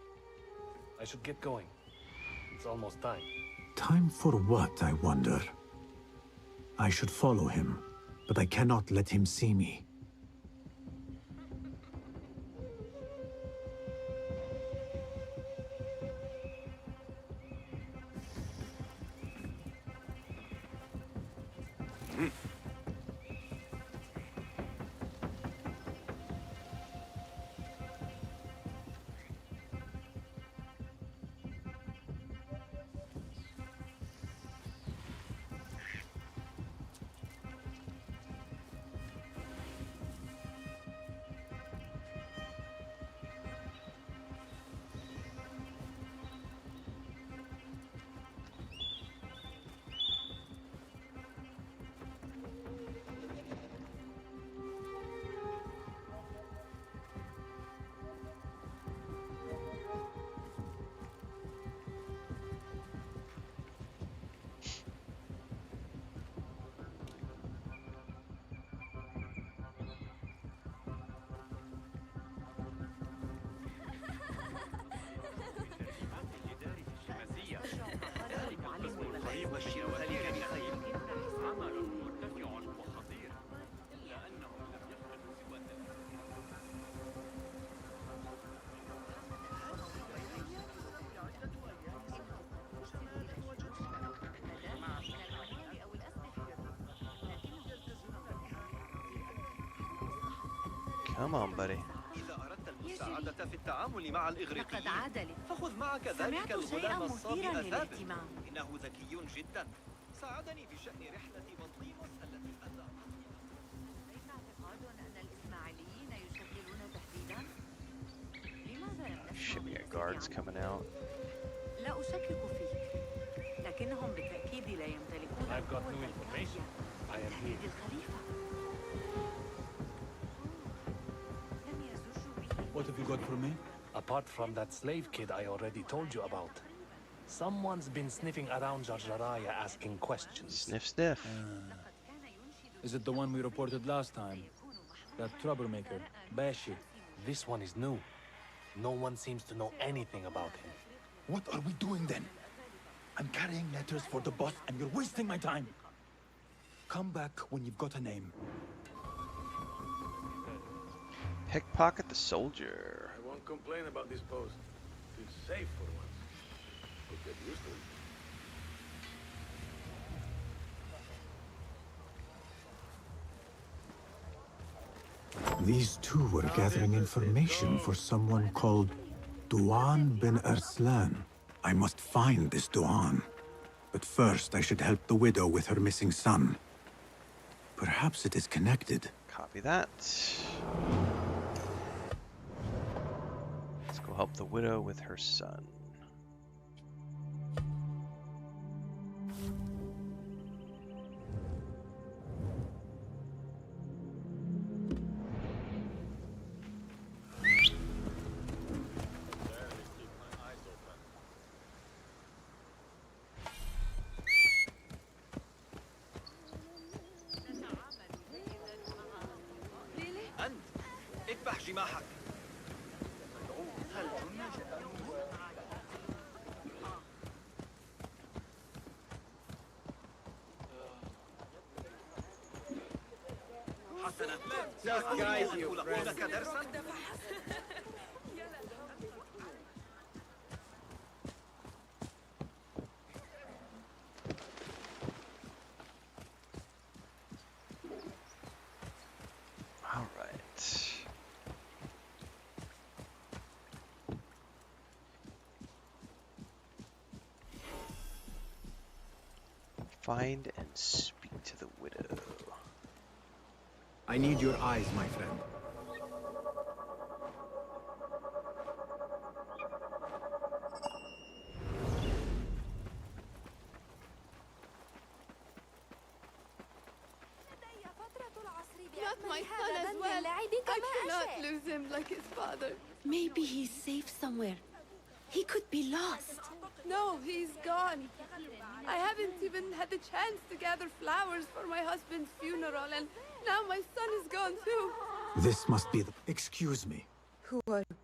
I should get going. It's almost time. Time for what, I wonder? I should follow him, but I cannot let him see me. Come on, buddy. إذا أردت المساعدة في التعامل مع الإغريقيين فخذ معك ذلك الغلام الصبي أثابت إنه ذكي جدا ساعدني في شأن رحلة بطليموس التي أتى ليس اعتقاد أن الإسماعيليين يشكلون تهديدا؟ لماذا Shit, we got guards coming out. لا أشكك فيك لكنهم بالتأكيد لا يمتلكون I've got new information. I am here. What have you got for me? Apart from that slave kid I already told you about, someone's been sniffing around Jarjaraya asking questions. Sniff, sniff. Is it the one we reported last time? That troublemaker, Bashi. This one is new. No one seems to know anything about him. What are we doing then? I'm carrying letters for the boss and you're wasting my time. Come back when you've got a name. Pickpocket the soldier. I won't complain about this post. Feels safe for once. We'll get used to it. These two were gathering information for someone called Duan bin Arslan. I must find this Duan. But first, I should help the widow with her missing son. Perhaps it is connected. Copy that. Let's go help the widow with her son. جماحك. حسنا. لك درسا. All right. Find and speak to the widow. I need your eyes, my friend. Not my son as well. I cannot lose him like his father. Maybe he's safe somewhere. He could be lost. No, he's gone. I haven't even had the chance to gather flowers for my husband's funeral, and now my son is gone too. This must be the... Excuse me. Who are you?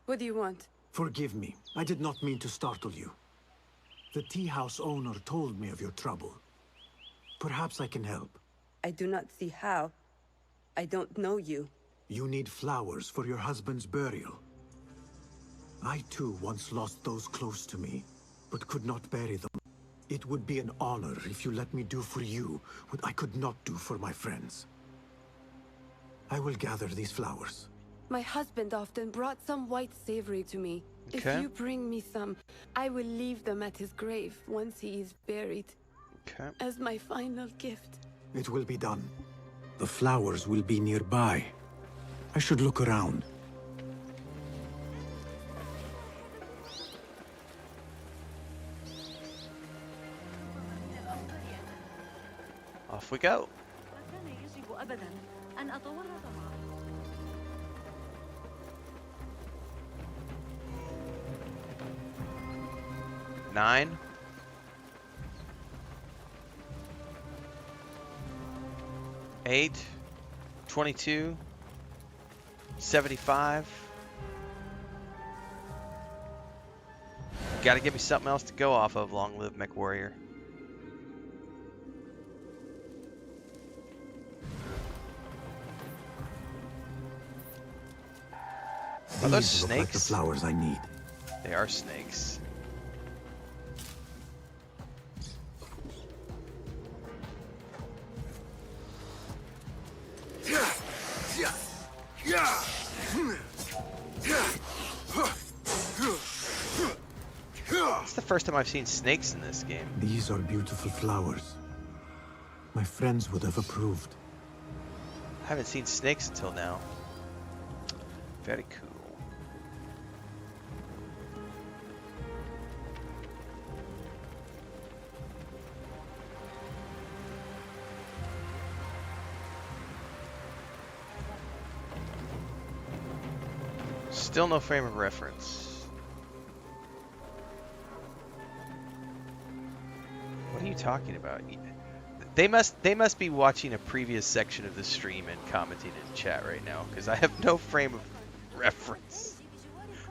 What do you want? Forgive me. I did not mean to startle you. The tea house owner told me of your trouble. Perhaps I can help. I do not see how. I don't know you. You need flowers for your husband's burial. I too once lost those close to me, but could not bury them. It would be an honor if you let me do for you what I could not do for my friends. I will gather these flowers. My husband often brought some white savory to me. Okay. If you bring me some, I will leave them at his grave once he is buried. Okay. As my final gift. It will be done. The flowers will be nearby. I should look around. Off we go. أبدا أن أتورط معه. 9. $8, 22, 75. Gotta give me something else to go off of. Long live MechWarrior. Are those These look like the snakes? flowers I need. They are snakes. It's the first time I've seen snakes in this game. These are beautiful flowers. My friends would have approved. I haven't seen snakes until now. Very cool. Still no frame of reference. What are you talking about? They must be watching a previous section of the stream and commenting in chat right now, because I have no frame of reference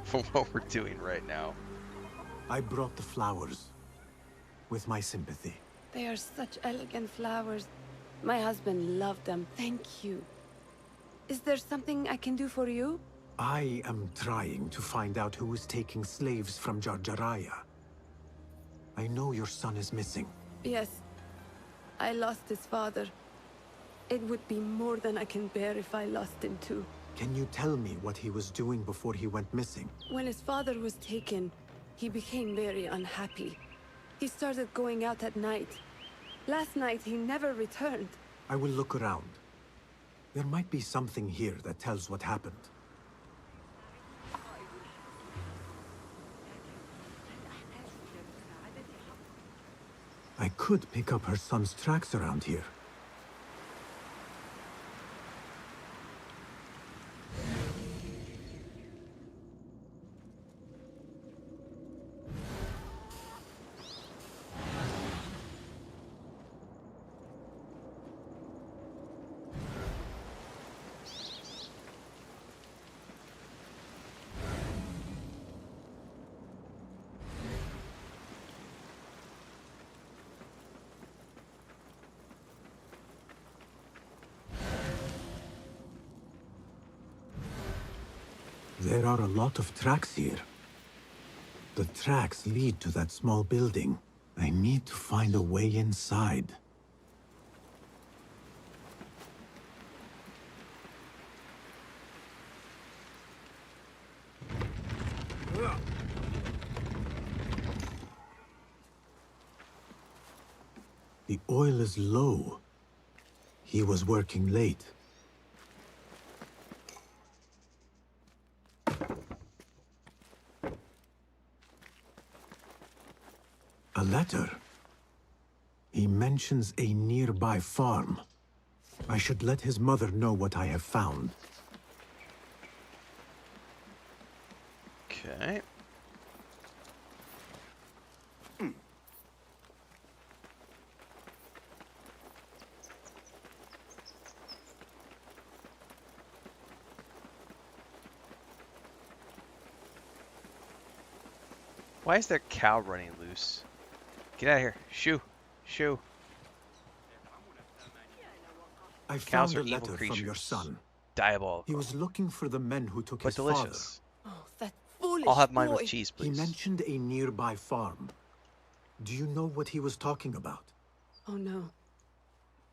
for what we're doing right now. I brought the flowers with my sympathy. They are such elegant flowers. My husband loved them. Thank you. Is there something I can do for you? I am trying to find out who is taking slaves from Jarjaraya. I know your son is missing. Yes. I lost his father. It would be more than I can bear if I lost him too. Can you tell me what he was doing before he went missing? When his father was taken, he became very unhappy. He started going out at night. Last night, he never returned. I will look around. There might be something here that tells what happened. I could pick up her son's tracks around here. There are a lot of tracks here. The tracks lead to that small building. I need to find a way inside. The oil is low. He was working late. A letter. He mentions a nearby farm. I should let his mother know what I have found. Okay. Why is there a cow running loose? Get out of here. Shoo. Shoo. I Cows found are a evil letter creatures. from your son. Diabolical. He was looking for the men who took But his delicious. father. Oh, that foolish I'll have mine boy. with cheese, He please. mentioned a nearby farm. Do you know what he was talking about? Oh no.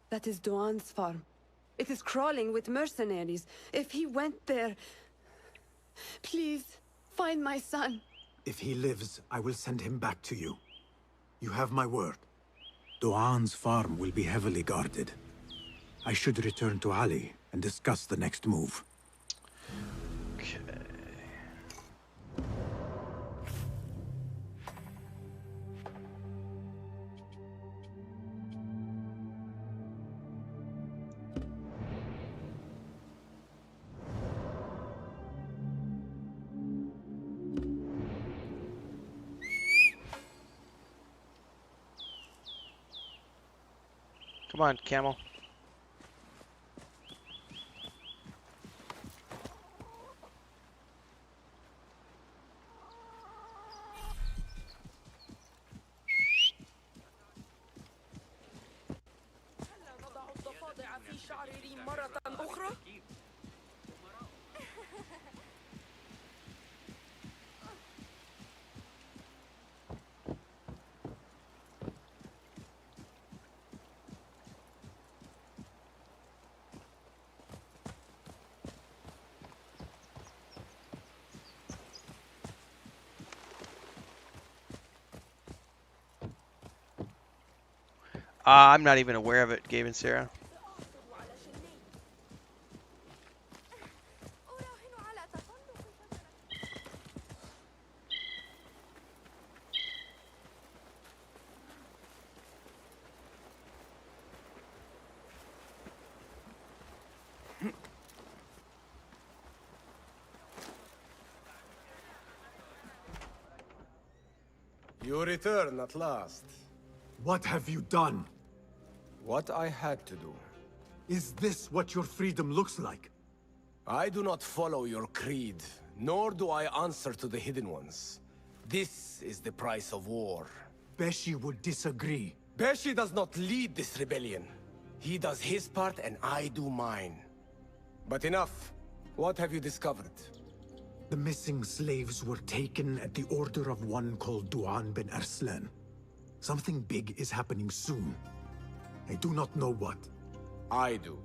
That is Duan's farm. It is crawling with mercenaries. If he went there... Please, find my son. If he lives, I will send him back to you. You have my word. Duan's farm will be heavily guarded. I should return to Ali and discuss the next move. Okay. Come on, camel. I'm not even aware of it, Gabe and Sarah. You return at last. What have you done? What I had to do. Is this what your freedom looks like? I do not follow your creed, nor do I answer to the Hidden Ones. This is the price of war. Beshi would disagree. Beshi does not lead this rebellion. He does his part and I do mine. But enough. What have you discovered? The missing slaves were taken at the order of one called Duan bin Arslan. Something big is happening soon. I do not know what. I do.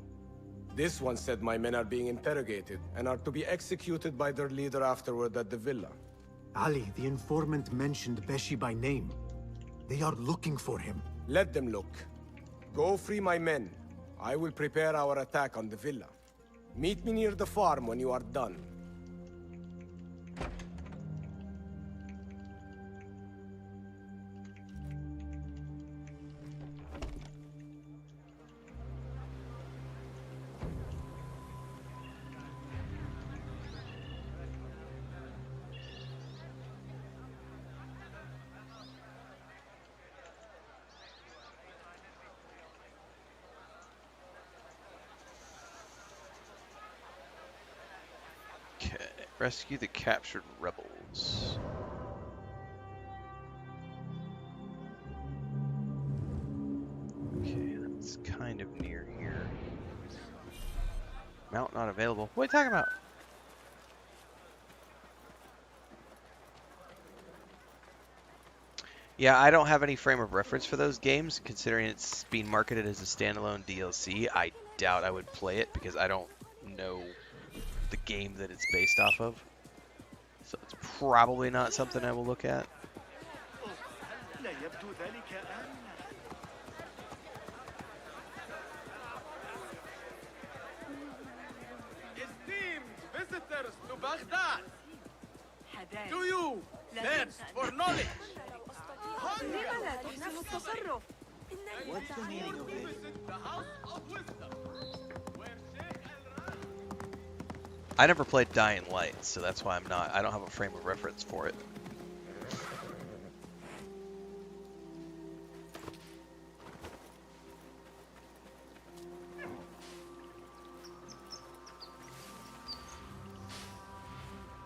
This one said my men are being interrogated and are to be executed by their leader afterward at the villa. Ali, the informant, mentioned Beshi by name. They are looking for him. Let them look. Go free my men. I will prepare our attack on the villa. Meet me near the farm when you are done. Okay. Rescue the captured rebels. Okay, that's kind of near here. Mount not available. What are you talking about? Yeah, I don't have any frame of reference for those games, considering it's being marketed as a standalone DLC. I doubt I would play it because I don't know the game that it's based off of. So it's probably not something I will look at. لا يبدو ذلك آمنا. Esteemed visitors to Baghdad, do you thirst for knowledge? لما لا تحسن التصرف؟ What's the meaning of this? Visit the House of Wisdom, where Sheikh I never played Dying Light, so that's why I don't have a frame of reference for it.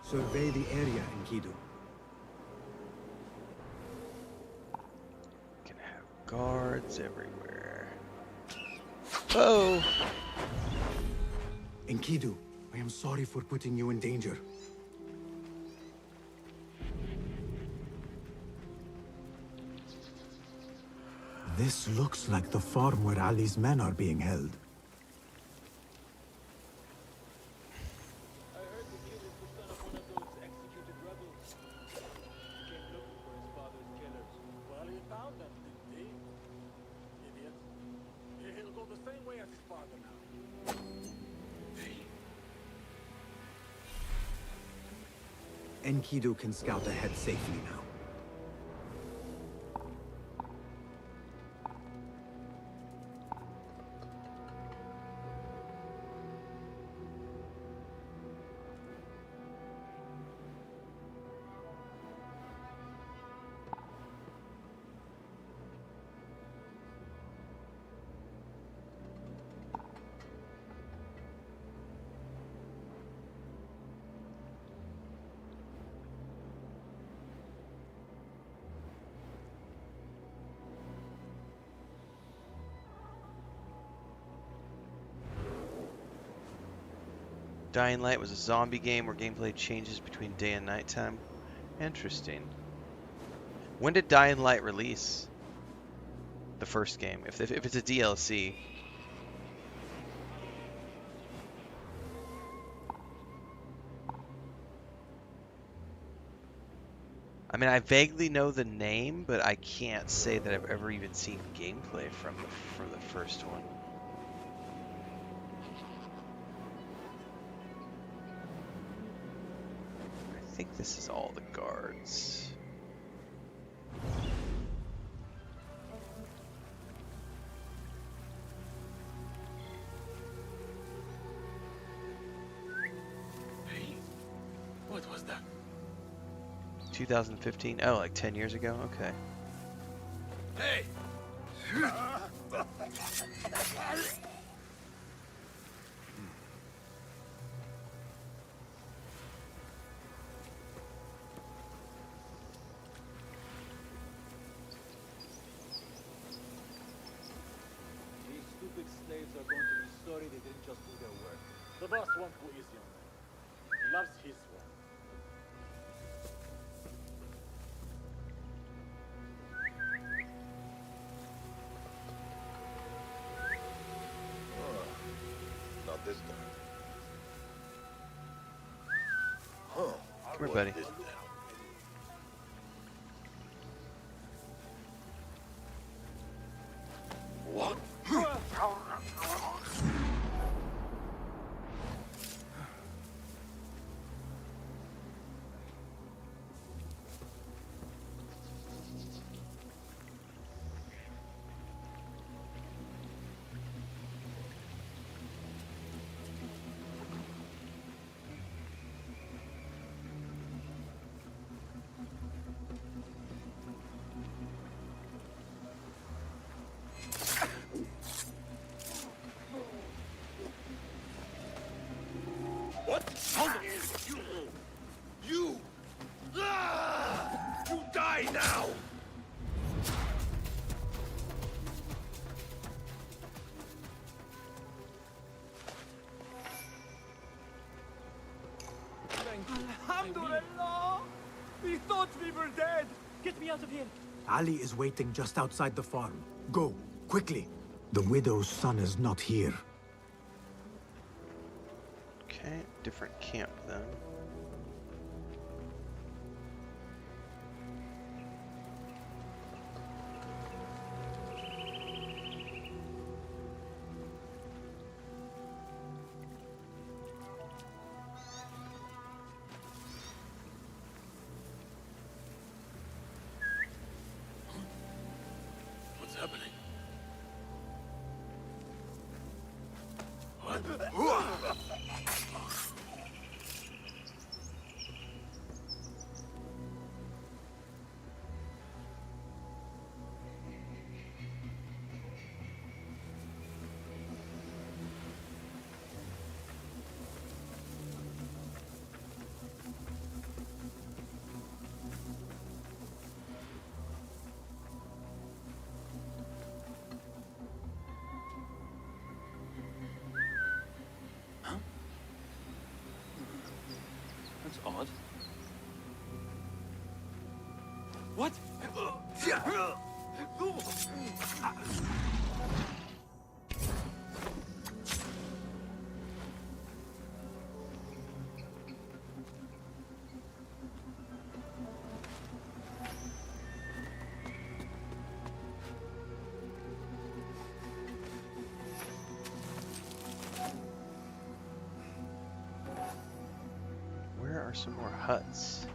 Survey the area, Enkidu. Can have guards everywhere. Oh! Enkidu, I am sorry for putting you in danger. This looks like the farm where Ali's men are being held. Enkidu can scout ahead safely now. Dying Light was a zombie game where gameplay changes between day and nighttime. Interesting. When did Dying Light release? The first game, if it's a DLC. I mean, I vaguely know the name, but I can't say that I've ever even seen gameplay from the first one. I think this is all the guards. Hey, what was that? 2015? Oh, like 10 years ago? Okay. Hey! These stupid slaves are going to be sorry they didn't just do their work. The boss won't go easy on them. He loves his work. Not this time. Come here, buddy. What? What? You! You die now! Alhamdulillah! We thought we were dead! Get me out of here! Ali is waiting just outside the farm. Go, quickly. The widow's son is not here. Okay, different camp then. What's happening? That's odd. What? Where are some more huts?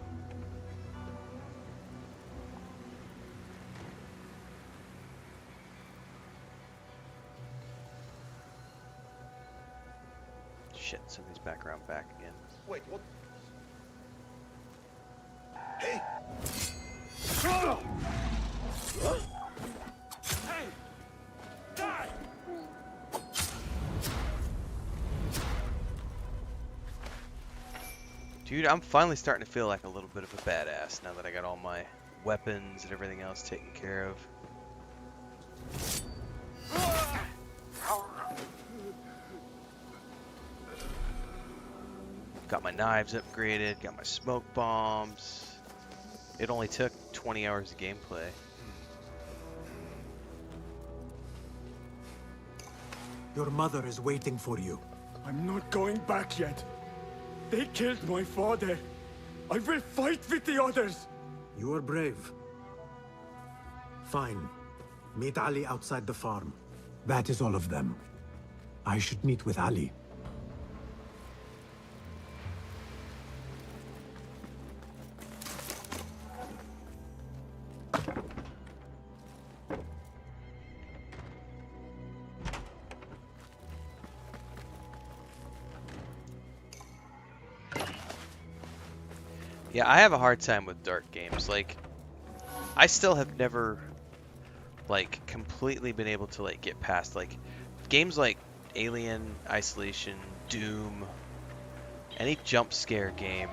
Shit, somebody's back around back again. Wait, what? Hey! Hey! Die! Dude, I'm finally starting to feel like a little bit of a badass now that I got all my weapons and everything else taken care of. Got my knives upgraded, got my smoke bombs. It only took 20 hours of gameplay. Your mother is waiting for you. I'm not going back yet. They killed my father. I will fight with the others. You are brave. Fine. Meet Ali outside the farm. That is all of them. I should meet with Ali. Yeah, I have a hard time with dark games. Like, I still have never, like, completely been able to, like, get past, like, games like Alien, Isolation, Doom, any jump scare game,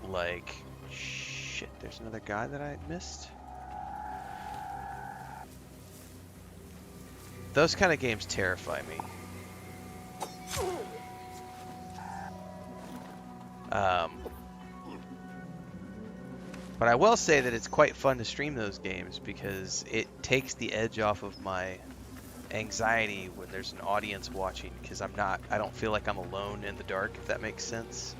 like, shit, there's another guy that I missed? Those kind of games terrify me. But I will say that it's quite fun to stream those games because it takes the edge off of my anxiety when there's an audience watching, because I don't feel like I'm alone in the dark, if that makes sense.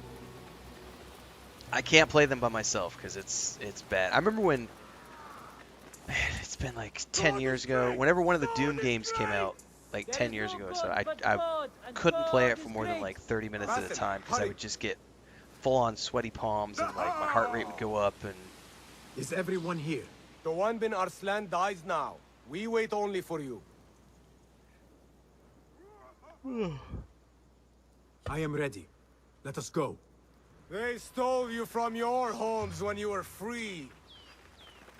I can't play them by myself because it's bad. I remember when, man, it's been like 10 years ago, whenever one of the Doom games came out, like 10 years ago, so I couldn't play it for more than like 30 minutes at a time because I would just get full-on sweaty palms and like my heart rate would go up. And is everyone here? The one bin Arslan dies now. We wait only for you. I am ready. Let us go. They stole you from your homes when you were free,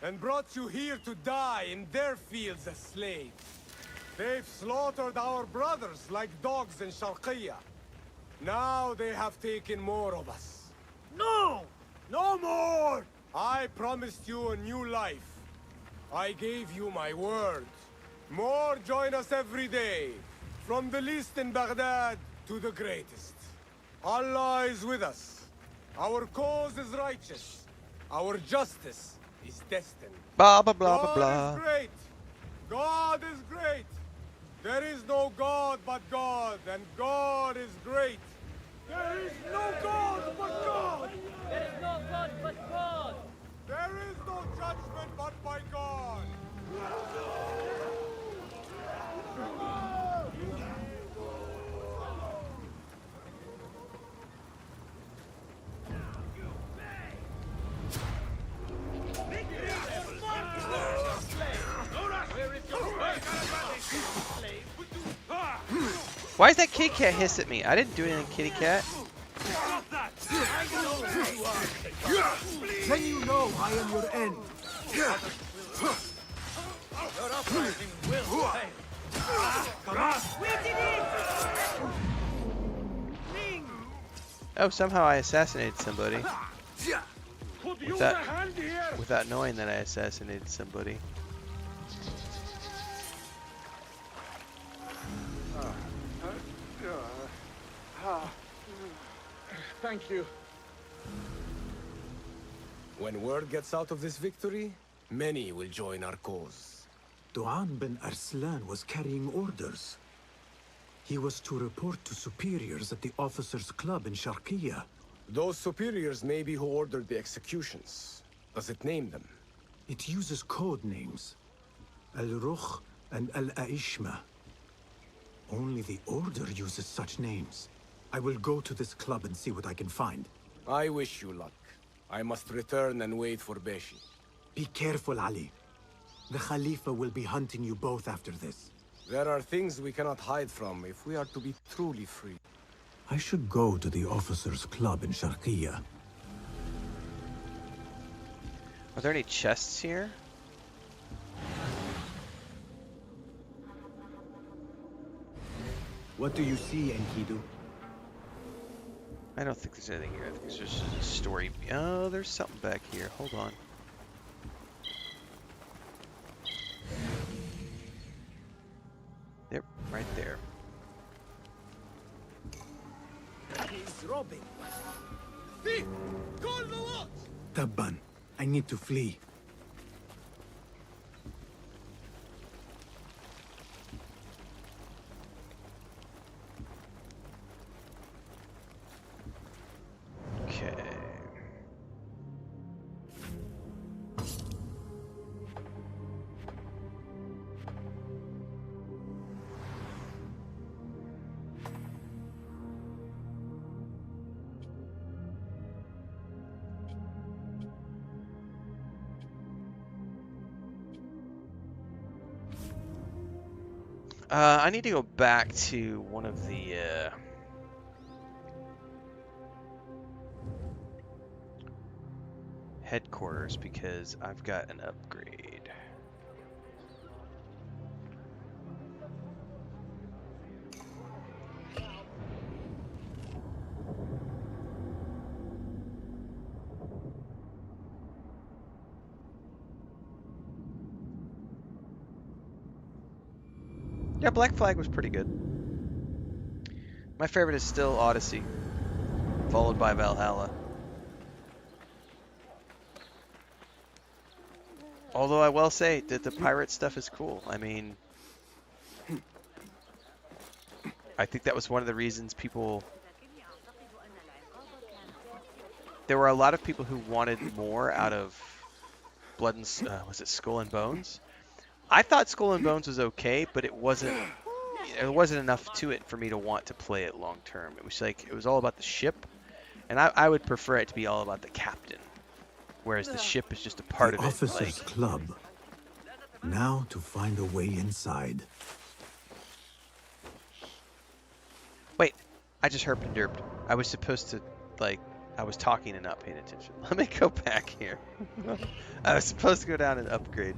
and brought you here to die in their fields as slaves. They've slaughtered our brothers like dogs in Sharqiyya. Now they have taken more of us. No! No more! I promised you a new life. I gave you my word. More join us every day, from the least in Baghdad to the greatest. Allah is with us. Our cause is righteous. Our justice is destined. Blah blah blah blah God blah. is great. God is great. There is no God but God, and God is great. There is no God but God. There is no God but God. There is no judgment but by God. Why is that kitty cat hiss at me? I didn't do anything, kitty cat. Then you know I am your end. Your uprising will fail. Oh, somehow I assassinated somebody. Without knowing that I assassinated somebody. Thank you. When word gets out of this victory, many will join our cause. Duan bin Arslan was carrying orders. He was to report to superiors at the officers' club in Sharqiya. Those superiors may be who ordered the executions. Does it name them? It uses code names. Al-Rukh and Al-Aishma. Only the Order uses such names. I will go to this club and see what I can find. I wish you luck. I must return and wait for Beshi. Be careful, Ali. The Khalifa will be hunting you both after this. There are things we cannot hide from if we are to be truly free. I should go to the officers' club in Sharqiya. Are there any chests here? What do you see, Enkidu? I don't think there's anything here. I think there's just a story. Oh, there's something back here. Hold on. Yep, right there. He's robbing. Thief! Call the watch! Tabban, I need to flee. Okay. I need to go back to one of the headquarters because I've got an upgrade. Yeah, Black Flag was pretty good. My favorite is still Odyssey, followed by Valhalla. Although I will say that the pirate stuff is cool. I mean, I think that was one of the reasons people... There were a lot of people who wanted more out of Blood and... was it Skull and Bones? I thought Skull and Bones was okay, but it wasn't... There wasn't enough to it for me to want to play it long term. It was like, it was all about the ship, and I would prefer it to be all about the captain. Whereas the ship is just a part of it. Officers' Club. Now to find a way inside. Wait, I just herped and derped. I was supposed to, like, I was talking and not paying attention. Let me go back here. I was supposed to go down and upgrade.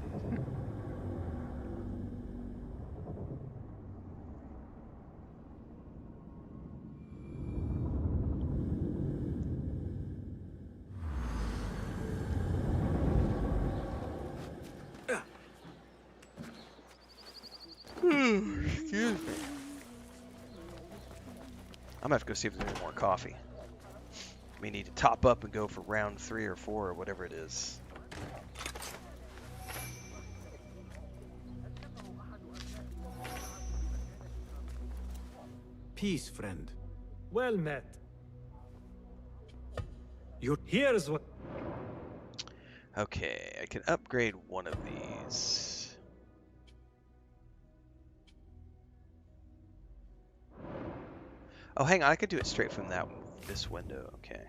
Excuse me. I'm gonna have to go see if there's any more coffee. We need to top up and go for round 3 or 4 or whatever it is. peace, friend. Well met. Here's what... Okay, I can upgrade one of these. Oh, hang on, I could do it straight from this window. Okay.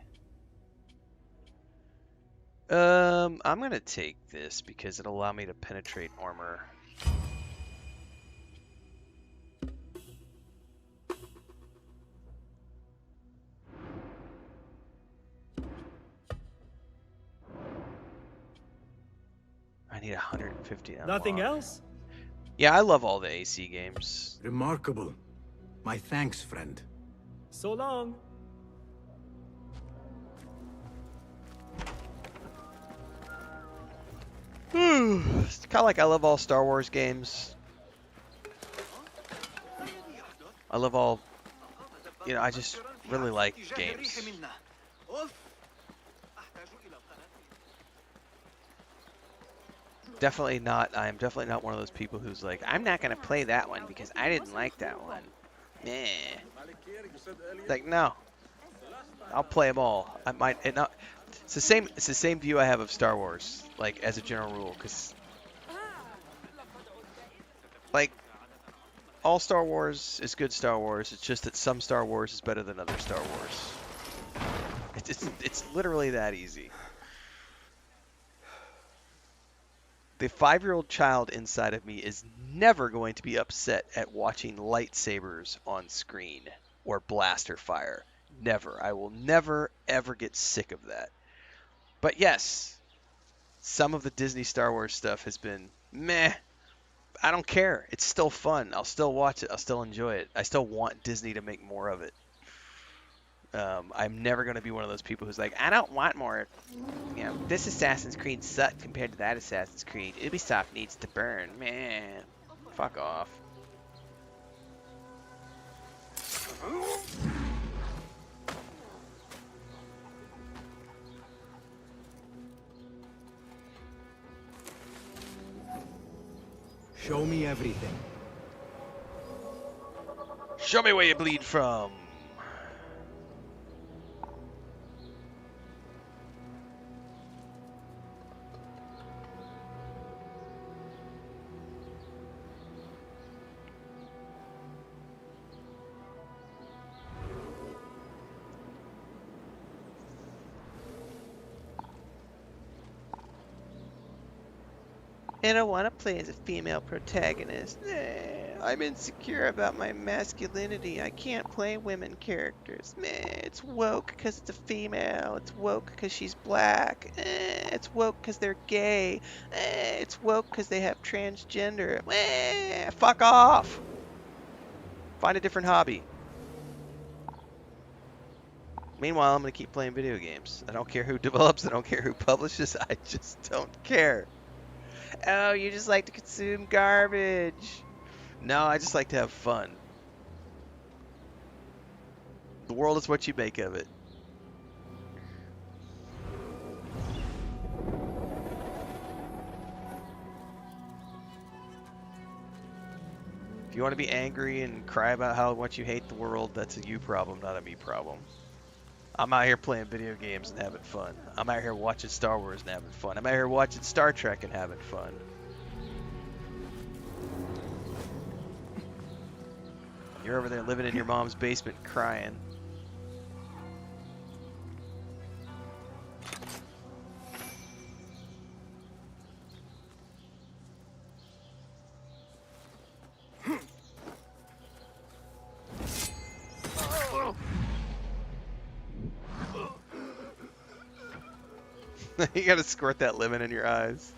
I'm gonna take this because it'll allow me to penetrate armor. I need 150 unlock. Nothing else? Yeah, I love all the AC games. Remarkable. My thanks, friend. So long. It's kind of like I love all Star Wars games. I love all, you know, I just really like games. Definitely not, I am definitely not one of those people who's like, I'm not going to play that one because I didn't like that one. Meh. Like, no. I'll play them all. I might, it's the same view I have of Star Wars, like, as a general rule, because, like, all Star Wars is good Star Wars. It's just that some Star Wars is better than other Star Wars. It's literally that easy. The 5-year-old child inside of me is never going to be upset at watching lightsabers on screen or blaster fire. Never. I will never, ever get sick of that. But yes, some of the Disney Star Wars stuff has been meh. I don't care. It's still fun. I'll still watch it. I'll still enjoy it. I still want Disney to make more of it. I'm never going to be one of those people who's like, I don't want more. You know, this Assassin's Creed sucked compared to that Assassin's Creed. Ubisoft needs to burn. Man, fuck off. Show me everything. Show me where you bleed from. I don't want to play as a female protagonist. I'm insecure about my masculinity. I can't play women characters. It's woke because it's a female. It's woke because she's black. It's woke because they're gay. It's woke because they have transgender. Fuck off. Find a different hobby. Meanwhile, I'm going to keep playing video games. I don't care who develops. I don't care who publishes. I just don't care. Oh, you just like to consume garbage. No, I just like to have fun. The world is what you make of it. If you want to be angry and cry about how much you hate the world, that's a you problem, not a me problem. I'm out here playing video games and having fun. I'm out here watching Star Wars and having fun. I'm out here watching Star Trek and having fun. You're over there living in your mom's basement crying. You gotta squirt that lemon in your eyes.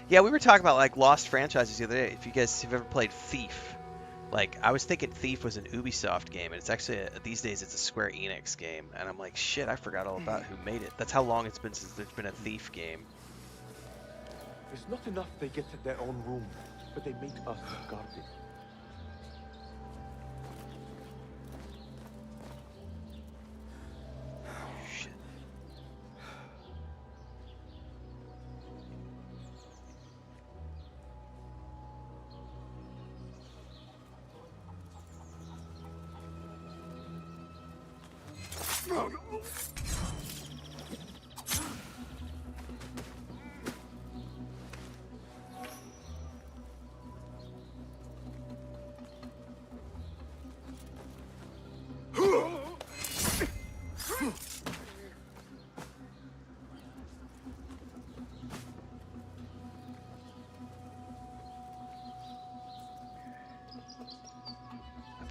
Yeah, we were talking about like lost franchises the other day. If you guys have ever played Thief, like I was thinking Thief was an Ubisoft game, and it's actually these days it's a Square Enix game. And I'm like, shit, I forgot all about who made it. That's how long it's been since there's been a Thief game. It's not enough they get their own room, but they make us guard it. I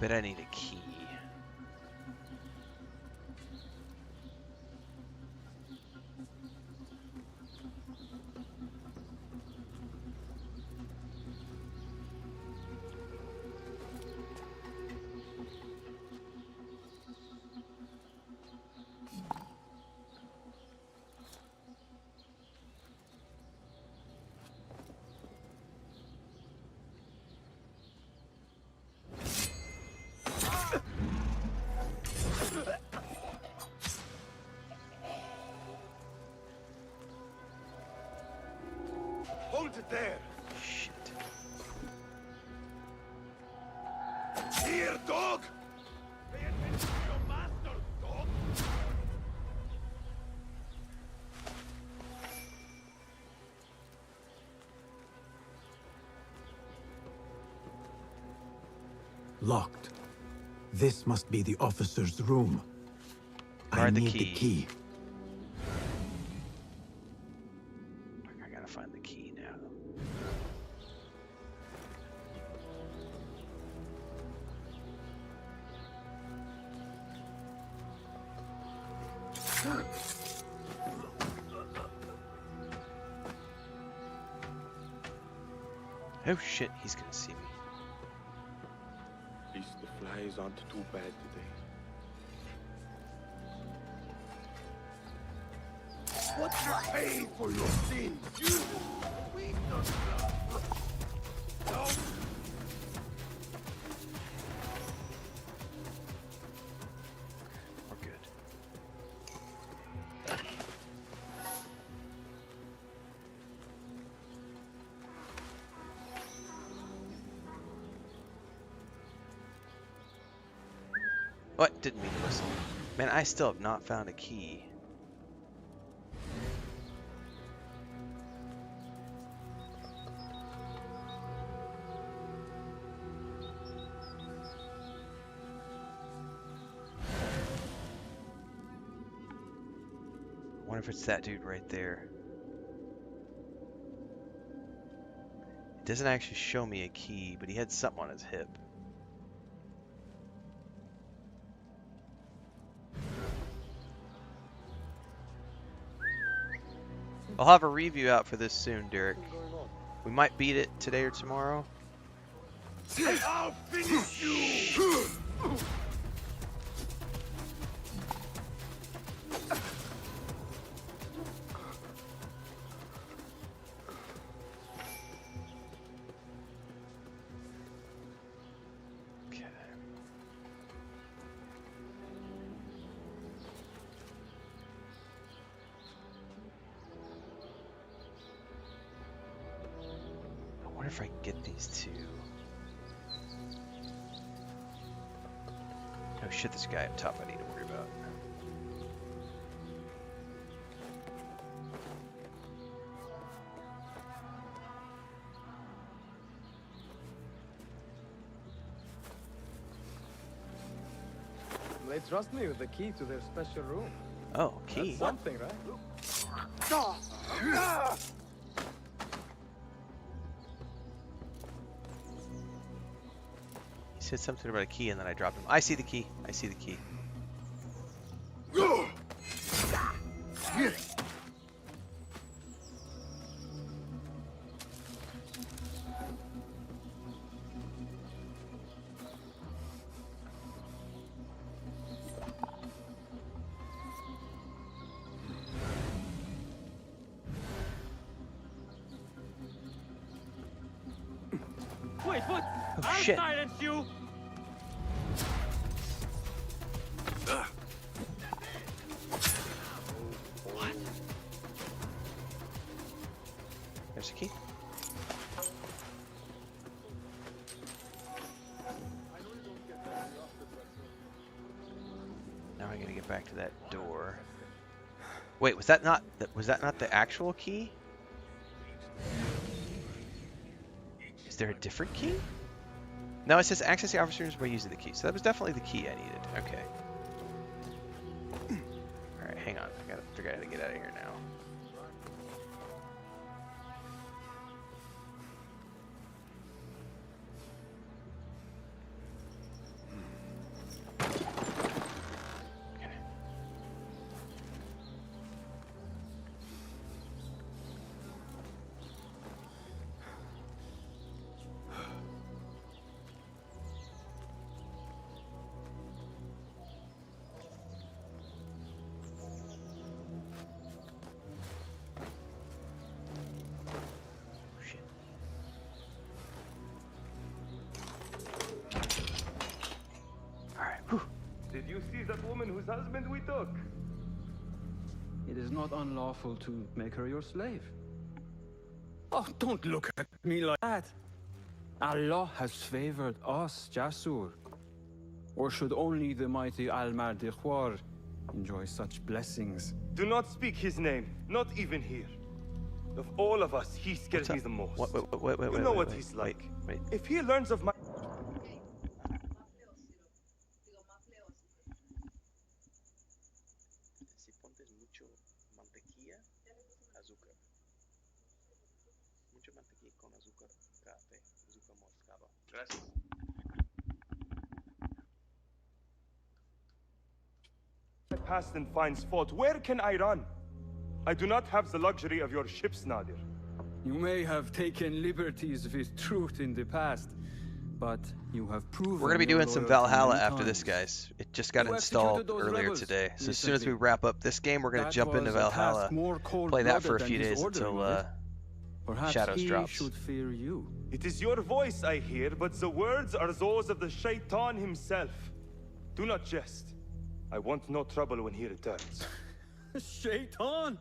bet I need a key. Hold it there! Shit. Here, dog! Pay attention to your master, dog! Locked. This must be the officer's room. I Guard the need key. the key. I gotta find the key now. Oh shit, he's gonna see me. At least the flies aren't too bad today. What you pay for your sins? You! We don't No! We're good. What? Didn't mean to whistle. Man, I still have not found a key. I wonder if it's that dude right there. It doesn't actually show me a key, but he had something on his hip. I'll have a review out for this soon, Derek. We might beat it today or tomorrow. I'll finish you! Okay. I wonder if I can get these two. Oh shit, this guy up top I need to worry about. They trust me with the key to their special room. Oh, key. That's something, right? He said something about a key and then I dropped him. I see the key. I see the key. Wait, what? Oh, I'll shit. silence you! What? There's a key. Now I gotta get back to that door. Wait, was that not the actual key? Is there a different key? No, it says access the office rooms by using the key. So that was definitely the key I needed. Okay. Alright, hang on. I gotta figure out how to get out of here now. Did you see that woman whose husband we took? It is not unlawful to make her your slave. Oh, don't look at me like that. Allah has favored us, Jasur. Or should only the mighty Al-Mardikhwar enjoy such blessings? Do not speak his name, not even here. Of all of us, he scares me the most. You know what he's like. If he learns of my... past and finds fault, where can I run? I do not have the luxury of your ships, Nadir. You may have taken liberties with truth in the past, but you have proven. We're gonna be doing some Valhalla after this, guys. It just got installed earlier today, so as soon as we wrap up this game, we're gonna jump into Valhalla, play that for a few days until Shadows drops. It is your voice I hear, but the words are those of the Shaitan himself. Do not jest. I want no trouble when he returns. Shaitan?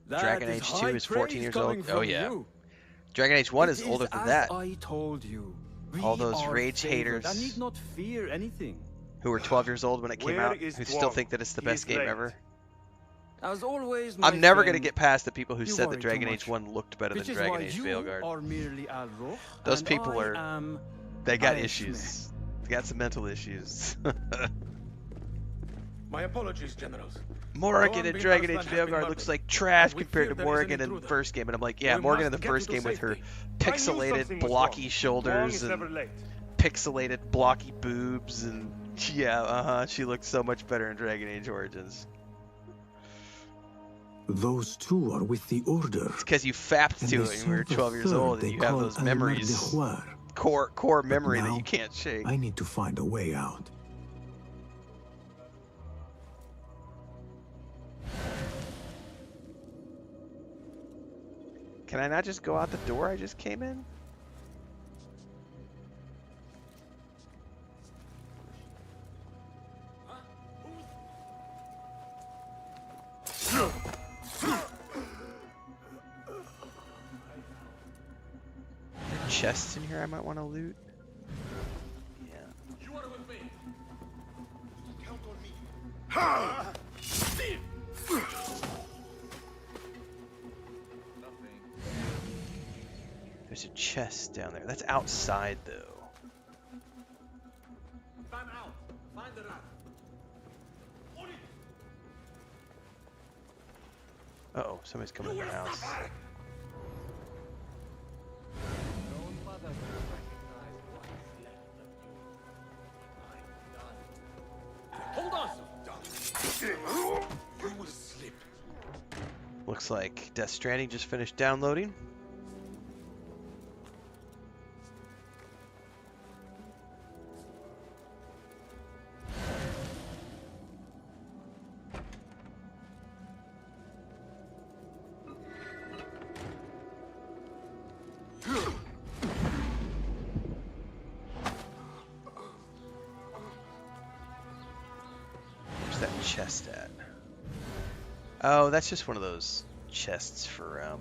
Dragon Age 2 is 14 years old. Oh yeah. Dragon Age 1 is older than that. I told you. All those rage haters I need not fear anything. who were 12 years old when it came out, who still think that it's the best game ever. As always, I'm never going to get past the people who said that Dragon Age 1 looked better than Dragon Age Veilguard. Those people are... They got issues. They got some mental issues. My apologies, generals. Morrigan in Dragon Age Veilguard looks like trash compared to Morrigan in the first game. And I'm like, yeah, Morrigan in the first game with her pixelated, blocky shoulders and pixelated, blocky boobs. And yeah, she looked so much better in Dragon Age Origins. Those two are with the Order. It's because you fapped to it when you were 12 years old and you have those memories. Core memory that you can't shake. I need to find a way out. Can I not just go out the door I just came in? Chests in here I might want to loot. Yeah. You are with me. Count on me. Ha! There's a chest down there. That's outside though. I'm out. Find the rat. Uh-oh, somebody's coming in the house. Hold on. You will slip. Looks like Death Stranding just finished downloading. Chest at? Oh, that's just one of those chests for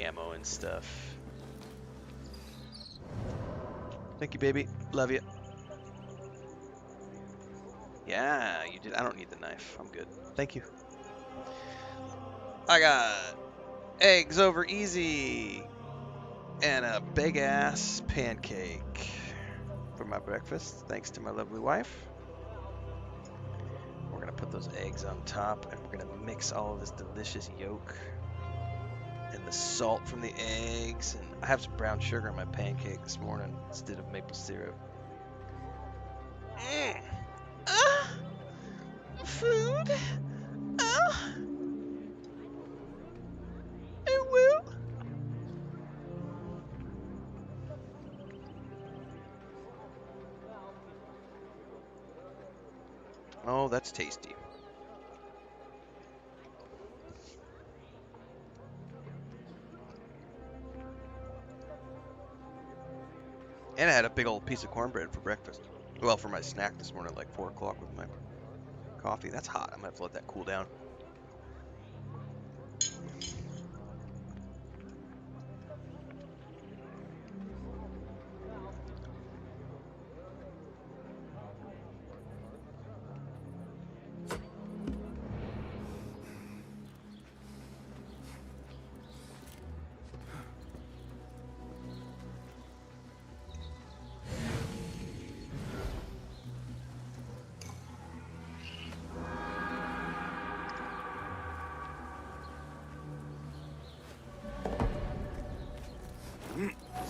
ammo and stuff. Thank you, baby. Love you. Yeah, you did. I don't need the knife. I'm good. Thank you. I got eggs over easy and a big ass pancake for my breakfast, thanks to my lovely wife. We're gonna put those eggs on top and we're gonna mix all of this delicious yolk and the salt from the eggs. And I have some brown sugar in my pancake this morning instead of maple syrup. Food. I will. Oh, that's tasty. And I had a big old piece of cornbread for breakfast. Well, for my snack this morning at like 4 o'clock with my coffee. That's hot. I'm gonna have to let that cool down.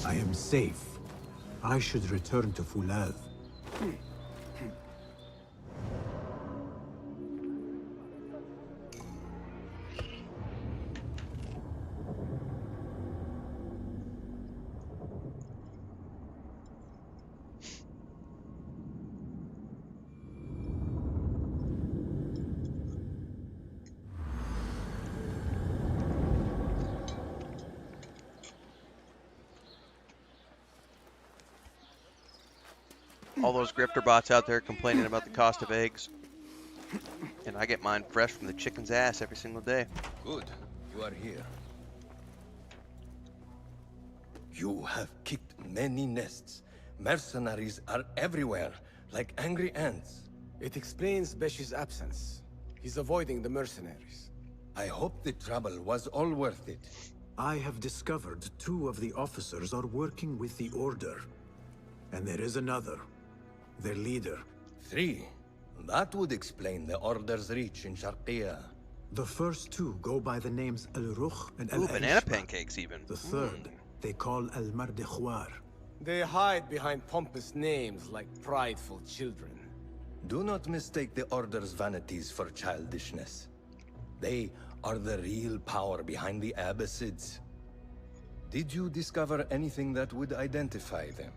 I am safe. I should return to Fulad. All those grifter bots out there complaining about the cost of eggs. And I get mine fresh from the chicken's ass every single day. Good. You are here. You have kicked many nests. Mercenaries are everywhere, like angry ants. It explains Besh's absence. He's avoiding the mercenaries. I hope the trouble was all worth it. I have discovered 2 of the officers are working with the Order. And there is another. Their leader. 3. That would explain the Order's reach in Sharqiya. The first 2 go by the names Al-Rukh and Ooh, banana Al-Aishma. pancakes even. The third, they call Al-Mardikhwar. They hide behind pompous names like prideful children. Do not mistake the Order's vanities for childishness. They are the real power behind the Abbasids. Did you discover anything that would identify them?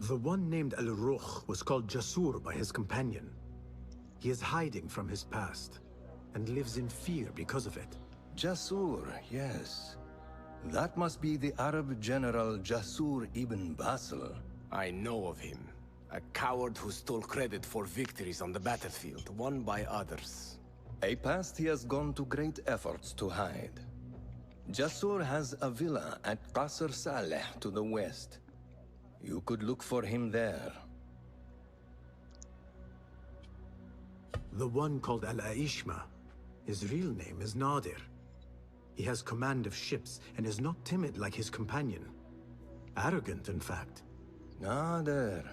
The one named Al-Rukh was called Jasur by his companion. He is hiding from his past, and lives in fear because of it. Jasur, yes. That must be the Arab general Jasur ibn Basil. I know of him. A coward who stole credit for victories on the battlefield, won by others. A past he has gone to great efforts to hide. Jasur has a villa at Qasr Saleh to the west. You could look for him there. The one called Al-Aishma, his real name is Nadir. He has command of ships and is not timid like his companion. Arrogant, in fact. Nadir.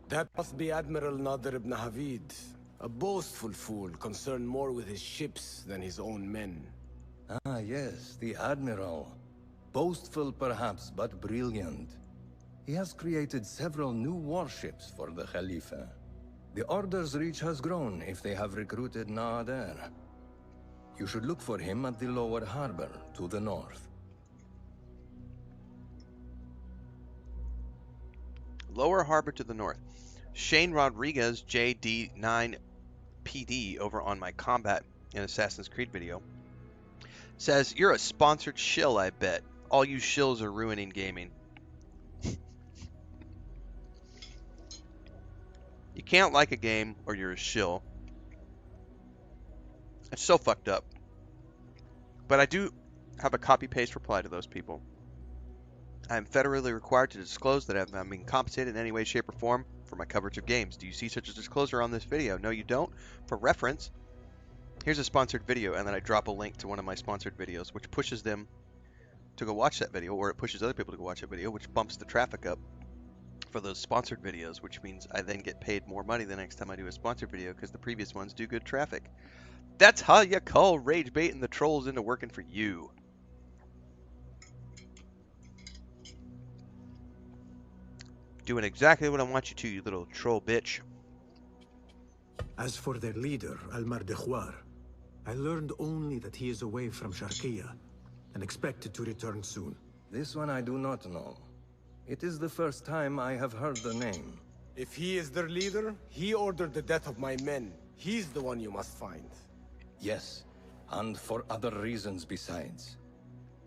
That must be Admiral Nadir ibn Havid. A boastful fool concerned more with his ships than his own men. Ah, yes, the Admiral. Boastful perhaps, but brilliant. He has created several new warships for the Khalifa. The Order's reach has grown if they have recruited Nadir. You should look for him at the lower harbor, to the north. Lower harbor to the north. Shane Rodriguez, JD9PD, over on my Combat in Assassin's Creed video, says, "You're a sponsored shill, I bet. All you shills are ruining gaming." You can't like a game or you're a shill. It's so fucked up. But I do have a copy-paste reply to those people. I am federally required to disclose that I'm being compensated in any way, shape, or form for my coverage of games. Do you see such a disclosure on this video? No, you don't. For reference, here's a sponsored video, and then I drop a link to one of my sponsored videos, which pushes them to go watch that video, or it pushes other people to go watch that video, which bumps the traffic up for those sponsored videos, which means I then get paid more money the next time I do a sponsored video because the previous ones do good traffic. That's how you call rage baiting the trolls into working for you. Doing exactly what I want you to, you little troll bitch. As for their leader, Al-Mardikhwar, I learned only that he is away from Sharqiya and expected to return soon. This one I do not know. It is the first time I have heard the name. If he is their leader, he ordered the death of my men. He's the one you must find. Yes, and for other reasons besides.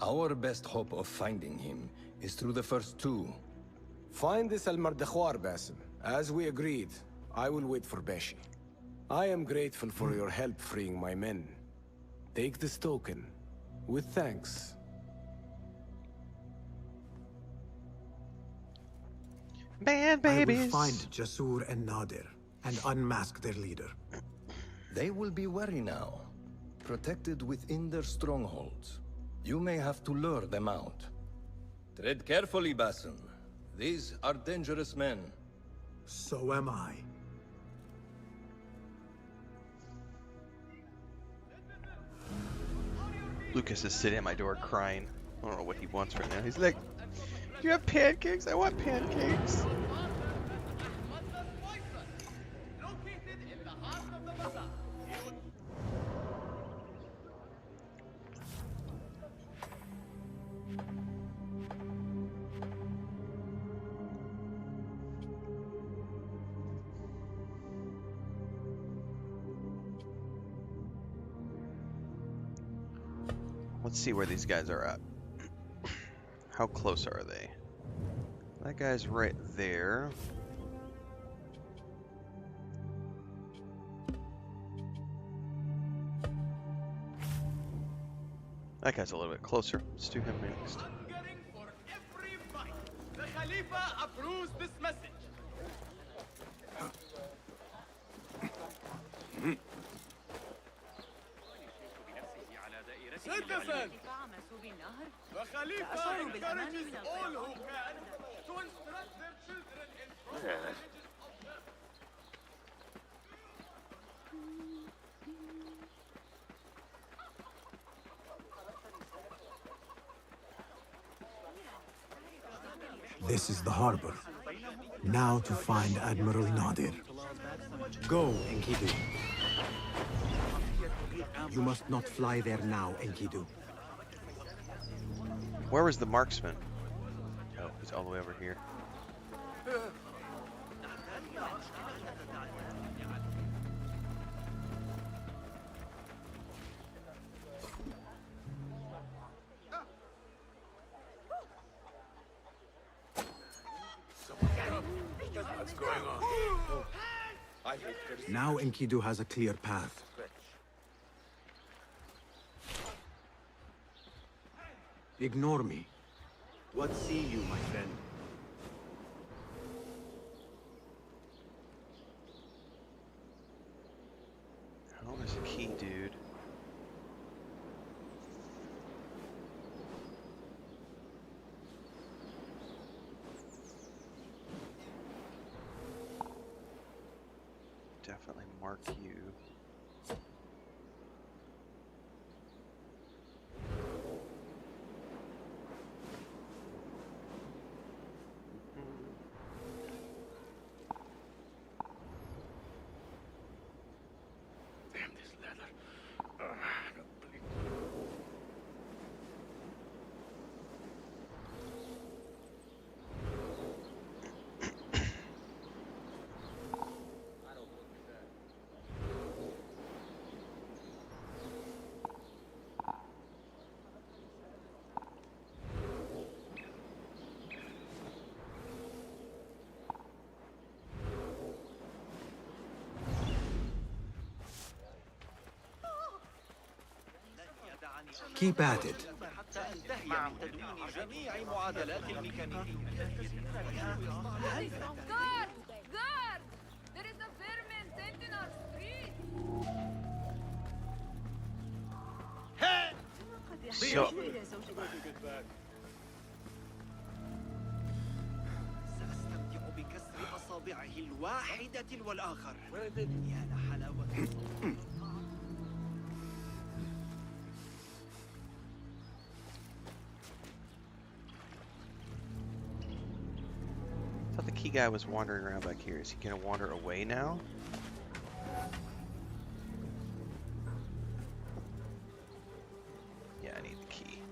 Our best hope of finding him is through the first two. Find this Al-Mardikhwar, Basim. As we agreed, I will wait for Beshi. I am grateful for your help freeing my men. Take this token, with thanks. Man, babies. I will find Jasur and Nadir and unmask their leader. They will be wary now, protected within their strongholds. You may have to lure them out. Tread carefully, Basim. These are dangerous men. So am I. Lucas is sitting at my door crying. I don't know what he wants right now. He's like, "Do you have pancakes? I want pancakes." Let's see where these guys are at. How close are they? That guy's right there. That guy's a little bit closer. Let's do him next. The Khalifa approves this message. Citizens! The Khalifa encourages all who can to instruct their children in proper This is the harbor. Now to find Admiral Nadir. Go, Enkidu. You must not fly there now, Enkidu. Where was the marksman? Oh, he's all the way over here. What's going on? Now Enkidu has a clear path. Ignore me. What see you, my friend? How is the key, dude? Definitely mark you. Keep at it. عن تدوين جميع معادلات الميكانيكية. Guard! Guard! There is a vermin sent in our street! So سأستمتع بكسر أصابعه الواحدة والآخر. يا لحلاوة الصوت. I thought the key guy was wandering around back here. Is he gonna wander away now? Yeah, I need the key.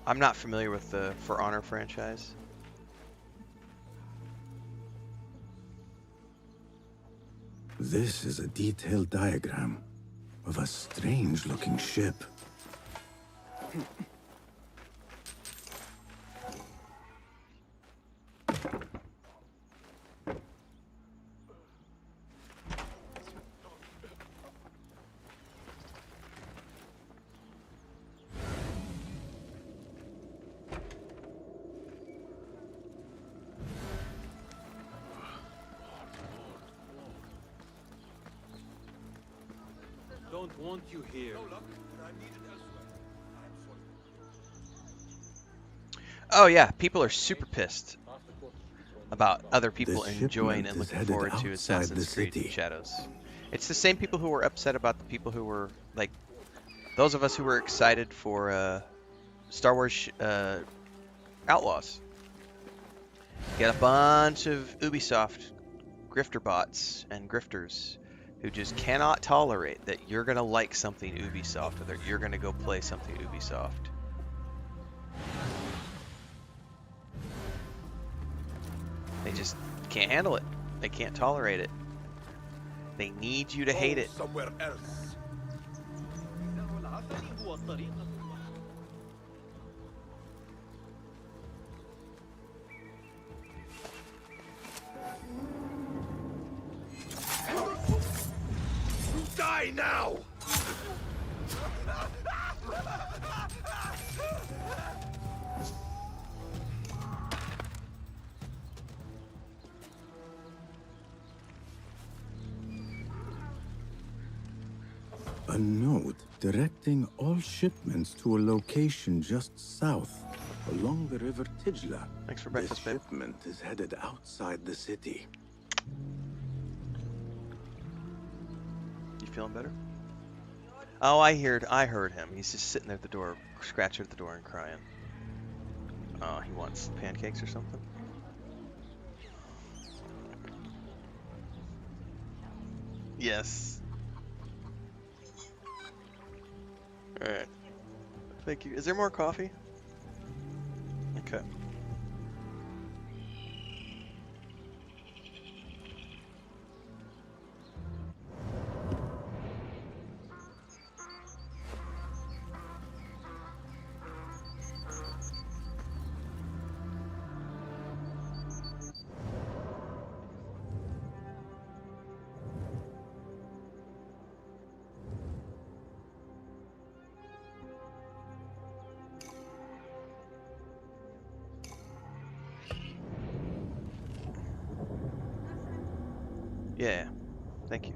I'm not familiar with the For Honor franchise. This is a detailed diagram of a strange-looking ship. Don't want you here. Oh yeah, people are super pissed about other people This enjoying shipment and is looking headed forward to outside Assassin's the Creed city. Shadows. It's the same people who were upset about the people who were like those of us who were excited for Star Wars Outlaws. You got a bunch of Ubisoft grifter bots and grifters who just cannot tolerate that you're gonna like something Ubisoft or that you're gonna go play something Ubisoft. They just can't handle it. They can't tolerate it. They need you to hate it. Somewhere else. Die now! A note directing all shipments to a location just south, along the river Tijla. Thanks for breakfast, This babe. shipment is headed outside the city. You feeling better? Oh, I heard him. He's just sitting there at the door, scratching at the door and crying. Oh, he wants pancakes or something? Yes. Alright. Thank you. Is there more coffee? Okay. Yeah, thank you.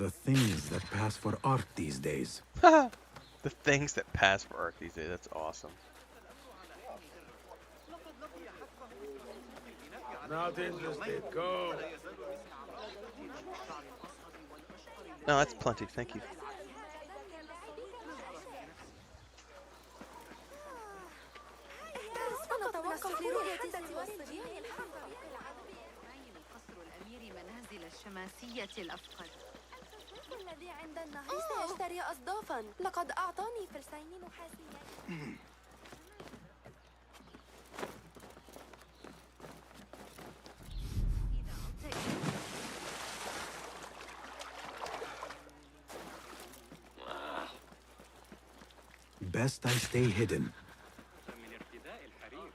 The things that pass for art these days. The things that pass for art these days. That's awesome. Not interested. Go. No, that's plenty. Thank you. سنتوقف لرؤية الصليب القصر الأميري منازل الشماسية الأفقر. الصندوق الذي عند النهر سيشتري أصدافا. لقد أعطاني فرسين نحاسيين. Best I stay hidden. من ارتداء الحرير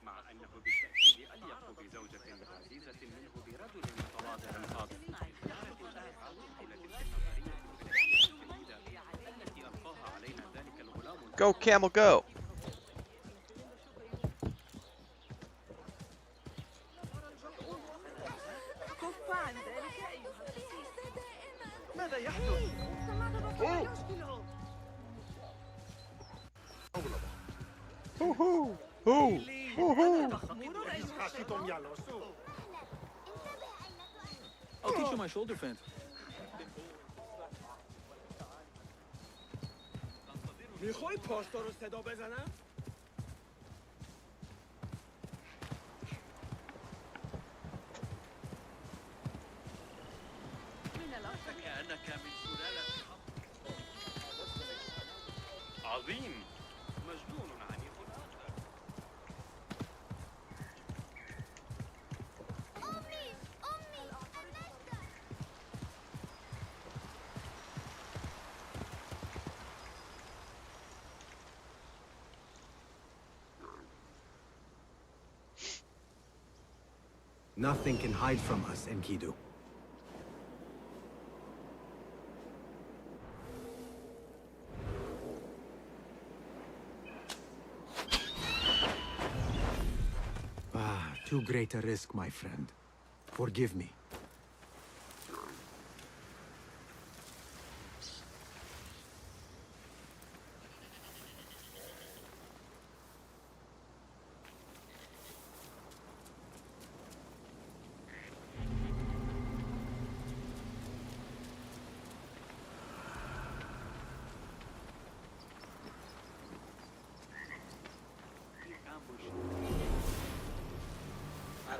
مع أنه بالتأكيد أليق بزوجة عزيزة منه برجل متواضع فاضل. التي ألقاها علينا ذلك الغلام. Go camel go. كف عن ذلك أيها الأسيس. ماذا يحدث؟ I'll teach you my shoulder feint. میخوای پاستا رو صدا بزنم؟ فكأنك من سلالة عظيم. مجنون عنيف أكثر. Nothing can hide from us, Enkidu. Too great a risk, my friend. Forgive me.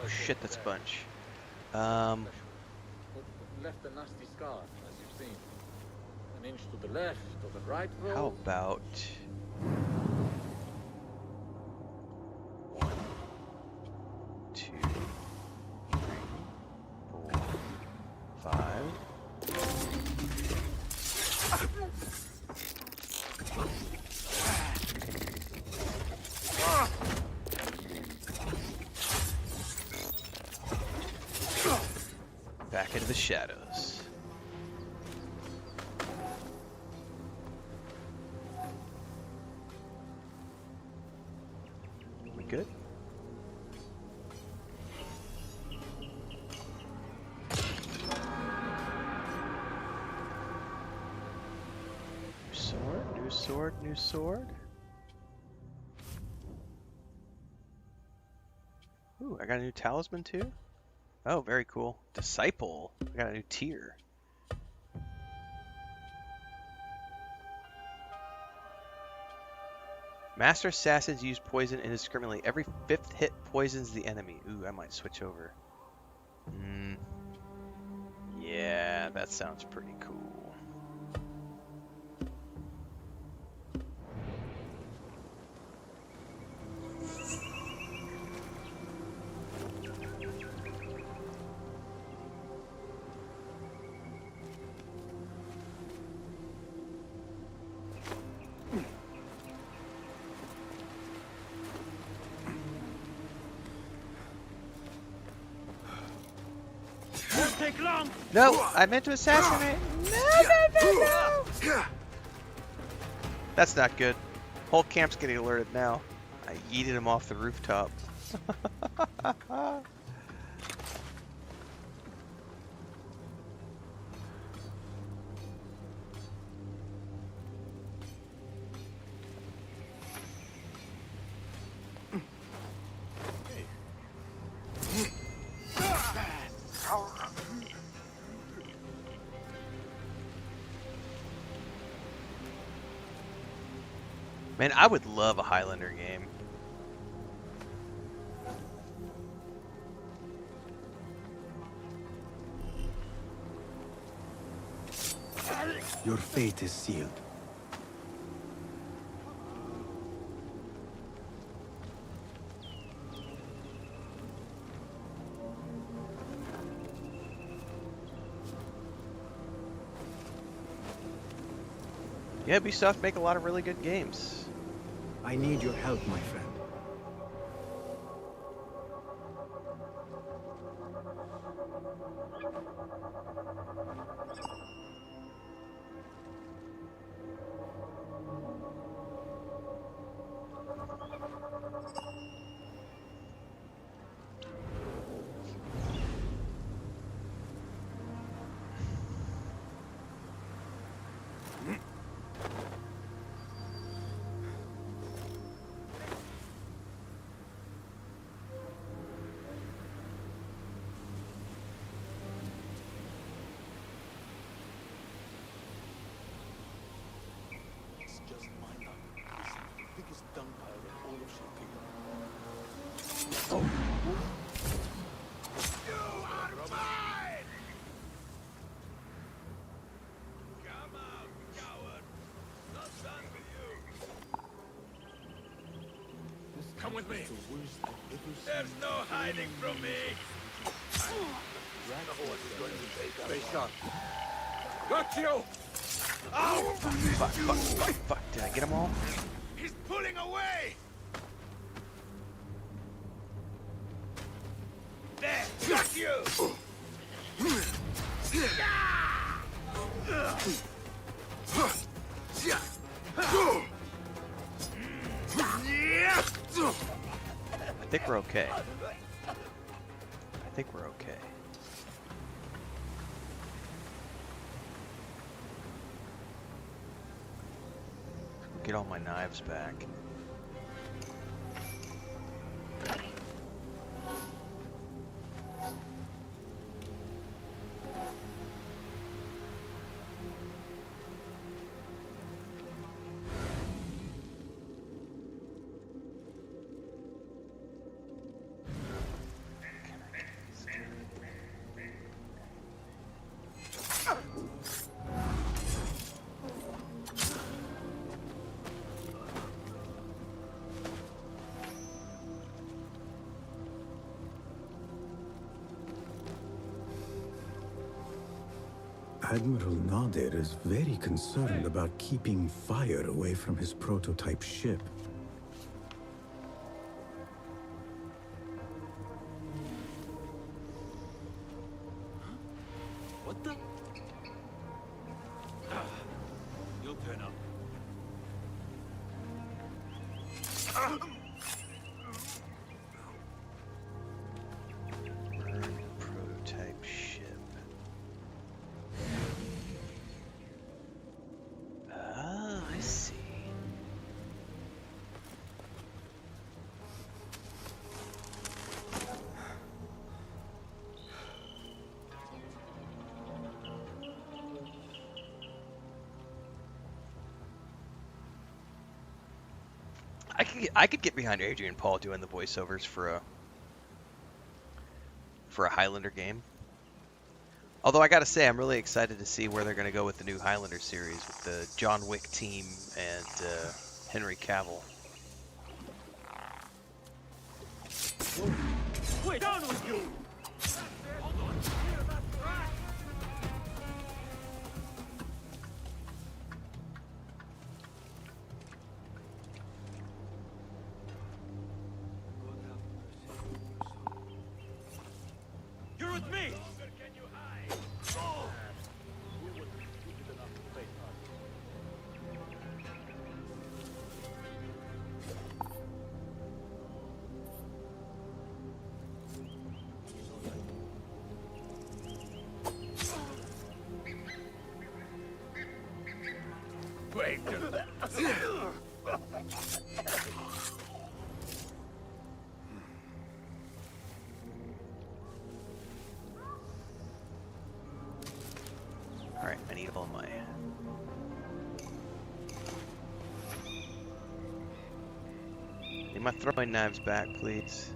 Oh shit, that's a bunch. Left a nasty scar, as you've seen. An inch to the left, to the right. How about 1, 2, 3, 4, 5. Back into the shadows. We good? New sword, new sword, new sword. Ooh, I got a new talisman too? Oh, very cool. Disciple. I got a new tier. Master Assassins use poison indiscriminately. Every 5th hit poisons the enemy. Ooh, I might switch over. Yeah, that sounds pretty cool. Take long. No, I meant to assassinate. No. That's not good. Whole camp's getting alerted now. I yeeted him off the rooftop. Man, I would love a Highlander game. Your fate is sealed. Yeah, Ubisoft make a lot of really good games. I need your help, my friend. It's just my luck. This is the biggest dung pile in all of Sheffield. You are mine! Come out, coward! Not done with you! Come with me! There's no hiding from me! Face on. Got you! Ow! Fuck. Did I get them all? He's pulling away! There! Got you! I think we're okay. I think we're okay. Get all my knives back. Admiral Nadir is very concerned about keeping fire away from his prototype ship. What the? You'll turn up. Prototype ship. Ah, I see. I could get behind Adrian Paul doing the voiceovers for a Highlander game. Although I gotta say, I'm really excited to see where they're gonna go with the new Highlander series with the John Wick team and Henry Cavill. Wait, down with you! You're with me! my throwing knives back, please.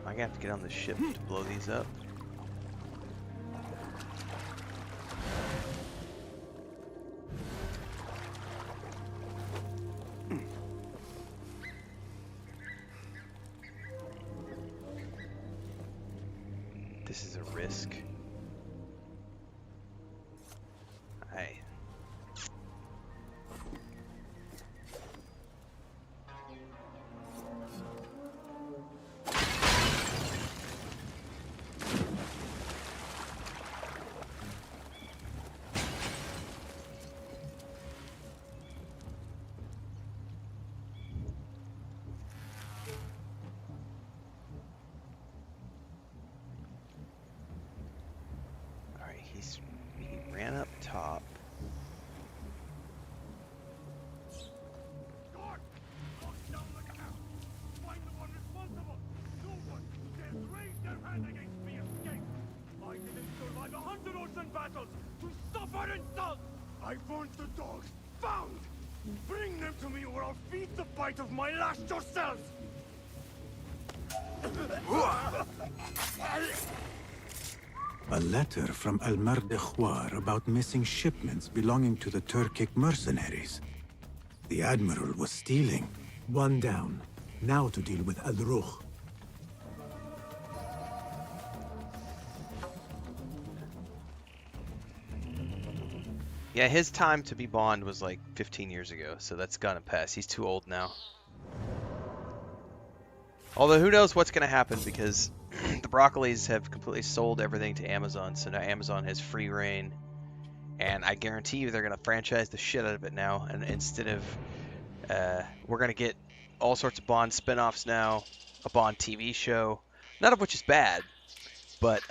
I'm gonna have to get on the ship to blow these up. This is a risk. Aye. He ran up top. I didn't survive 100 ocean battles to suffer insult! I want the dogs found! Bring them to me or I'll feed the bite of my lash yourselves! A letter from Almar de Khwar about missing shipments belonging to the Turkic mercenaries. The Admiral was stealing. One down. Now to deal with Al-Ruh. Yeah, his time to be Bond was like 15 years ago, so that's gonna pass. He's too old now. Although who knows what's gonna happen, because the Broccolis have completely sold everything to Amazon, so now Amazon has free reign. And I guarantee you they're gonna franchise the shit out of it now, and instead of we're gonna get all sorts of Bond spin-offs now, a Bond TV show, none of which is bad, but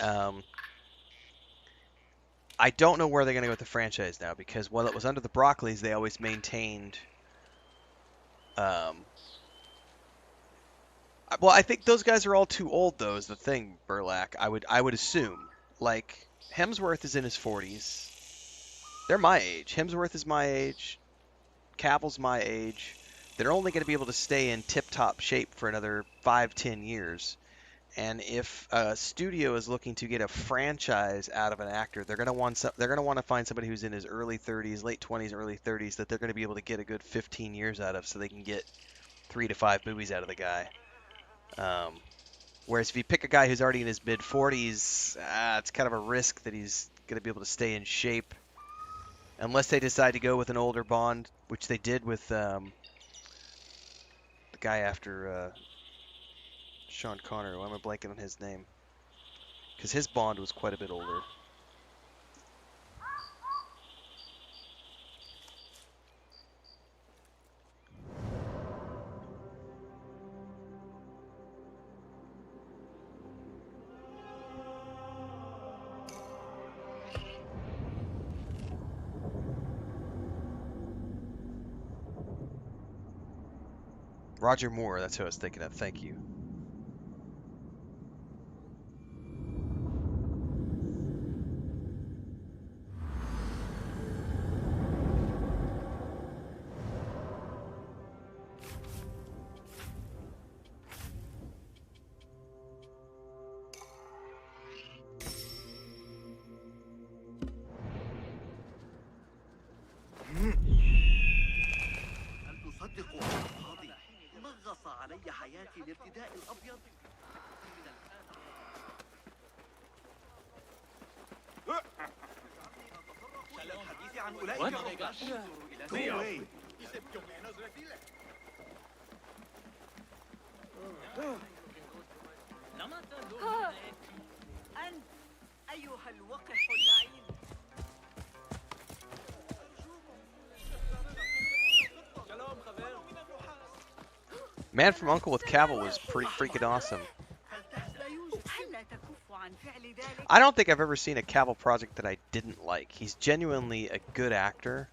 I don't know where they're going to go with the franchise now, because while it was under the Broccolis, they always maintained. Well, I think those guys are all too old, though. Is the thing, Burlak? I would assume. Like Hemsworth is in his 40s. They're my age. Hemsworth is my age. Cavill's my age. They're only going to be able to stay in tip-top shape for another 5-10 years. And if a studio is looking to get a franchise out of an actor, they're going to want to find somebody who's in his early 30s, late 20s, early 30s that they're going to be able to get a good 15 years out of, so they can get 3 to 5 movies out of the guy. Whereas if you pick a guy who's already in his mid 40s, it's kind of a risk that he's going to be able to stay in shape, unless they decide to go with an older Bond, which they did with the guy after. Sean Connery. Why am I blanking on his name? Because his Bond was quite a bit older. Roger Moore, that's who I was thinking of. Thank you. حياتي الارتداء الأبيض الحديث عن أولئك أنت أيها الوقح اللعين. Man from Uncle with Cavill was pretty freaking awesome. I don't think I've ever seen a Cavill project that I didn't like. He's genuinely a good actor.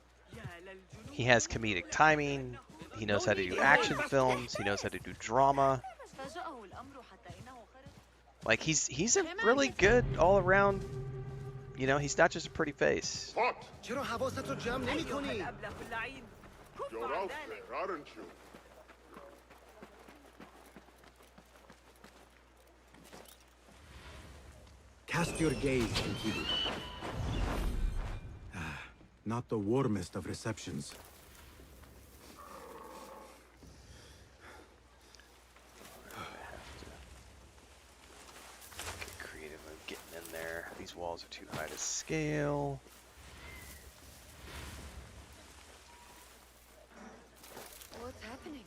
He has comedic timing. He knows how to do action films. He knows how to do drama. Like he's a really good all around. You know, he's not just a pretty face. چرا حواست رو جمع نمی‌کنی؟ You're out there, aren't you? Cast your gaze, Enkidu. Not the warmest of receptions. Get creative with getting in there. These walls are too high to scale. What's happening?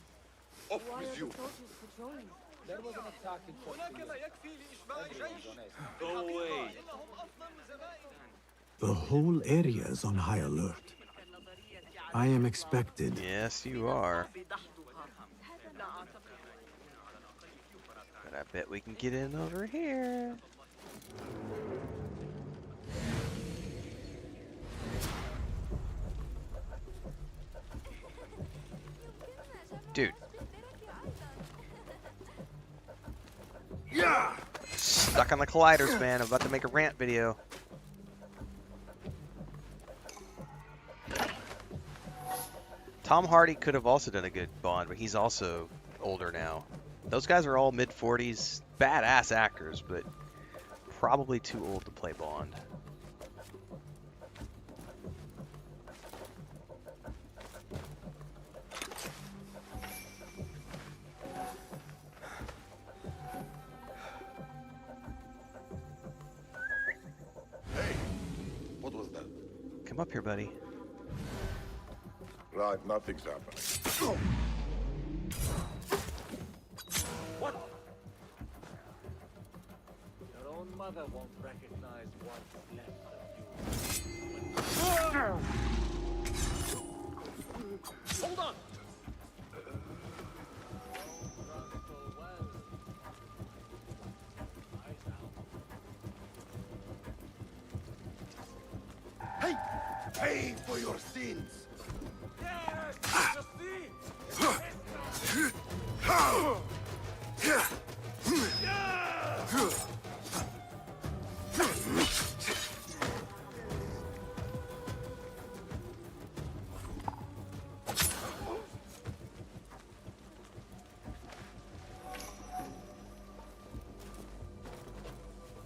Off Why with are you. the soldiers patrolling? There was an attack in Go away. The whole area is on high alert. I am expected. Yes, you are. But I bet we can get in over here. Dude. Yeah. Stuck on the colliders, man. I'm about to make a rant video. Tom Hardy could have also done a good Bond, but he's also older now. Those guys are all mid-40s, badass actors, but probably too old to play Bond. Hey, what was that? Come up here, buddy. Right, nothing's happening. What? Your own mother won't recognize what's left of you. Hold on! Hey! Pay for your sins!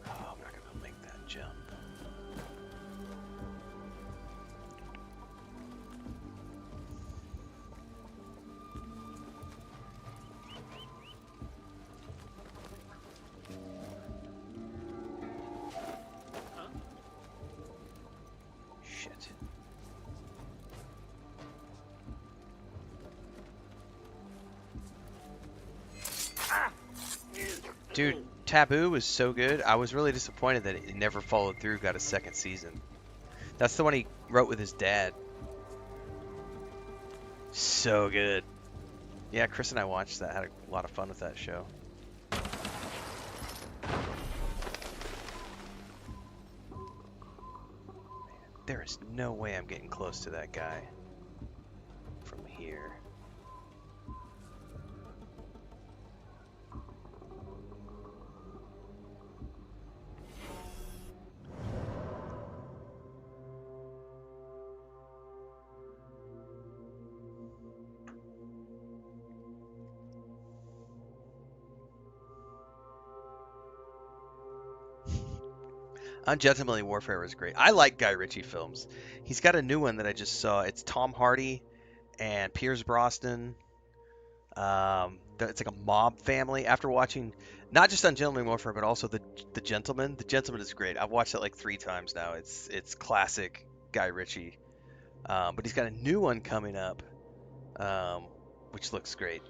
I'm not gonna make that jump. Shit. Dude, Taboo was so good. I was really disappointed that it never followed through, got a second season. That's the one he wrote with his dad. So good. Yeah, Chris and I watched that. Had a lot of fun with that show. There is no way I'm getting close to that guy from here. Ungentlemanly Warfare was great. I like Guy Ritchie films. He's got a new one that I just saw. It's Tom Hardy and Pierce Brosnan. It's like a mob family. After watching not just Ungentlemanly Warfare, but also the Gentleman. The Gentleman is great. I've watched it like 3 times now. It's classic Guy Ritchie. But he's got a new one coming up, which looks great.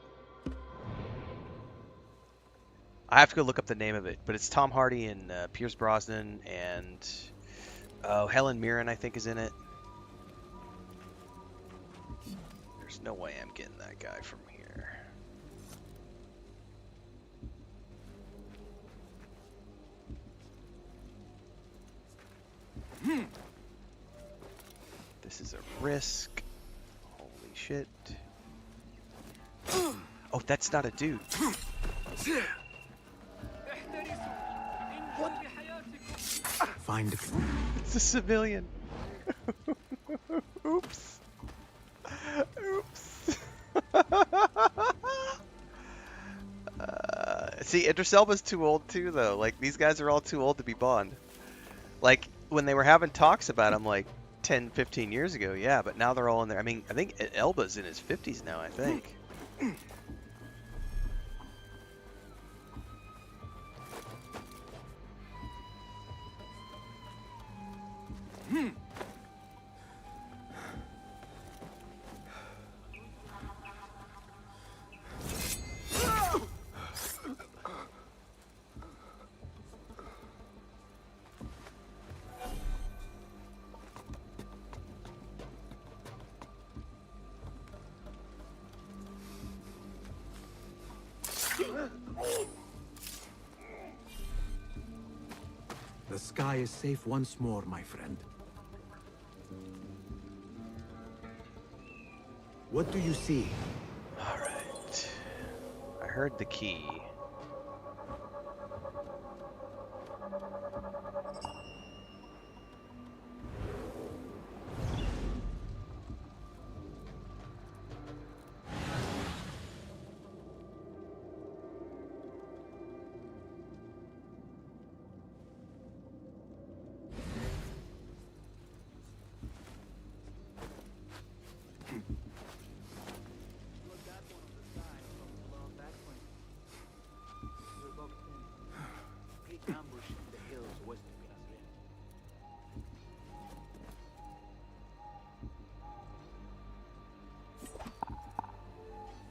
I have to go look up the name of it, but it's Tom Hardy and Pierce Brosnan and Helen Mirren, I think, is in it. There's no way I'm getting that guy from here. risk. Holy shit. Oh, that's not a dude. What? Find the... It's a civilian. Oops. Oops. See, Idris Elba's too old too, though. Like, these guys are all too old to be Bond. Like, when they were having talks about him, like, 10, 15 years ago, yeah, but now they're all in there. I mean, I think Elba's in his 50s now, I think. The sky is safe once more, my friend. What do you see? Alright. I heard the key.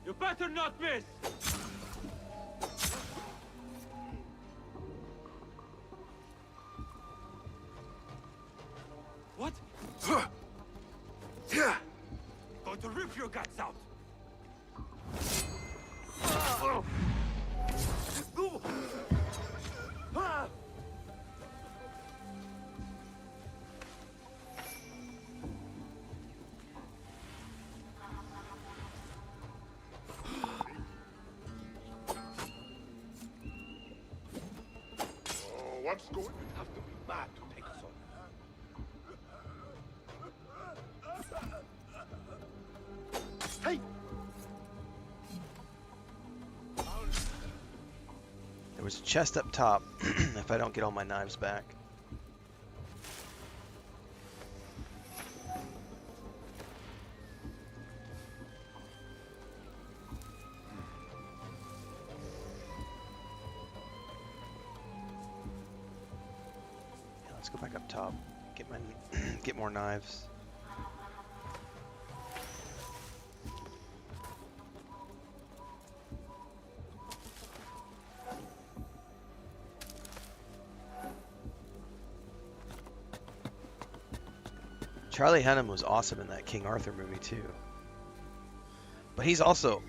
You better not miss! What? Going to rip your guts out! What's going? You have to be mad to take us on. Hey! There was a chest up top if I don't get all my knives back. Yeah, let's go back up top. Get more knives. Charlie Hunnam was awesome in that King Arthur movie too. But he's also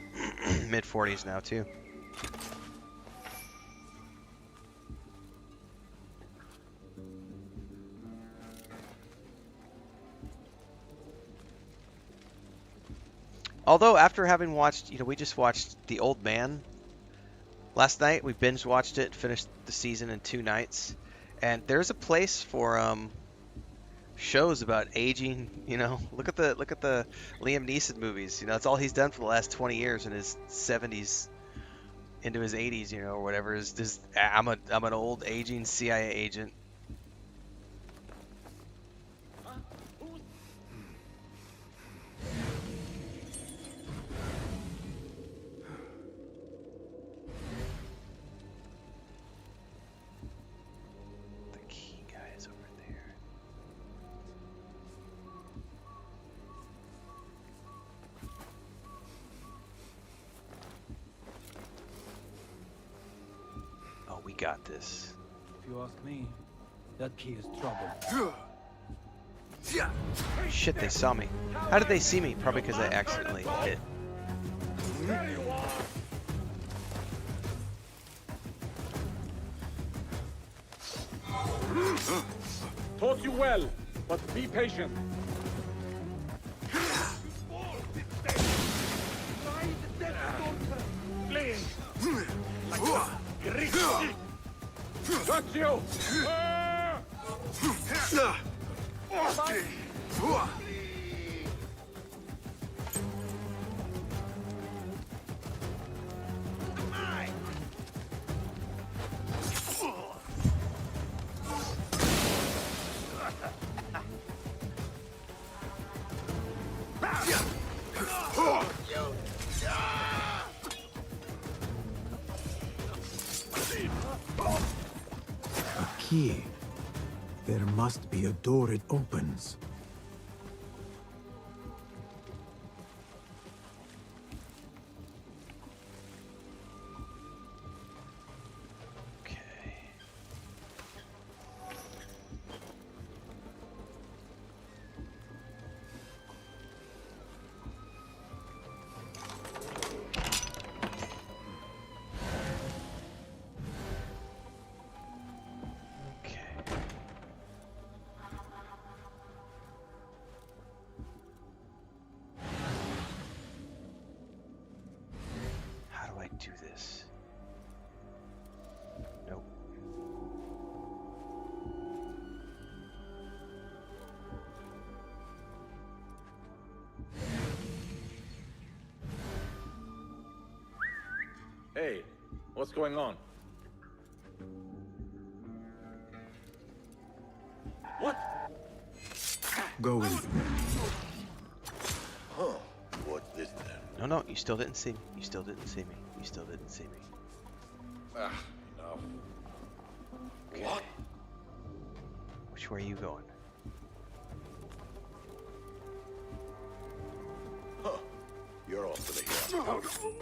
mid-40s now too. Although after having watched, we just watched The Old Man last night. We binge watched it, finished the season in 2 nights. And there's a place for shows about aging, look at the Liam Neeson movies. That's all he's done for the last 20 years in his 70s into his 80s, or whatever. Is just I'm an old aging CIA agent. We got this. If you ask me, that key is trouble. Shit, they saw me. How did they see me? Probably because I accidentally hit. Taught you well, but be patient. That's you! A key. There must be a door it opens. Do this. Nope. Hey, what's going on? What? Go in. Huh. What's this then? No, you still didn't see me. You still didn't see me. You still didn't see me. Ah, enough. Okay. What? Which way are you going? Huh. You're off to the hill.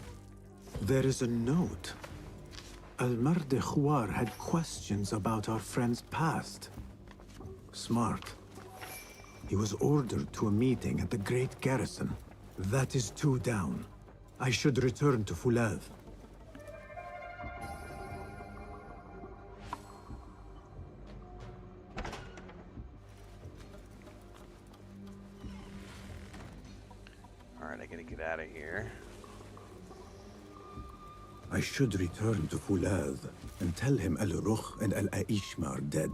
There is a note. Al-Mardikhwar had questions about our friend's past. Smart. He was ordered to a meeting at the Great Garrison. That is 2 down. I should return to Fulav. Alright, I gotta get out of here. I should return to Fulav and tell him Al-Rukh and Al-Aishma are dead.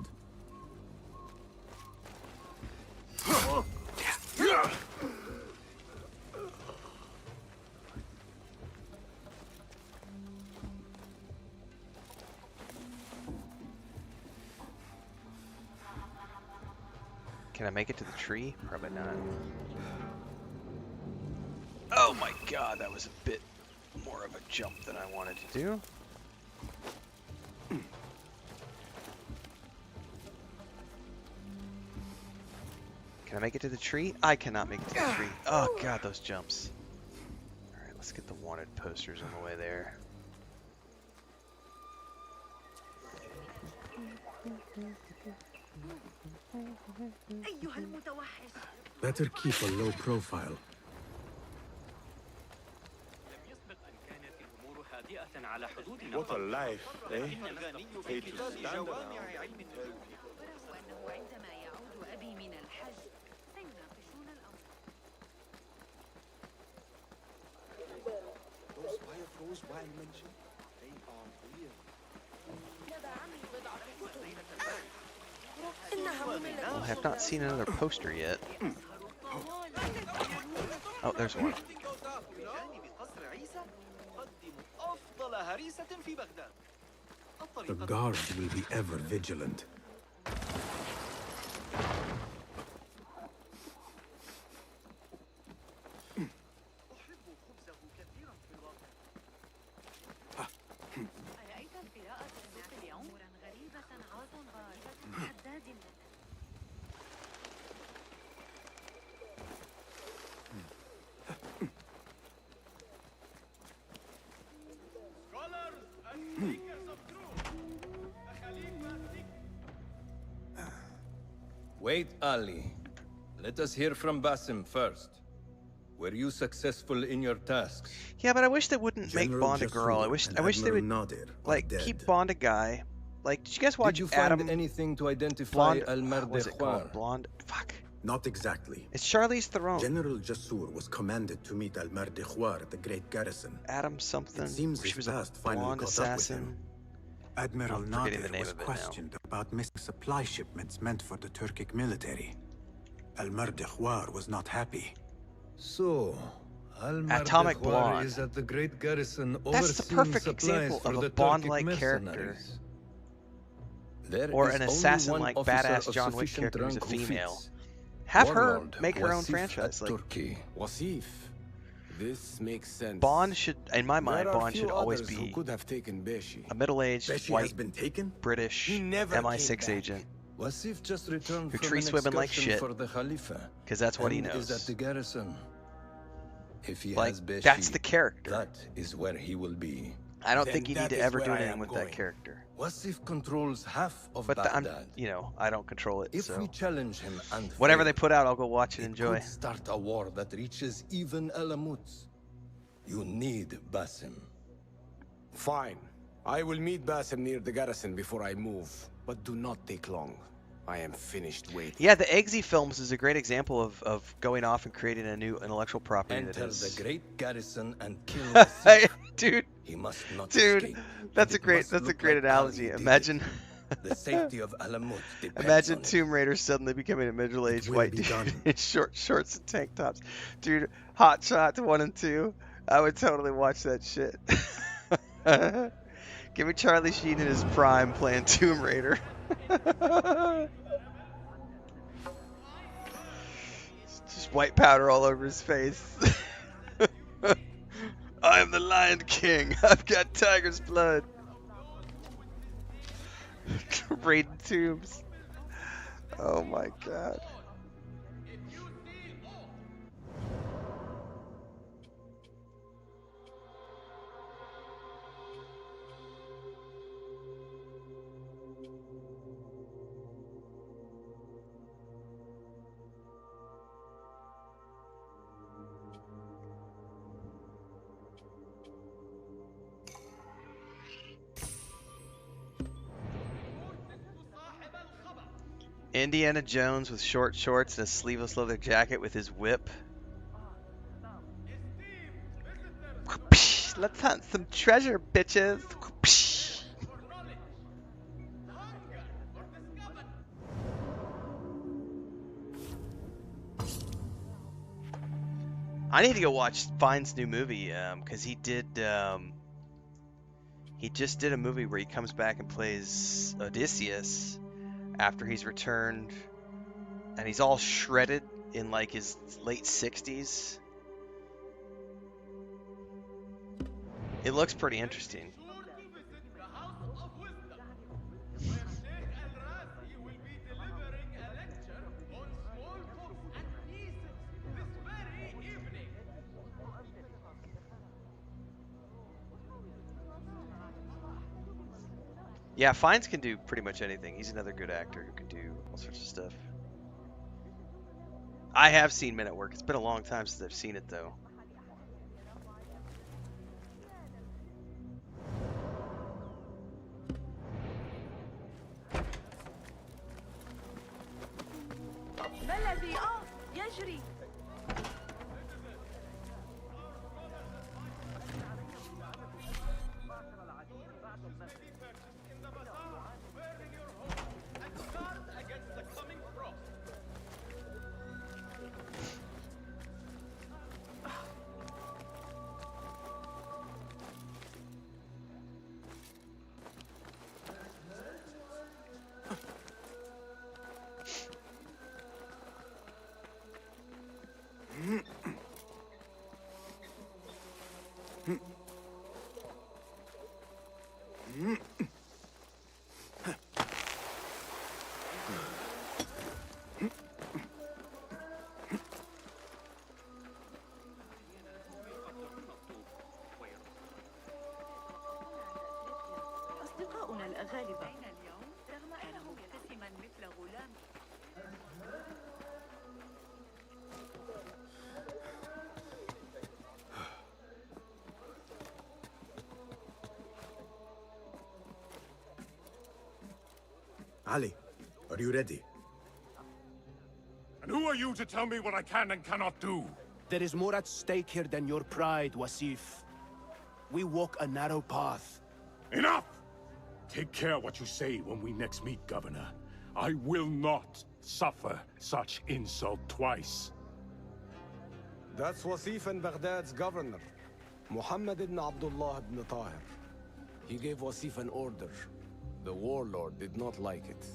Can I make it to the tree? Probably not. Oh my god, that was a bit more of a jump than I wanted to do. Can I make it to the tree? I cannot make it to the tree. Oh god, those jumps. Alright, let's get the wanted posters on the way there. Better keep a low profile. What a life, eh? Hate to stand around. Those fireflies Wang mentioned, they are real. Well, I have not seen another poster yet. Oh, there's one. The guards will be ever vigilant. Wait, Ali. Let us hear from Basim first. Were you successful in your tasks? Yeah, but I wish they wouldn't make General Bond a girl. I Jasur wish and they would Admiral Nadir like are keep dead. Bond a guy. Like, did you guys watch Did you find Adam? anything to identify Blonde. Al-Mardikhwar? What's it called? Blonde. Fuck. Not exactly. It's Charlize Theron. General Jasur was commanded to meet Al-Mardikhwar at the Great Garrison. Adam something. It seems she his was a past finally blonde caught up with assassin. him. Admiral I'm forgetting the Nader name was of it now. questioned about missing supply shipments meant for the Turkic military. Al-Mardikhwar was not happy. So, Atomic Al-Mardikhwar Blonde. is at the Great Garrison That's the overseeing perfect supplies example for of a the Bond-like Turkic character. mercenaries. There Or is an only assassin-like one officer badass of John Wick sufficient character who's a rank who female. fits. Have her Warlord make her own Wasif franchise. Like Turkey. Wasif. This makes sense. Bond should, in my mind, There are Bond few should always others who be could have taken Beshi. a middle-aged, Beshi white, has been taken? British He never MI6 came back. agent Wasif just returned who from tree an swimming like excursion shit. for the Khalifa. Because that's what he and is at knows. the garrison. If he Like, has Beshi, that's the character. that is where he will be. I don't Then think you need that to is ever where do I anything am with going. that character. Wasif controls half of But I'm, Baghdad. you know, I don't control it, If so we challenge him and whatever fail, they put out, I'll go watch and enjoy. could start a war that reaches even Alamut. You need Basim. Fine. I will meet Basim near the garrison before I move, but do not take long. I am finished waiting. Yeah, the Eggsy films is a great example of going off and creating a new intellectual property that Enter is. the great garrison and kill Wasif. Dude, He must not dude, escape. that's a And it great must that's a look great like analogy. Ali did Imagine. it. The safety of Alamut depends Imagine on it. Tomb Raider suddenly becoming a middle-aged will white be dude done. in short shorts and tank tops. Dude, Hot Shots 1 and 2. I would totally watch that shit. Give me Charlie Sheen in his prime playing Tomb Raider. Just white powder all over his face. I am the Lion King. I've got tiger's blood. Raiding tombs. Oh my god. Indiana Jones with short shorts and a sleeveless leather jacket with his whip. Let's hunt some treasure, bitches. I need to go watch Fine's new movie because he just did a movie where he comes back and plays Odysseus after he's returned, and he's all shredded in like his late 60s. It looks pretty interesting. Yeah, Fiennes can do pretty much anything. He's another good actor who can do all sorts of stuff. I have seen Men at Work. It's been a long time since I've seen it, though. ما الذي يجري؟ أصدقاؤنا الأغالبة رغم أنه مبتسما مثل غلام. Ali, are you ready? And who are you to tell me what I can and cannot do? There is more at stake here than your pride, Wasif. We walk a narrow path. Enough! Take care what you say when we next meet, Governor. I will not suffer such insult twice. That's Wasif and Baghdad's governor, Muhammad ibn Abdullah ibn Tahir. He gave Wasif an order. The warlord did not like it.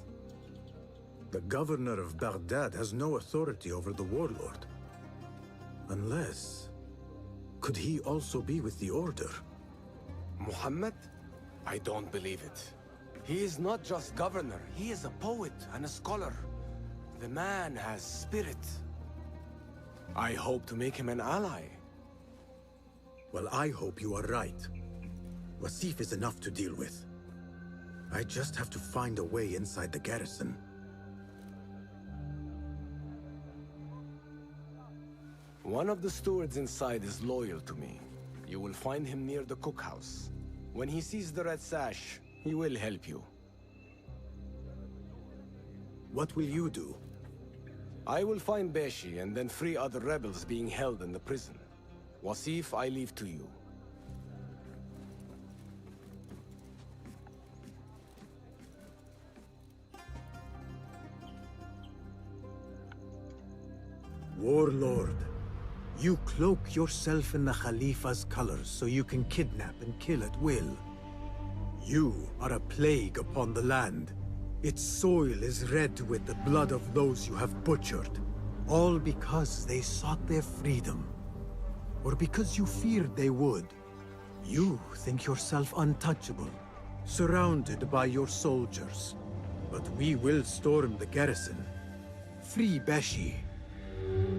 The governor of Baghdad has no authority over the warlord. Unless... could he also be with the order? Muhammad? I don't believe it. He is not just governor, he is a poet and a scholar. The man has spirit. I hope to make him an ally. Well, I hope you are right. Wasif is enough to deal with. I just have to find a way inside the garrison. One of the stewards inside is loyal to me. You will find him near the cookhouse. When he sees the red sash, he will help you. What will you do? I will find Beshi and then free other rebels being held in the prison. Wasif, I leave to you. Warlord, you cloak yourself in the Khalifa's colors so you can kidnap and kill at will. You are a plague upon the land. Its soil is red with the blood of those you have butchered. All because they sought their freedom. Or because you feared they would. You think yourself untouchable, surrounded by your soldiers. But we will storm the garrison, free Beshi,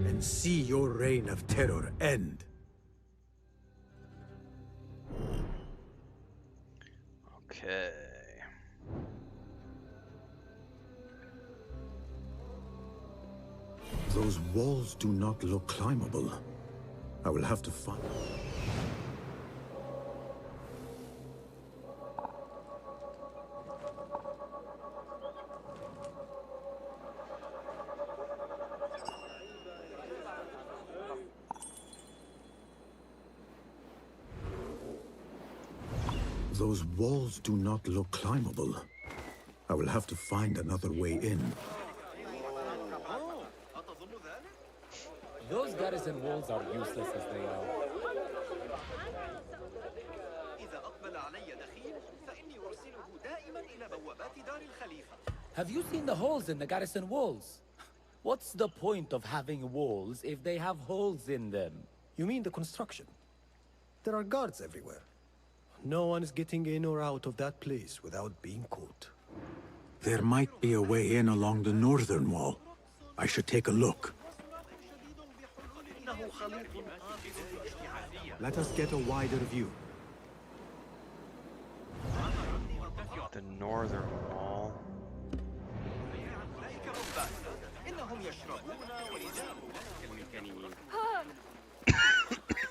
and see your reign of terror end. Okay. Those walls do not look climbable. I will have to find... Those walls do not look climbable. I will have to find another way in. Those garrison walls are useless as they are. Have you seen the holes in the garrison walls? What's the point of having walls if they have holes in them? You mean the construction? There are guards everywhere. No one is getting in or out of that place without being caught. There might be a way in along the northern wall. I should take a look. Let us get a wider view. The northern wall.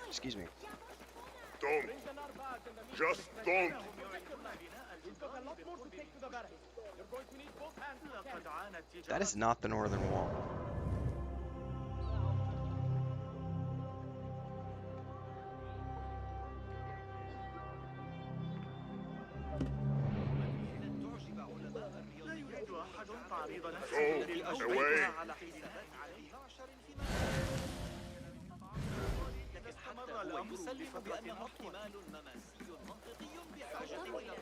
Excuse me. Don't. Just don't. That is not the northern wall. Go away. يسلم بأنه احتمال مماسي منطقي بحاجة إلى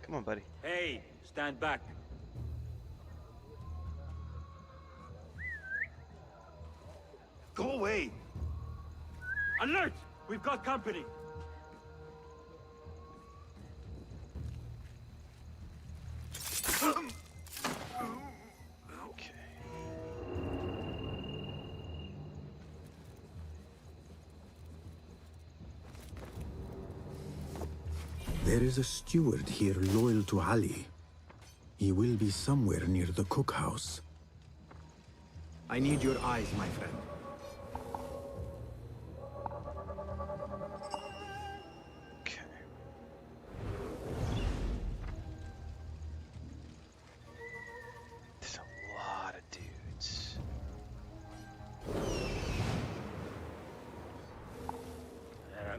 Come on, buddy. Hey, stand back. Go away! Alert! We've got company. There is a steward here loyal to Ali. He will be somewhere near the cookhouse. I need your eyes, my friend. There's a lot of dudes.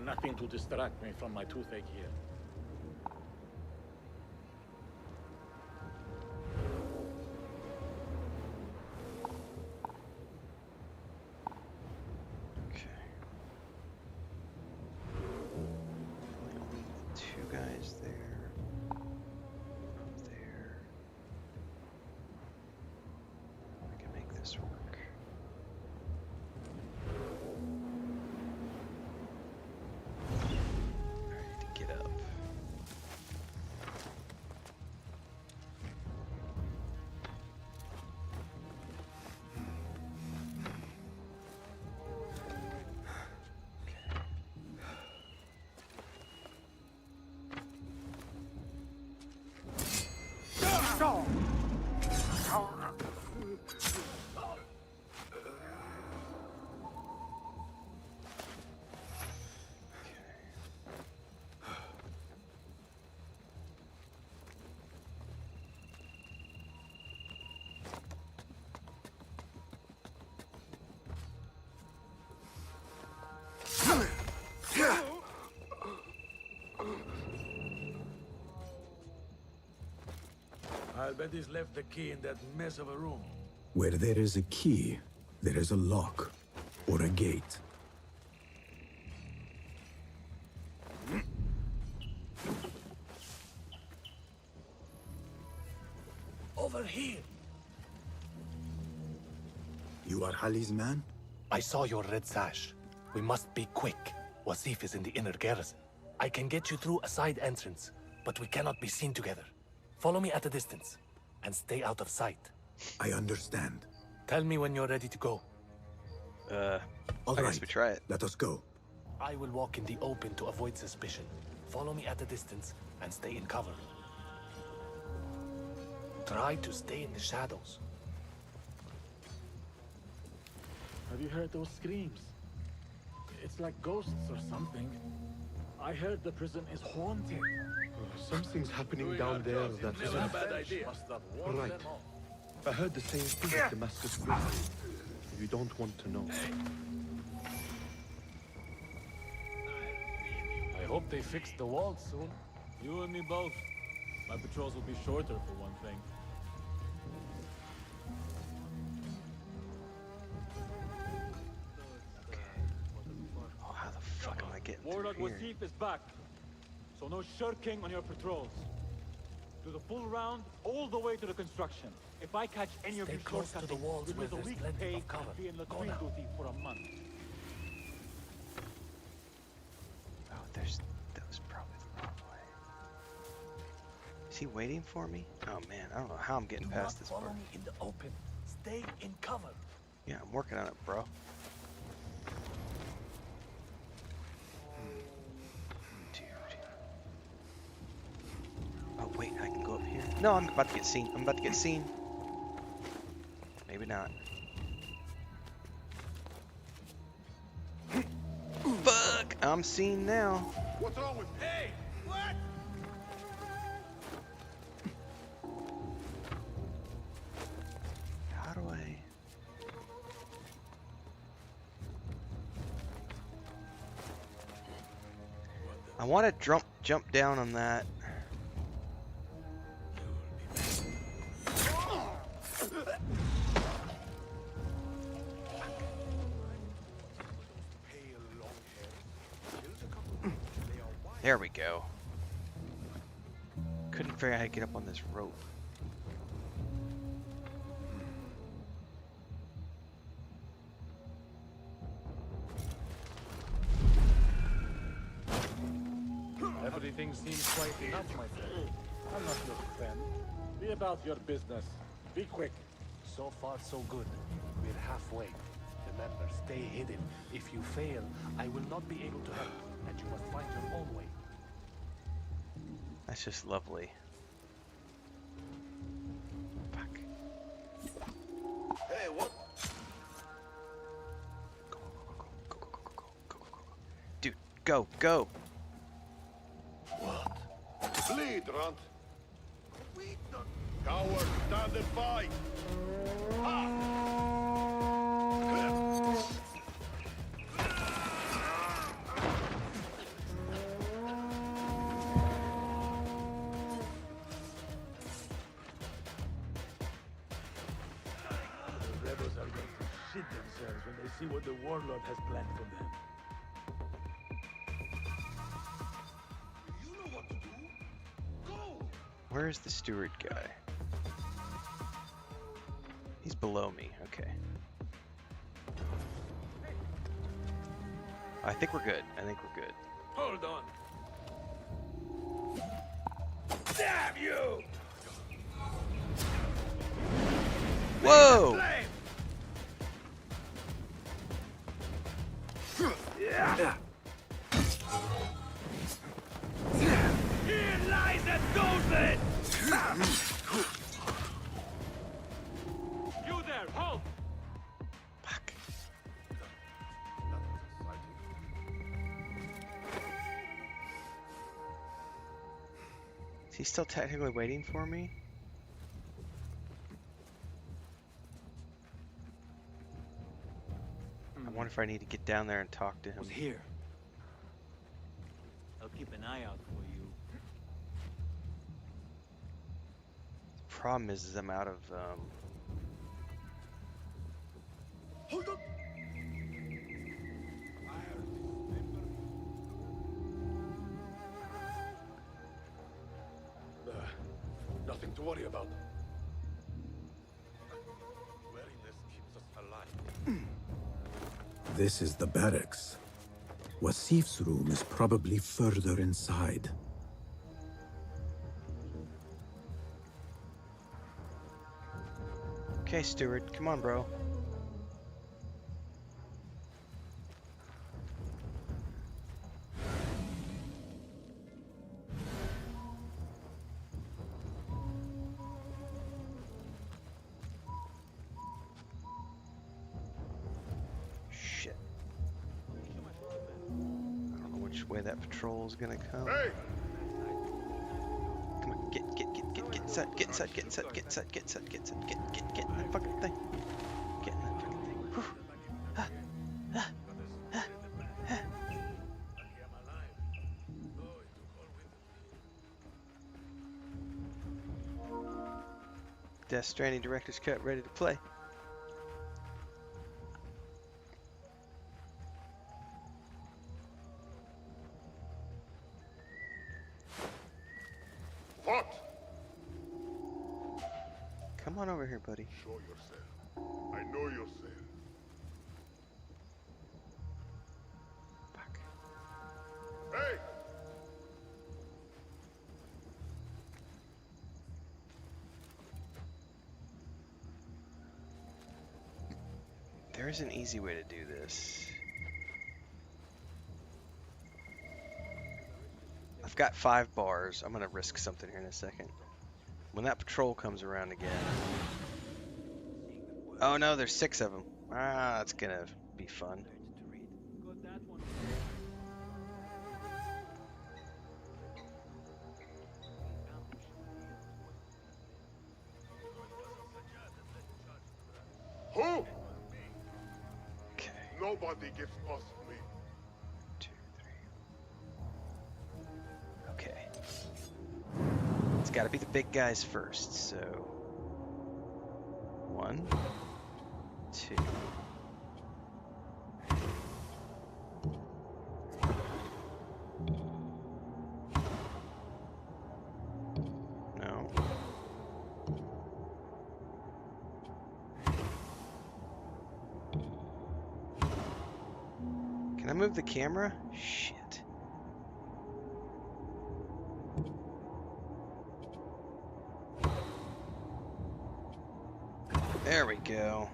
Nothing to distract me from my toothache here. Two guys there. Up there. I can make this work. Alright, to get up. I'll bet he's left the key in that mess of a room. Where there is a key, there is a lock or a gate. Over here. You are Ali's man? I saw your red sash. We must be quick. Wasif is in the inner garrison. I can get you through a side entrance, but we cannot be seen together. Follow me at a distance, and stay out of sight. I understand. Tell me when you're ready to go. All I right, guess we try it. let us go. I will walk in the open to avoid suspicion. Follow me at a distance, and stay in cover. Try to stay in the shadows. Have you heard those screams? It's like ghosts or something. I heard the prison is haunted. Something's happening down there that Never a bad idea. Must have warned Right. them off. I heard the same thing at Damascus Bridge. You don't want to know. I hope they fix the walls soon. You and me both. My patrols will be shorter for one thing. Oh, how the fuck am I getting Warlord through here? Wasif is back. So no shirking on your patrols. Do the full round all the way to the construction. If I catch any of Stay you close to the shortcutting, walls you'll where lose a there's week's plenty pay of cover. and be in Go latrine now. duty for a month. Oh, that was probably the wrong way. Is he waiting for me? Oh man, I don't know how I'm getting Do past not this follow part. me in the open. Stay in cover. Yeah, I'm working on it, bro. Dude. Oh wait, I can go up here. No, I'm about to get seen. I'm about to get seen. Maybe not. Fuck! I'm seen now. What's wrong with me? Hey! What? How do I? I want to jump down on that. There we go. Couldn't figure out how to get up on this rope. Everything seems quiet enough, my friend. I'm not your friend. Be about your business. Be quick. So far, so good. We're halfway. Remember, stay hidden. If you fail, I will not be able to help, and you must find your own way. That's just lovely. what? Dude, go, go. What? Bleed, Runt. Coward, stand and fight. The rebels are going to shit themselves when they see what the warlord has planned for them. Where's the steward guy? He's below me, okay. I think we're good. I think we're good. Hold on. Damn you! Whoa! Yeah. Here lies a dozen! You there, halt! Fuck. Is he still technically waiting for me? I wonder if I need to get down there and talk to him. Here. I'll keep an eye out for you. Problem is I'm out of Hold up! Nothing to worry about. Wearing this keeps us alive. This is the barracks. Wasif's room is probably further inside. Okay, steward, come on, bro. Shit. I don't know which way that patrol is gonna come. Hey! Come on, get inside, get inside, get inside, get inside, get inside, get inside, get in that fucking thing. Get in that fucking thing. Whew. Death Stranding Director's Cut ready to play. What? Come on over here, buddy. Show yourself. I know yourself. Fuck. Hey! There is an easy way to do this. I've got 5 bars. I'm gonna risk something here in a second. When that patrol comes around again. Oh no, there's 6 of them. Ah, that's gonna be fun. Who? Okay. Nobody gives us me. 2, 3. Okay. It's gotta be the big guys first, so 1, 2. No. Can I move the camera? Shit. There we go.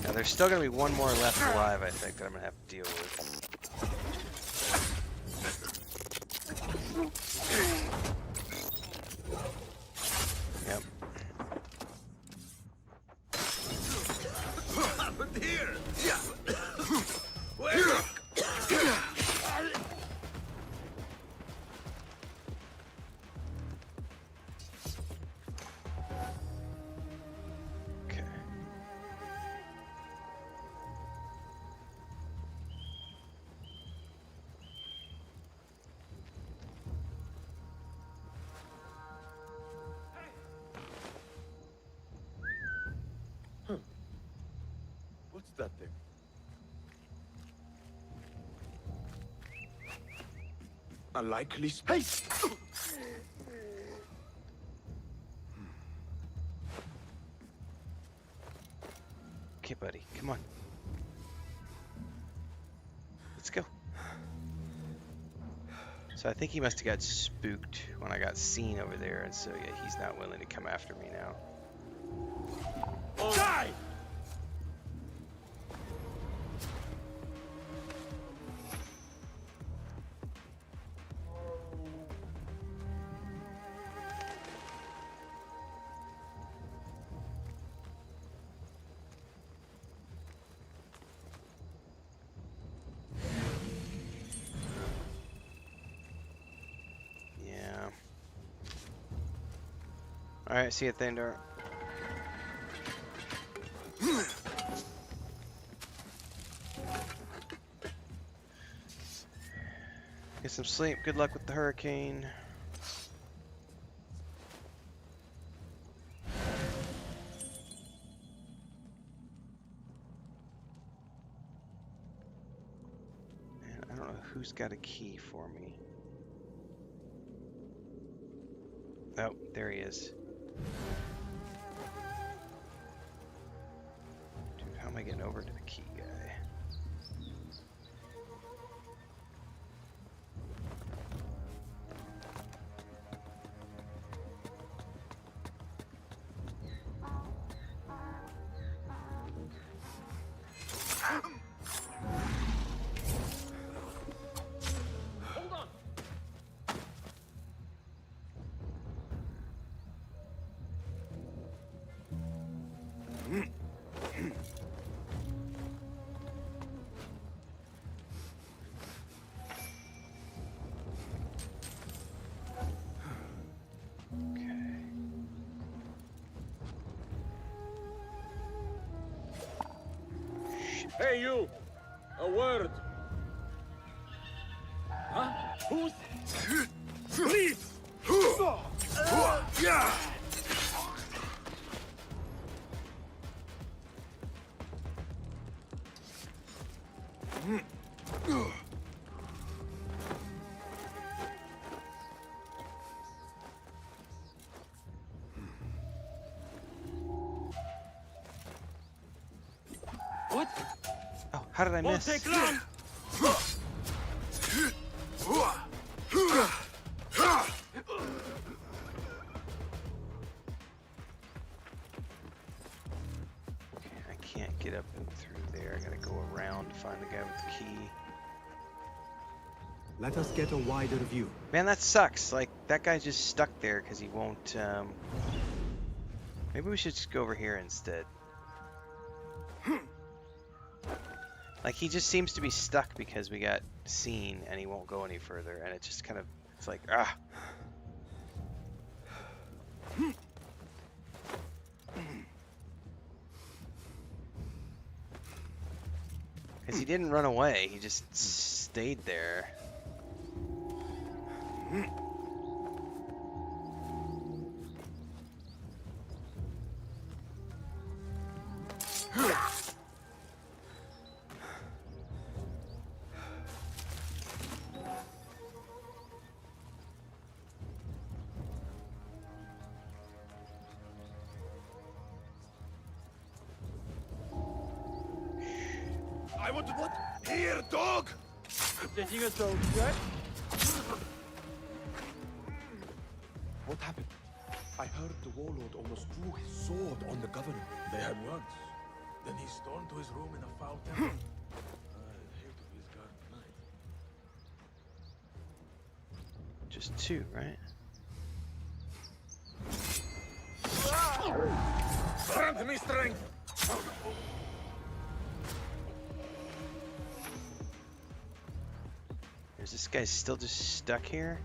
Now there's still gonna be one more left alive, I think, that I'm gonna have to deal with. Yep. that thing. A likely space. Okay, buddy, come on. Let's go. So I think he must have got spooked when I got seen over there, and so yeah, he's not willing to come after me now. Die! Yeah. Alright, see you, Thandar. Get some sleep. Good luck with the hurricane. And I don't know who's got a key for me. Oh, there he is. Dude, how am I getting over to the key guy? Hey, you! A word! Huh? Who's... Please! Yeah! What? Oh, how did I miss? Won't take long! Okay, I can't get up and through there. I gotta go around to find the guy with the key. Let us get a wider view. Man, that sucks. Like, that guy's just stuck there because he won't, Maybe we should just go over here instead. Like, he just seems to be stuck because we got seen and he won't go any further, and it just kind of, it's like, ah. Because he didn't run away, he just stayed there. I want to... What? Here, dog! Taking a dog, right? What happened? I heard the warlord almost drew his sword on the governor. They had once. Then he stormed to his room in a foul temper. I hate to be his guard tonight. Just two, right? Grant me strength! Is this guy still just stuck here?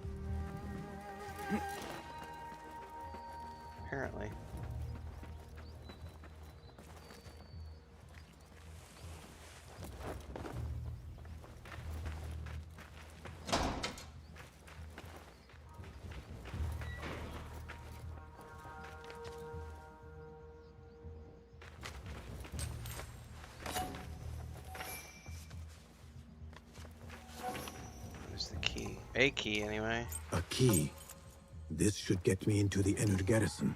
Apparently. A key, anyway. A key. This should get me into the inner garrison.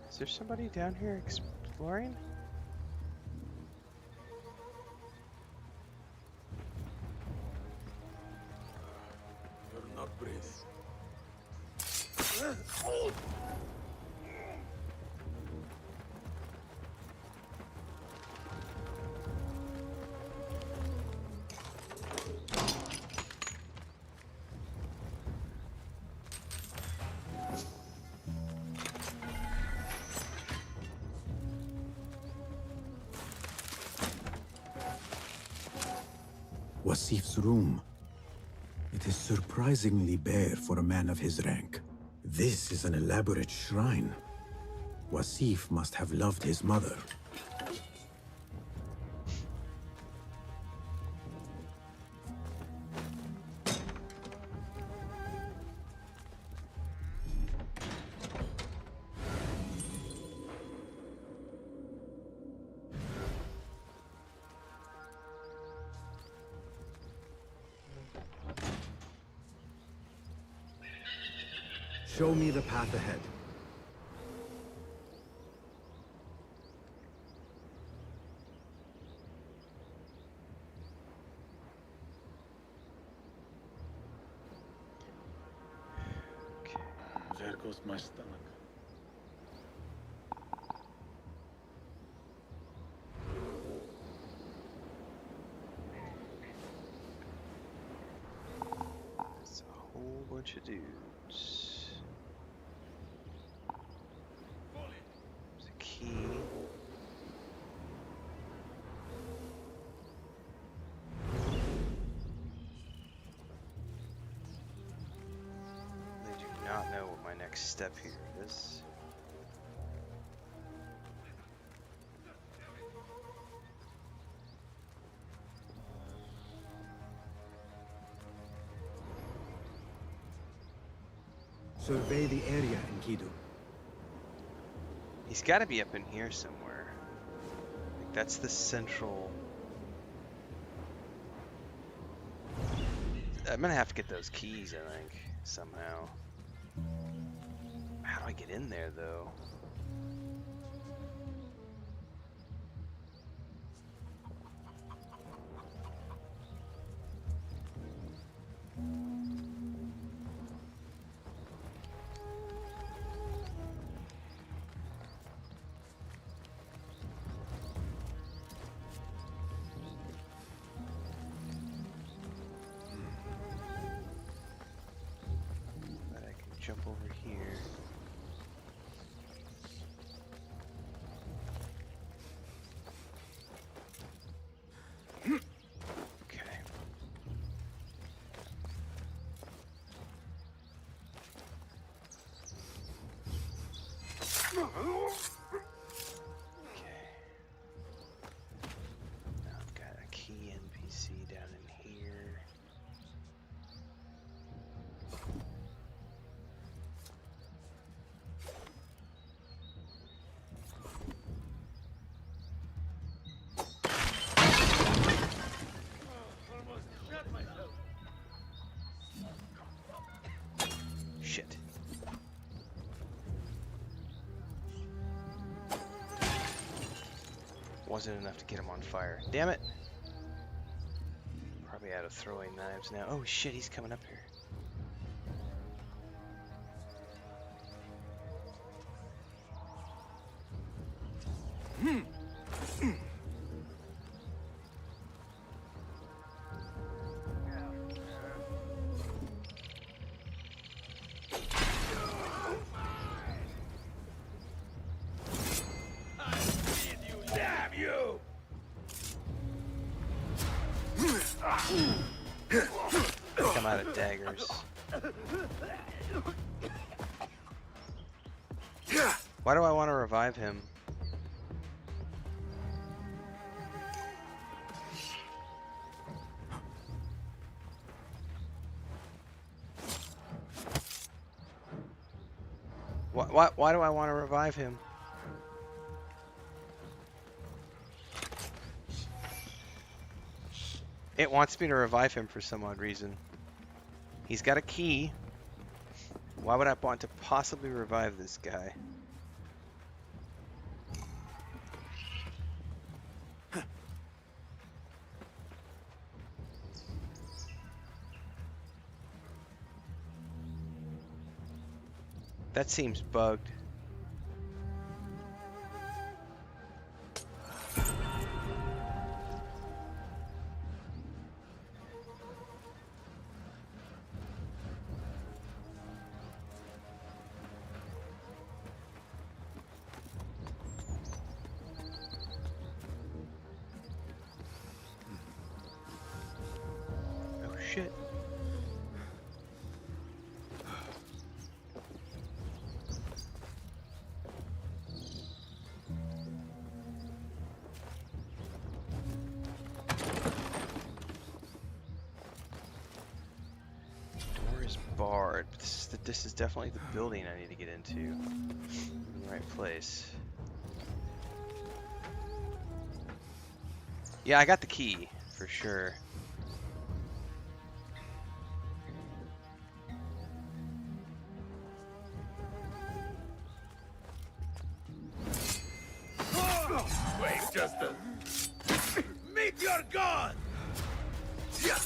Is there somebody down here exploring? You're not brave. Wasif's room. It is surprisingly bare for a man of his rank. This is an elaborate shrine. Wasif must have loved his mother. Show me the path ahead. There goes my stomach. That's a whole bunch of dudes. There's a key. They do not know what my next step here is. Survey the area, Enkidu. He's got to be up in here somewhere. Like that's the central. I'm gonna have to get those keys, I think, somehow. How do I get in there, though? Jump over here. Okay. Now I've got a key NPC down in here. Shit. Wasn't enough to get him on fire. Damn it! Probably out of throwing knives now. Oh shit, he's coming up here. Come out of daggers. Why do I want to revive him? Why do I want to revive him? It wants me to revive him for some odd reason. He's got a key. Why would I want to possibly revive this guy? That seems bugged. Oh shit. Barred. This is definitely the building I need to get into. In the right place. Yeah, I got the key for sure. Wait, Justin. Meet your god! Yeah.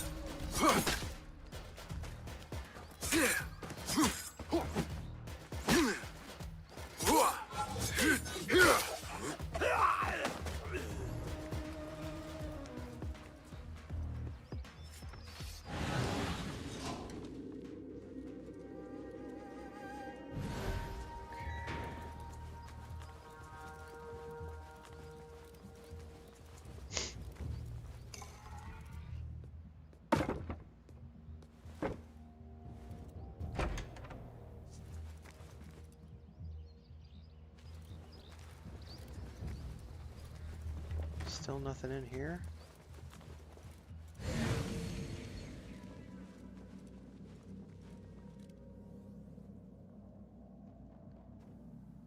Still nothing in here.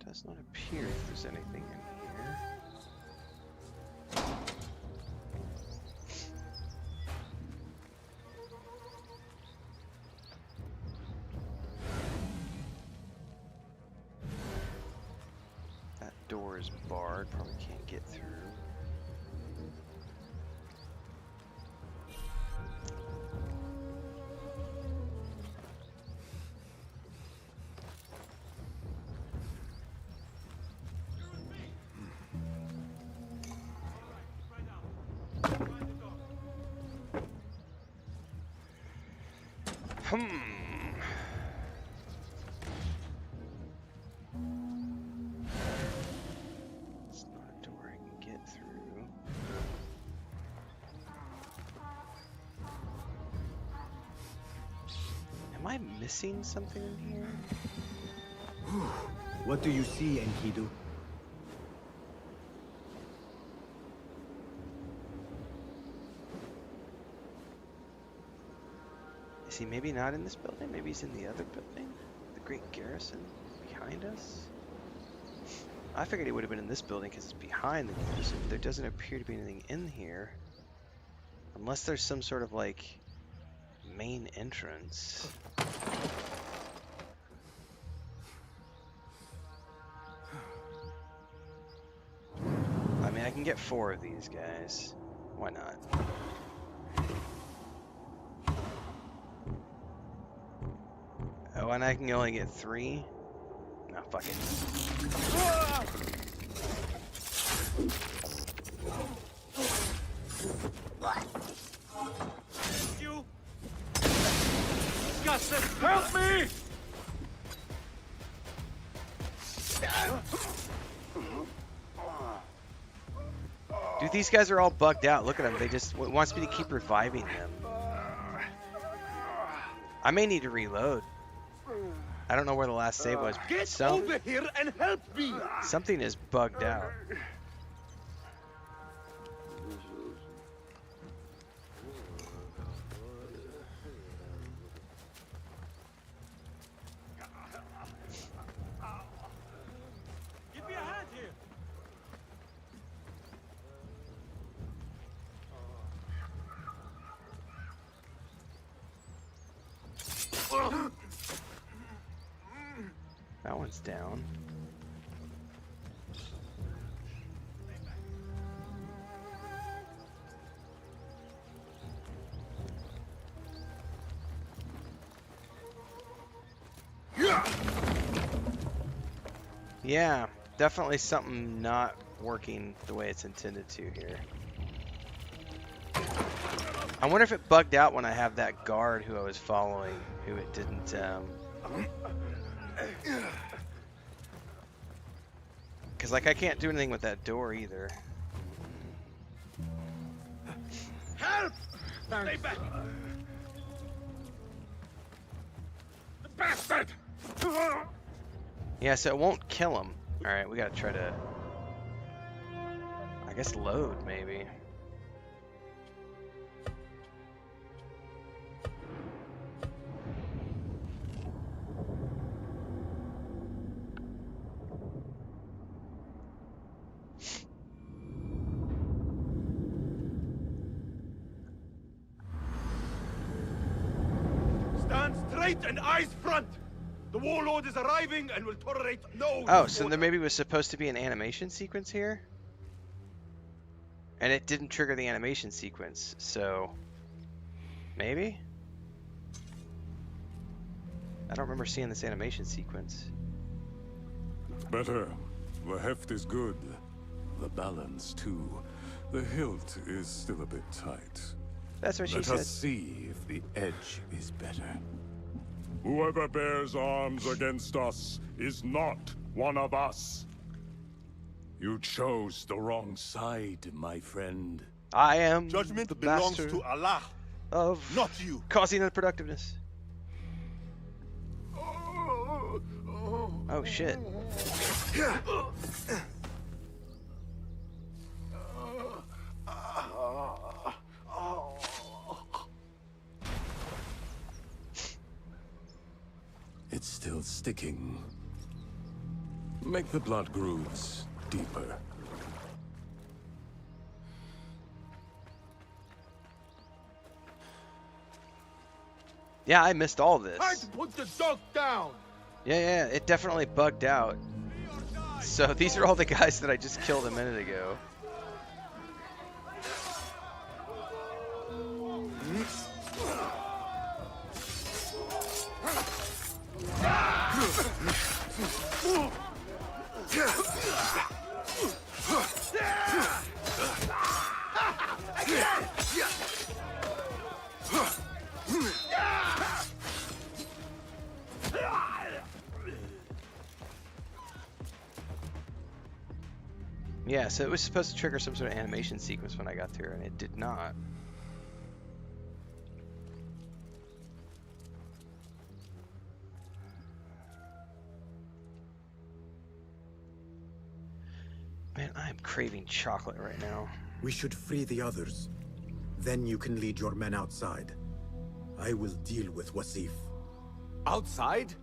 Does not appear if there's anything in here. That door is barred, probably can't get through. It's not a door I can get through. Am I missing something in here? What do you see, Enkidu? Is he maybe not in this building? Maybe he's in the other building? The Great Garrison behind us? I figured he would have been in this building because it's behind the garrison, but there doesn't appear to be anything in here. Unless there's some sort of, like, main entrance. I mean, I can get 4 of these guys. Why not? Oh, and I can only get 3? No, fuck it. You! Justice, help me! Dude, these guys are all bugged out. Look at them. They just it wants me to keep reviving them. I may need to reload. I don't know where the last save was. Get over here and help me! Something is bugged out. one's down. Yeah, definitely something not working the way it's intended to here. I wonder if it bugged out when I have that guard who I was following, who it didn't, because, like, I can't do anything with that door either. Help! Stay back! The bastard! Yeah, so it won't kill him. Alright, we gotta try to, I guess, load, maybe. Stand straight and eyes front! The warlord is arriving and will tolerate no... Oh, so there maybe was supposed to be an animation sequence here? And it didn't trigger the animation sequence, so... Maybe? I don't remember seeing this animation sequence. Better. The heft is good. The balance, too. The hilt is still a bit tight. That's what she Let said. us see if the edge is better. Whoever bears arms against us is not one of us. You chose the wrong side, my friend. I am Judgment the belongs master to Allah, of not you. causing unproductiveness. Oh shit. It's still sticking. Make the blood grooves deeper. Yeah, I missed all this. Time to put the dog down! Yeah, it definitely bugged out. So these are all the guys that I just killed a minute ago. Yeah, so it was supposed to trigger some sort of animation sequence when I got there, and it did not. Man, I am craving chocolate right now. We should free the others. Then you can lead your men outside. I will deal with Wasif. Outside?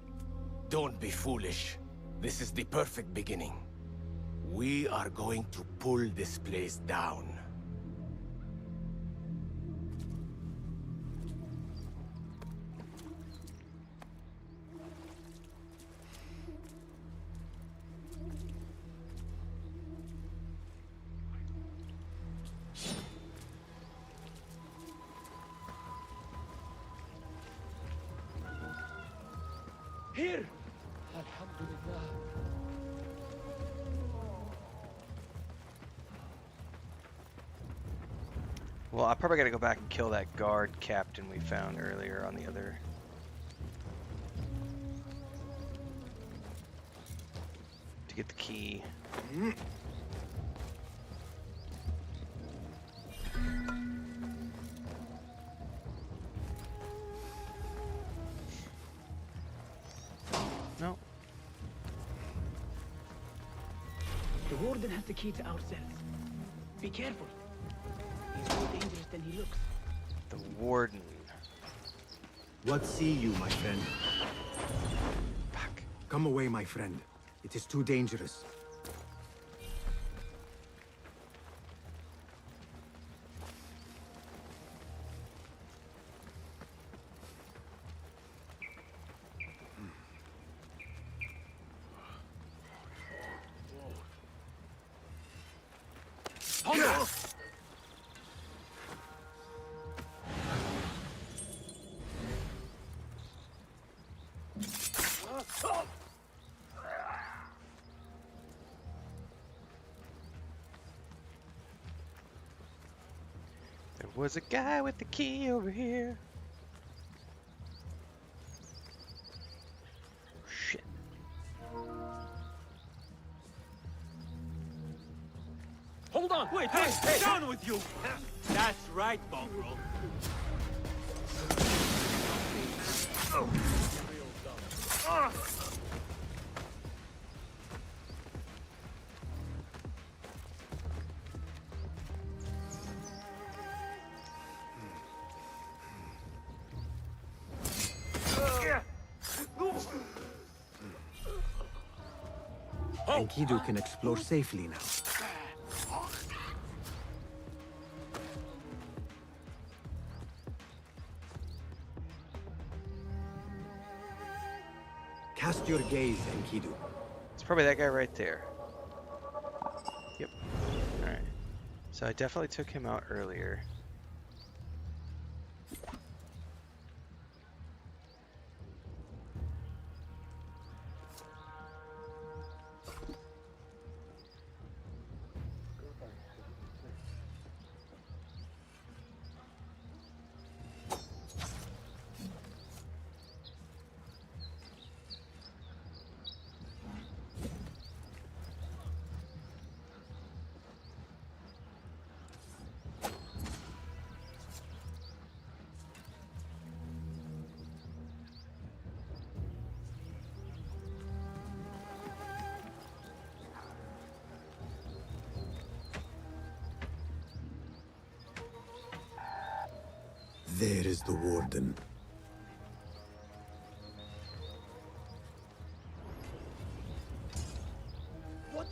Don't be foolish. This is the perfect beginning. We are going to pull this place down. Here! Alhamdulillah. Well, I probably gotta go back and kill that guard captain we found earlier on the other... to get the key. No. The warden has the key to our cells. Be careful. He's more dangerous than he looks. The warden. What see you, my friend? Back. Come away, my friend. It is too dangerous. There was a guy with the key over here. Shit. Hold on! Wait, hey, down with you! That's right, mongrel. Enkidu can explore safely now. Cast your gaze, Enkidu. It's probably that guy right there. Yep. Alright. So I definitely took him out earlier. There is the warden. What?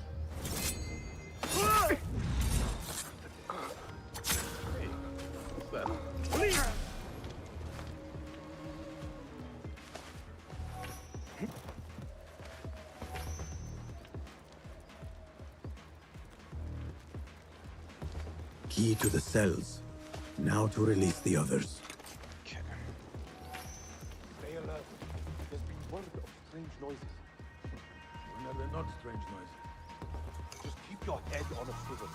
Key to the cells. Now to release the others. Okay. Stay alert. There's been word of strange noises. No, they're not strange noises. Just keep your head on a swivel.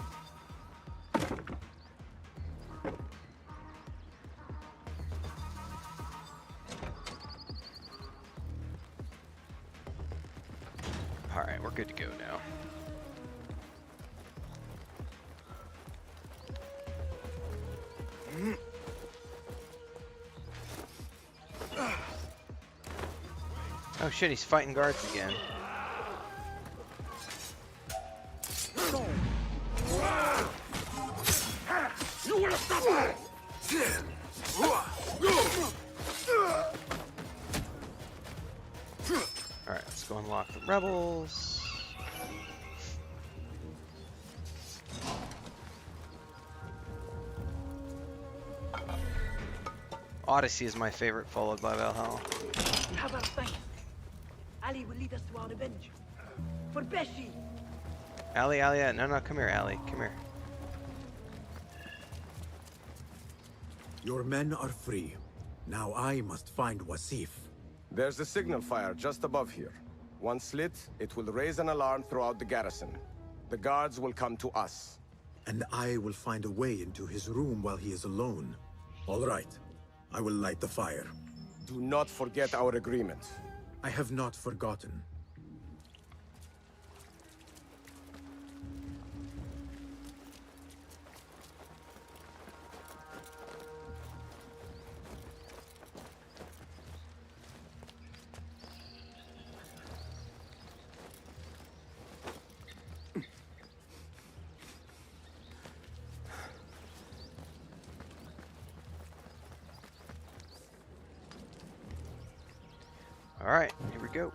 Alright, we're good to go now. Oh shit, he's fighting guards again. You will stop! Alright, let's go unlock the rebels. Odyssey is my favorite, followed by Valhalla. We have our thanks. Ali will lead us to our revenge. For Beshi! Ali, no, come here, Ali, come here. Your men are free. Now I must find Wasif. There's a signal fire just above here. Once lit, it will raise an alarm throughout the garrison. The guards will come to us. And I will find a way into his room while he is alone. All right. I will light the fire. Do not forget our agreement. I have not forgotten. Alright, here we go.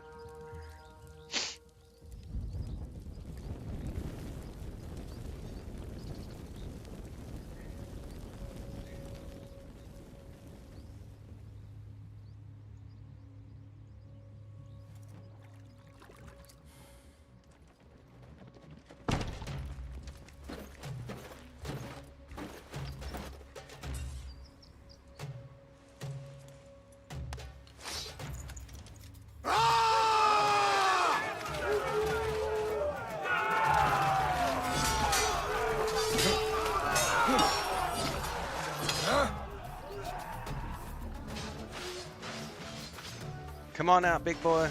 Come on out, big boy.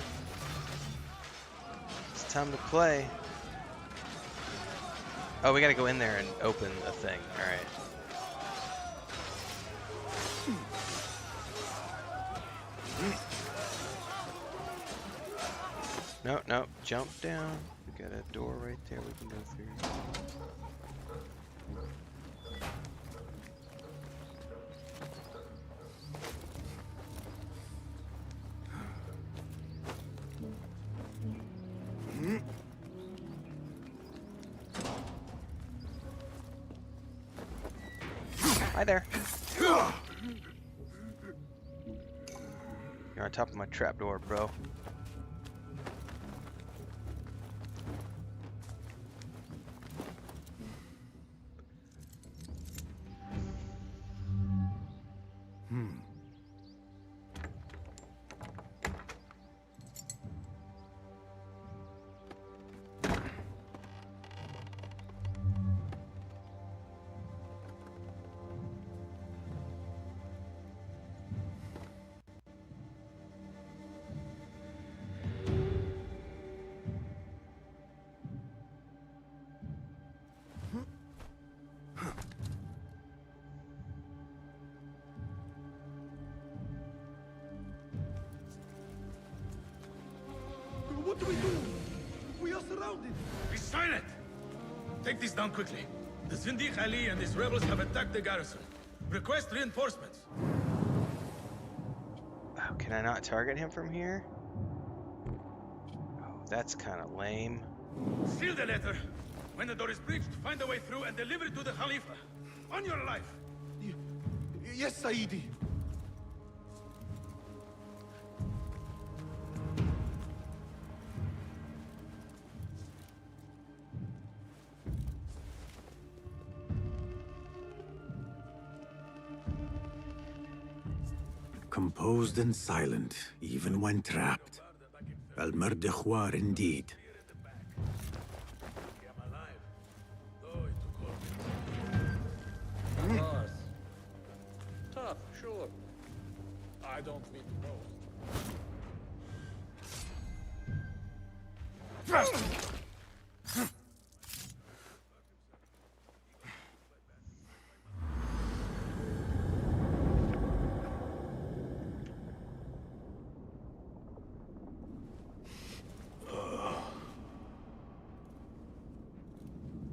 It's time to play. Oh, we gotta go in there and open a thing. Alright. No, no, jump down. We got a door right there we can go through. Hi there. You're on top of my trapdoor, bro. What do we do? We are surrounded. Be silent! Take this down quickly. The Zindiq Ali and his rebels have attacked the garrison. Request reinforcements. Oh, can I not target him from here? Oh, that's kind of lame. Seal the letter. When the door is breached, find a way through and deliver it to the Khalifa. On your life. Yes, Saidi. Composed and silent, even when trapped. Al-Mardikhwar indeed. Tough, sure. I don't mean to know.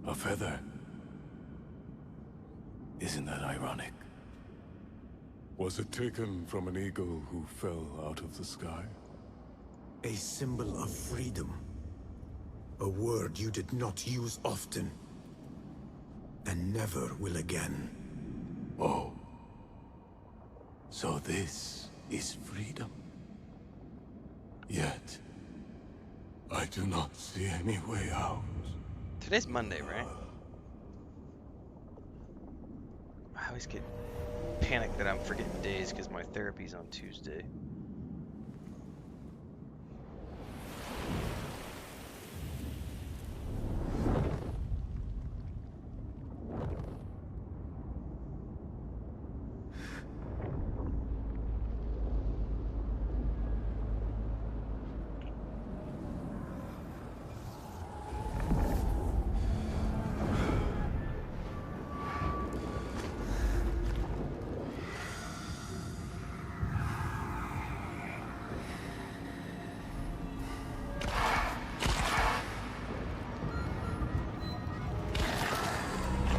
A feather. Isn't that ironic? Was it taken from an eagle who fell out of the sky? A symbol of freedom. A word you did not use often. And never will again. Oh. So this is freedom. Yet, I do not see any way out. Today's Monday, right? I always get panicked that I'm forgetting days because my therapy's on Tuesday.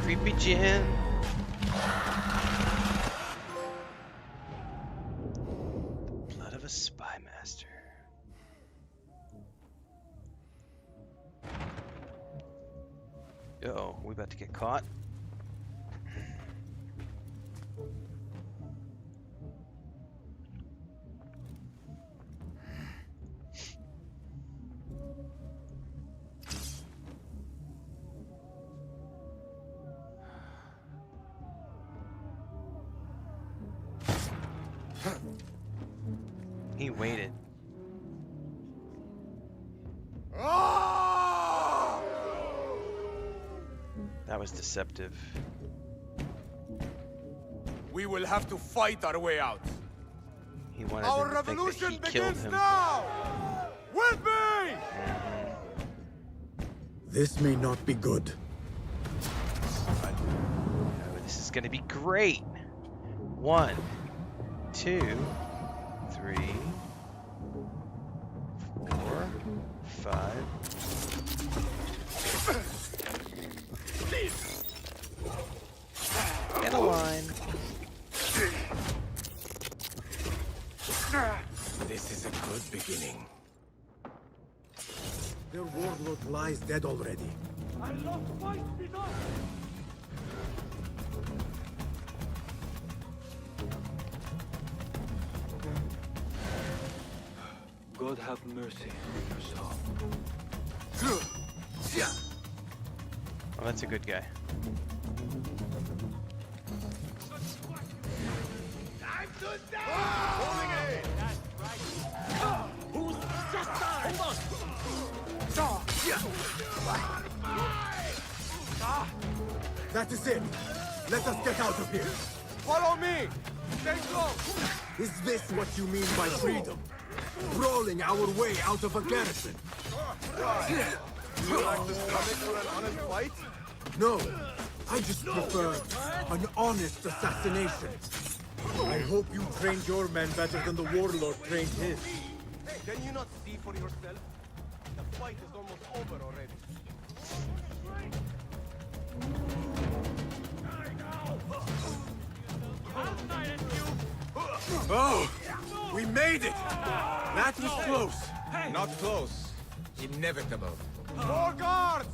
Creepy Jen. Blood of a spy master. Uh-oh, we about to get caught. He waited. That was deceptive. We will have to fight our way out. He wanted Our them to think that revolution he killed begins him. now! With me! This may not be good. Oh, this is gonna be great. 1, 2, 3, 4, 5. And a line. This is a good beginning. Their warlord lies dead already. God have mercy on your soul. Oh, that's a good guy. Who's just That is it. Let us get out of here. Follow me! Stay close! Is this what you mean by freedom? Brawling our way out of a garrison? Do you like the stomach for an honest fight? No, I just prefer an honest assassination. I hope you trained your men better than the warlord trained his. Hey, can you not see for yourself? The fight is almost over already. Oh, we made it! That was close. Not close. Inevitable. More guards!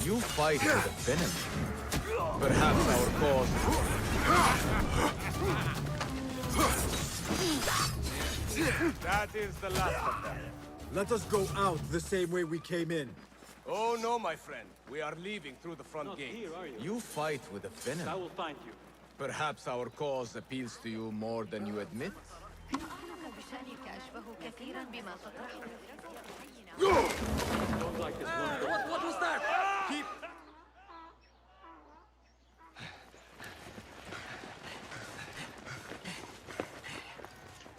You fight with a venom. Perhaps our cause. That is the last of them. Let us go out the same way we came in. Oh no, my friend. We are leaving through the front gate. here, are you? You fight with a venom. I will find you. Perhaps our cause appeals to you more than you admit? Don't like this one. What was that? Keep...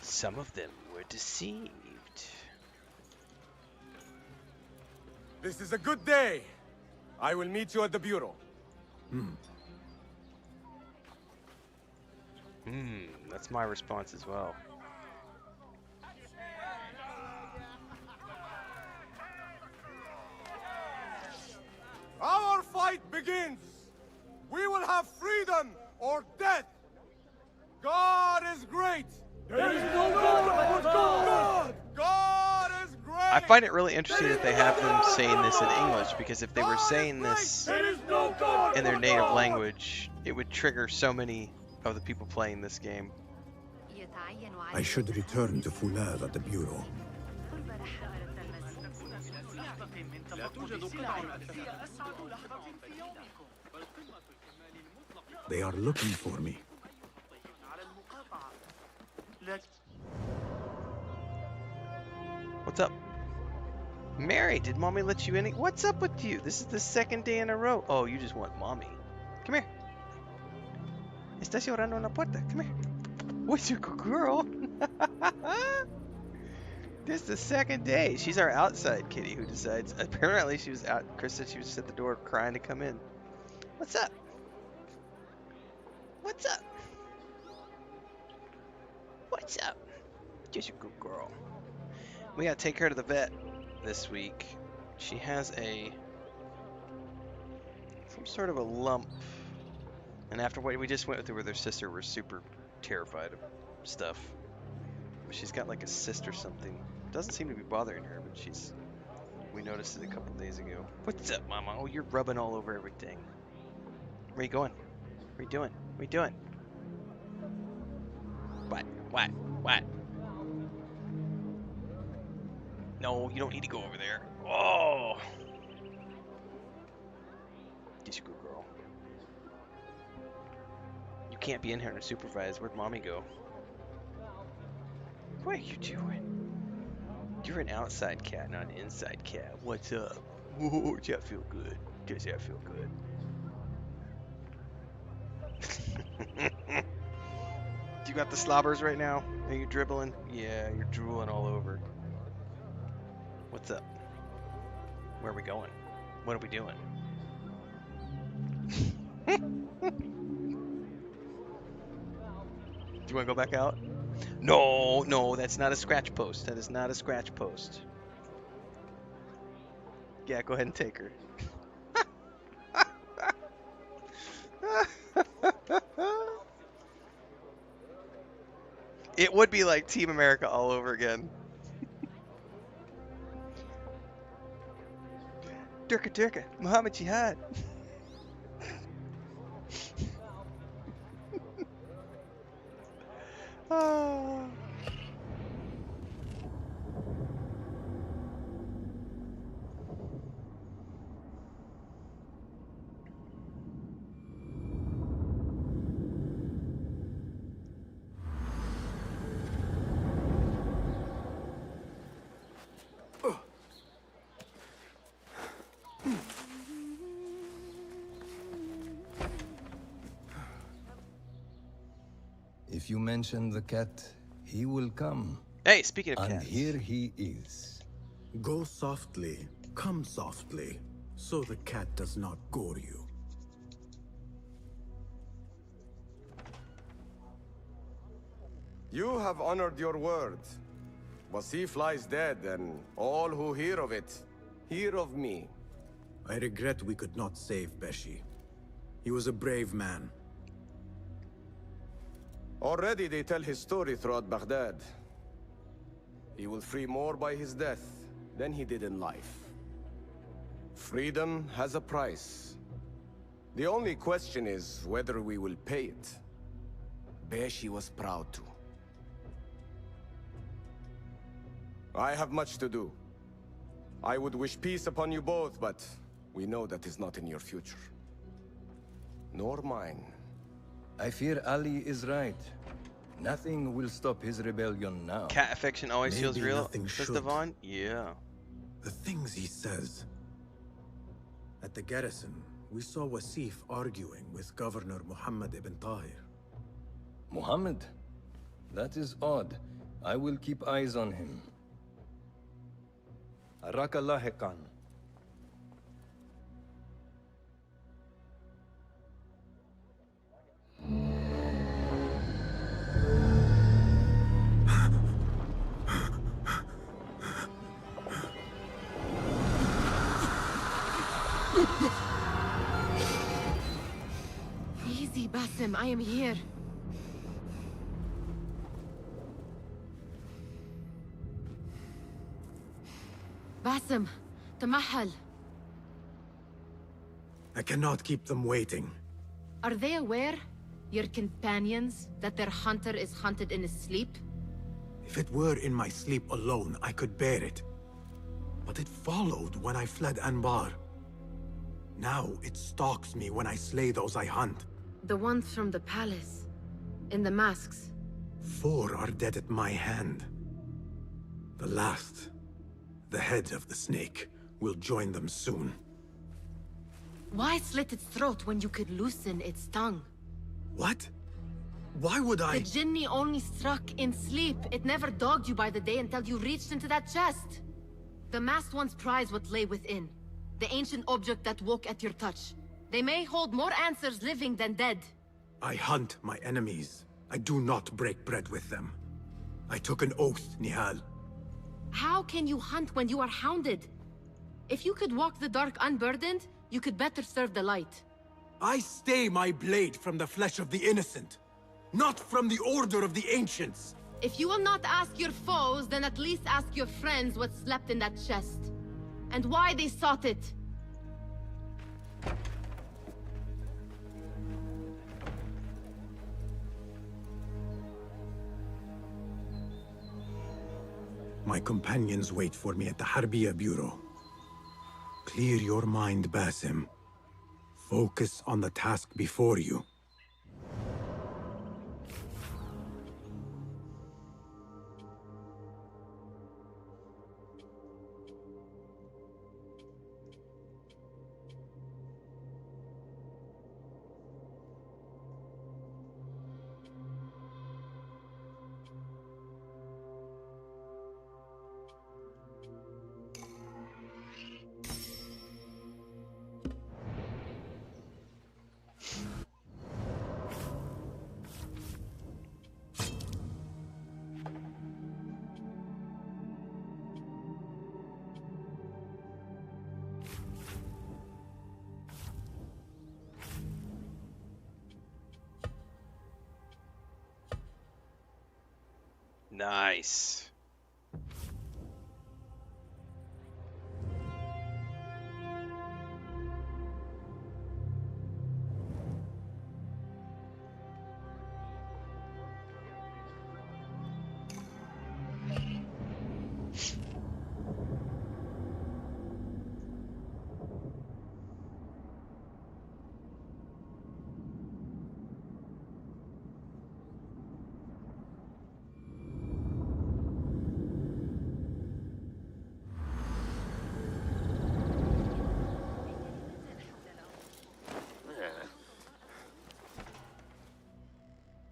Some of them were deceived. This is a good day. I will meet you at the bureau. That's my response as well. Our fight begins! We will have freedom or death! God is great! There is no God but God! God is great! I find it really interesting that they have them saying this in English, because if they were saying this in their native language, it would trigger so many of the people playing this game. I should return to Fulad at the bureau. They are looking for me. What's up? Mary, did mommy let you in? What's up with you? This is the second day in a row. Oh, you just want mommy. Come here. Estás llorando en la puerta. Come here. What's your good girl? This is the second day. She's our outside kitty who decides. Apparently she was out. Chris said she was at the door crying to come in. What's up? What's up? What's up? Just a good girl. We gotta take her to the vet this week. She has some sort of a lump. And after what we just went through with her sister, we're super terrified of stuff. She's got like a cyst or something. Doesn't seem to be bothering her, but we noticed it a couple days ago. What's up, Mama? Oh, you're rubbing all over everything. Where you going? What are you doing? What are you doing? What? No, you don't need to go over there. Oh! Just a good girl. can't be in here unsupervised. Where'd mommy go? What are you doing? You're an outside cat, not an inside cat. What's up? Whoa, does that feel good? Does that feel good? You got the slobbers right now? Are you dribbling? Yeah, you're drooling all over. What's up? Where are we going? What are we doing? Do you want to go back out? No, no, that's not a scratch post. That is not a scratch post. Yeah, go ahead and take her. It would be like Team America all over again. Durka Durka, Muhammad Jihad. Oh. If you mention the cat, he will come. Hey, speaking of and cats. Here he is. Go softly, come softly, so the cat does not gore you. You have honored your word. Wasif lies dead, and all who hear of it, hear of me. I regret we could not save Beshi. He was a brave man. Already they tell his story throughout Baghdad. He will free more by his death than he did in life. Freedom has a price. The only question is whether we will pay it. Beshi was proud to. I have much to do. I would wish peace upon you both, but we know that is not in your future. Nor mine. I fear Ali is right. Nothing will stop his rebellion now. Cat affection always feels Maybe real, nothing says should. Devon. Yeah. The things he says. At the garrison, we saw Wasif arguing with Governor Muhammad ibn Tahir. Muhammad? That is odd. I will keep eyes on him. أراك لاحقا. Easy, Basim. I am here. Basim, Tamahal. I cannot keep them waiting. Are they aware, your companions, that their hunter is hunted in his sleep? If it were in my sleep alone, I could bear it. But it followed when I fled Anbar. Now it stalks me when I slay those I hunt. The ones from the palace, in the masks. 4 are dead at my hand. The last, the head of the snake, will join them soon. Why slit its throat when you could loosen its tongue? What? Why would I? The Jinni only struck in sleep. It never dogged you by the day until you reached into that chest. The masked ones prize what lay within. The ancient object that woke at your touch. They may hold more answers living than dead. I hunt my enemies. I do not break bread with them. I took an oath, Nihal. How can you hunt when you are hounded? If you could walk the dark unburdened, you could better serve the light. I stay my blade from the flesh of the innocent, not from the order of the ancients. If you will not ask your foes, then at least ask your friends what slept in that chest. And why they sought it. My companions wait for me at the Harbiya Bureau. Clear your mind, Basim. Focus on the task before you. Nice.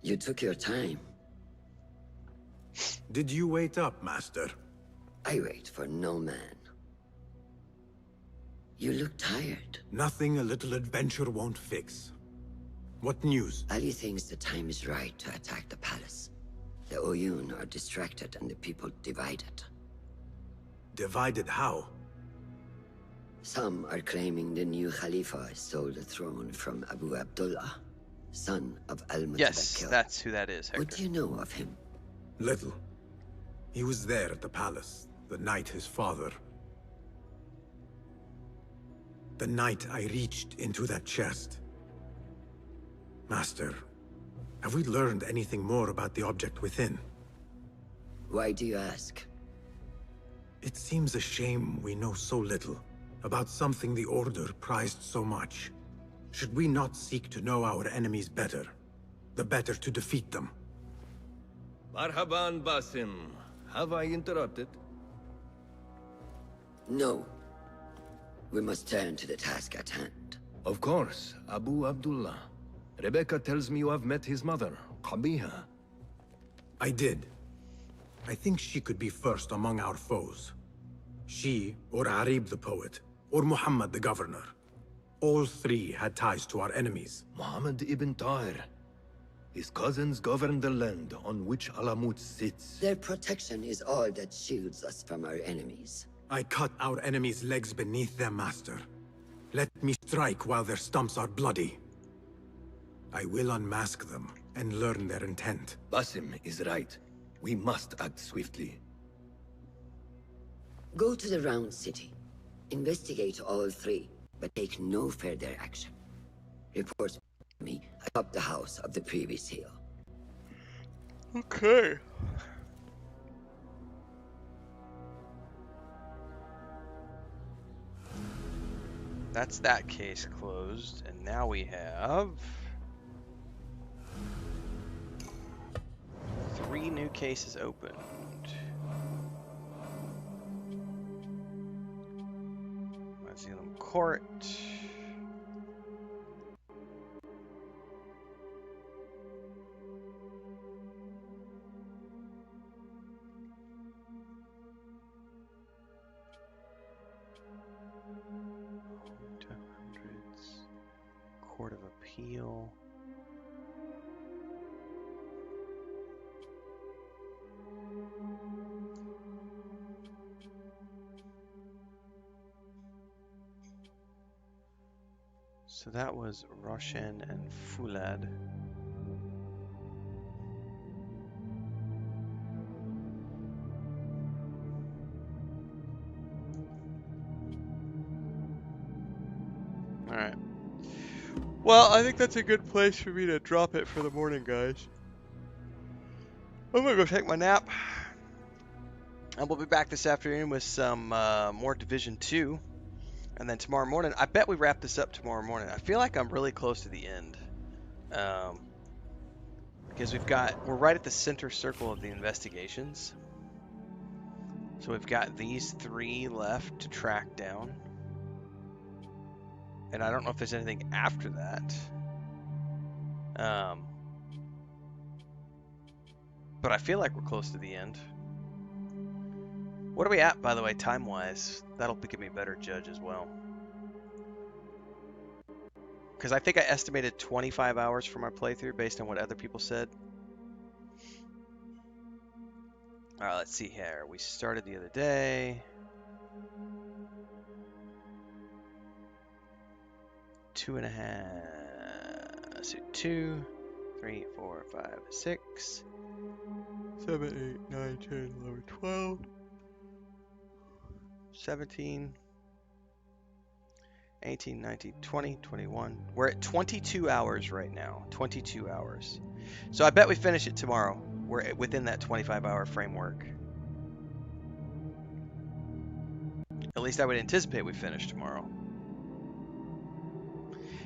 You took your time. Did you wait up, Master? I wait for no man. You look tired. Nothing a little adventure won't fix. What news? Ali thinks the time is right to attack the palace. The Oyun are distracted and the people divided. Divided how? Some are claiming the new Khalifa stole the throne from Abu Abdullah, son of Al-Mutawakkil. Yes, that's who that is, Hector. What do you know of him? Little. He was there at the palace, the night his father... The night I reached into that chest. Master, have we learned anything more about the object within? Why do you ask? It seems a shame we know so little about something the Order prized so much. Should we not seek to know our enemies better? The better to defeat them. Marhaban, Basim. Have I interrupted? No. We must turn to the task at hand. Of course, Abu Abdullah. Rebecca tells me you have met his mother, Qabiha. I did. I think she could be first among our foes. She, or Arib the poet, or Muhammad the governor. All three had ties to our enemies. Muhammad ibn Tahir. His cousins govern the land on which Alamut sits. Their protection is all that shields us from our enemies. I cut our enemies' legs beneath them, Master. Let me strike while their stumps are bloody. I will unmask them and learn their intent. Basim is right. We must act swiftly. Go to the Round City. Investigate all three, but take no further action. Report me atop the house of the previous hill. Okay. That's that case closed, and now we have 3 new cases opened. Asylum Court. Court of Appeal. So that was Roshan and Fulad. Alright. Well, I think that's a good place for me to drop it for the morning, guys. I'm gonna go take my nap. And we'll be back this afternoon with some more Division 2. And then tomorrow morning, I bet we wrap this up tomorrow morning. I feel like I'm really close to the end. Because we're right at the center circle of the investigations. So we've got these 3 left to track down. And I don't know if there's anything after that. But I feel like we're close to the end. What are we at, by the way, time-wise? That'll give me a better judge as well. Because I think I estimated 25 hours for my playthrough based on what other people said. Alright, let's see here. We started the other day. 2.5. So 2, 3, 4, 5, 6, 7, 8, 9, 10, 11, 12, 17, 18, 19, 20, 21. We're at 22 hours right now. 22 hours. So I bet we finish it tomorrow. We're within that 25-hour framework. At least I would anticipate we finish tomorrow.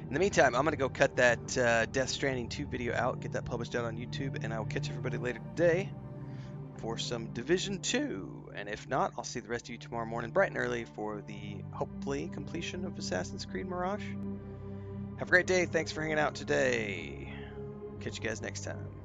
In the meantime, I'm going to go cut that Death Stranding 2 video out, get that published out on YouTube, and I will catch everybody later today for some Division 2. And if not, I'll see the rest of you tomorrow morning bright and early for the, hopefully, completion of Assassin's Creed Mirage. Have a great day. Thanks for hanging out today. Catch you guys next time.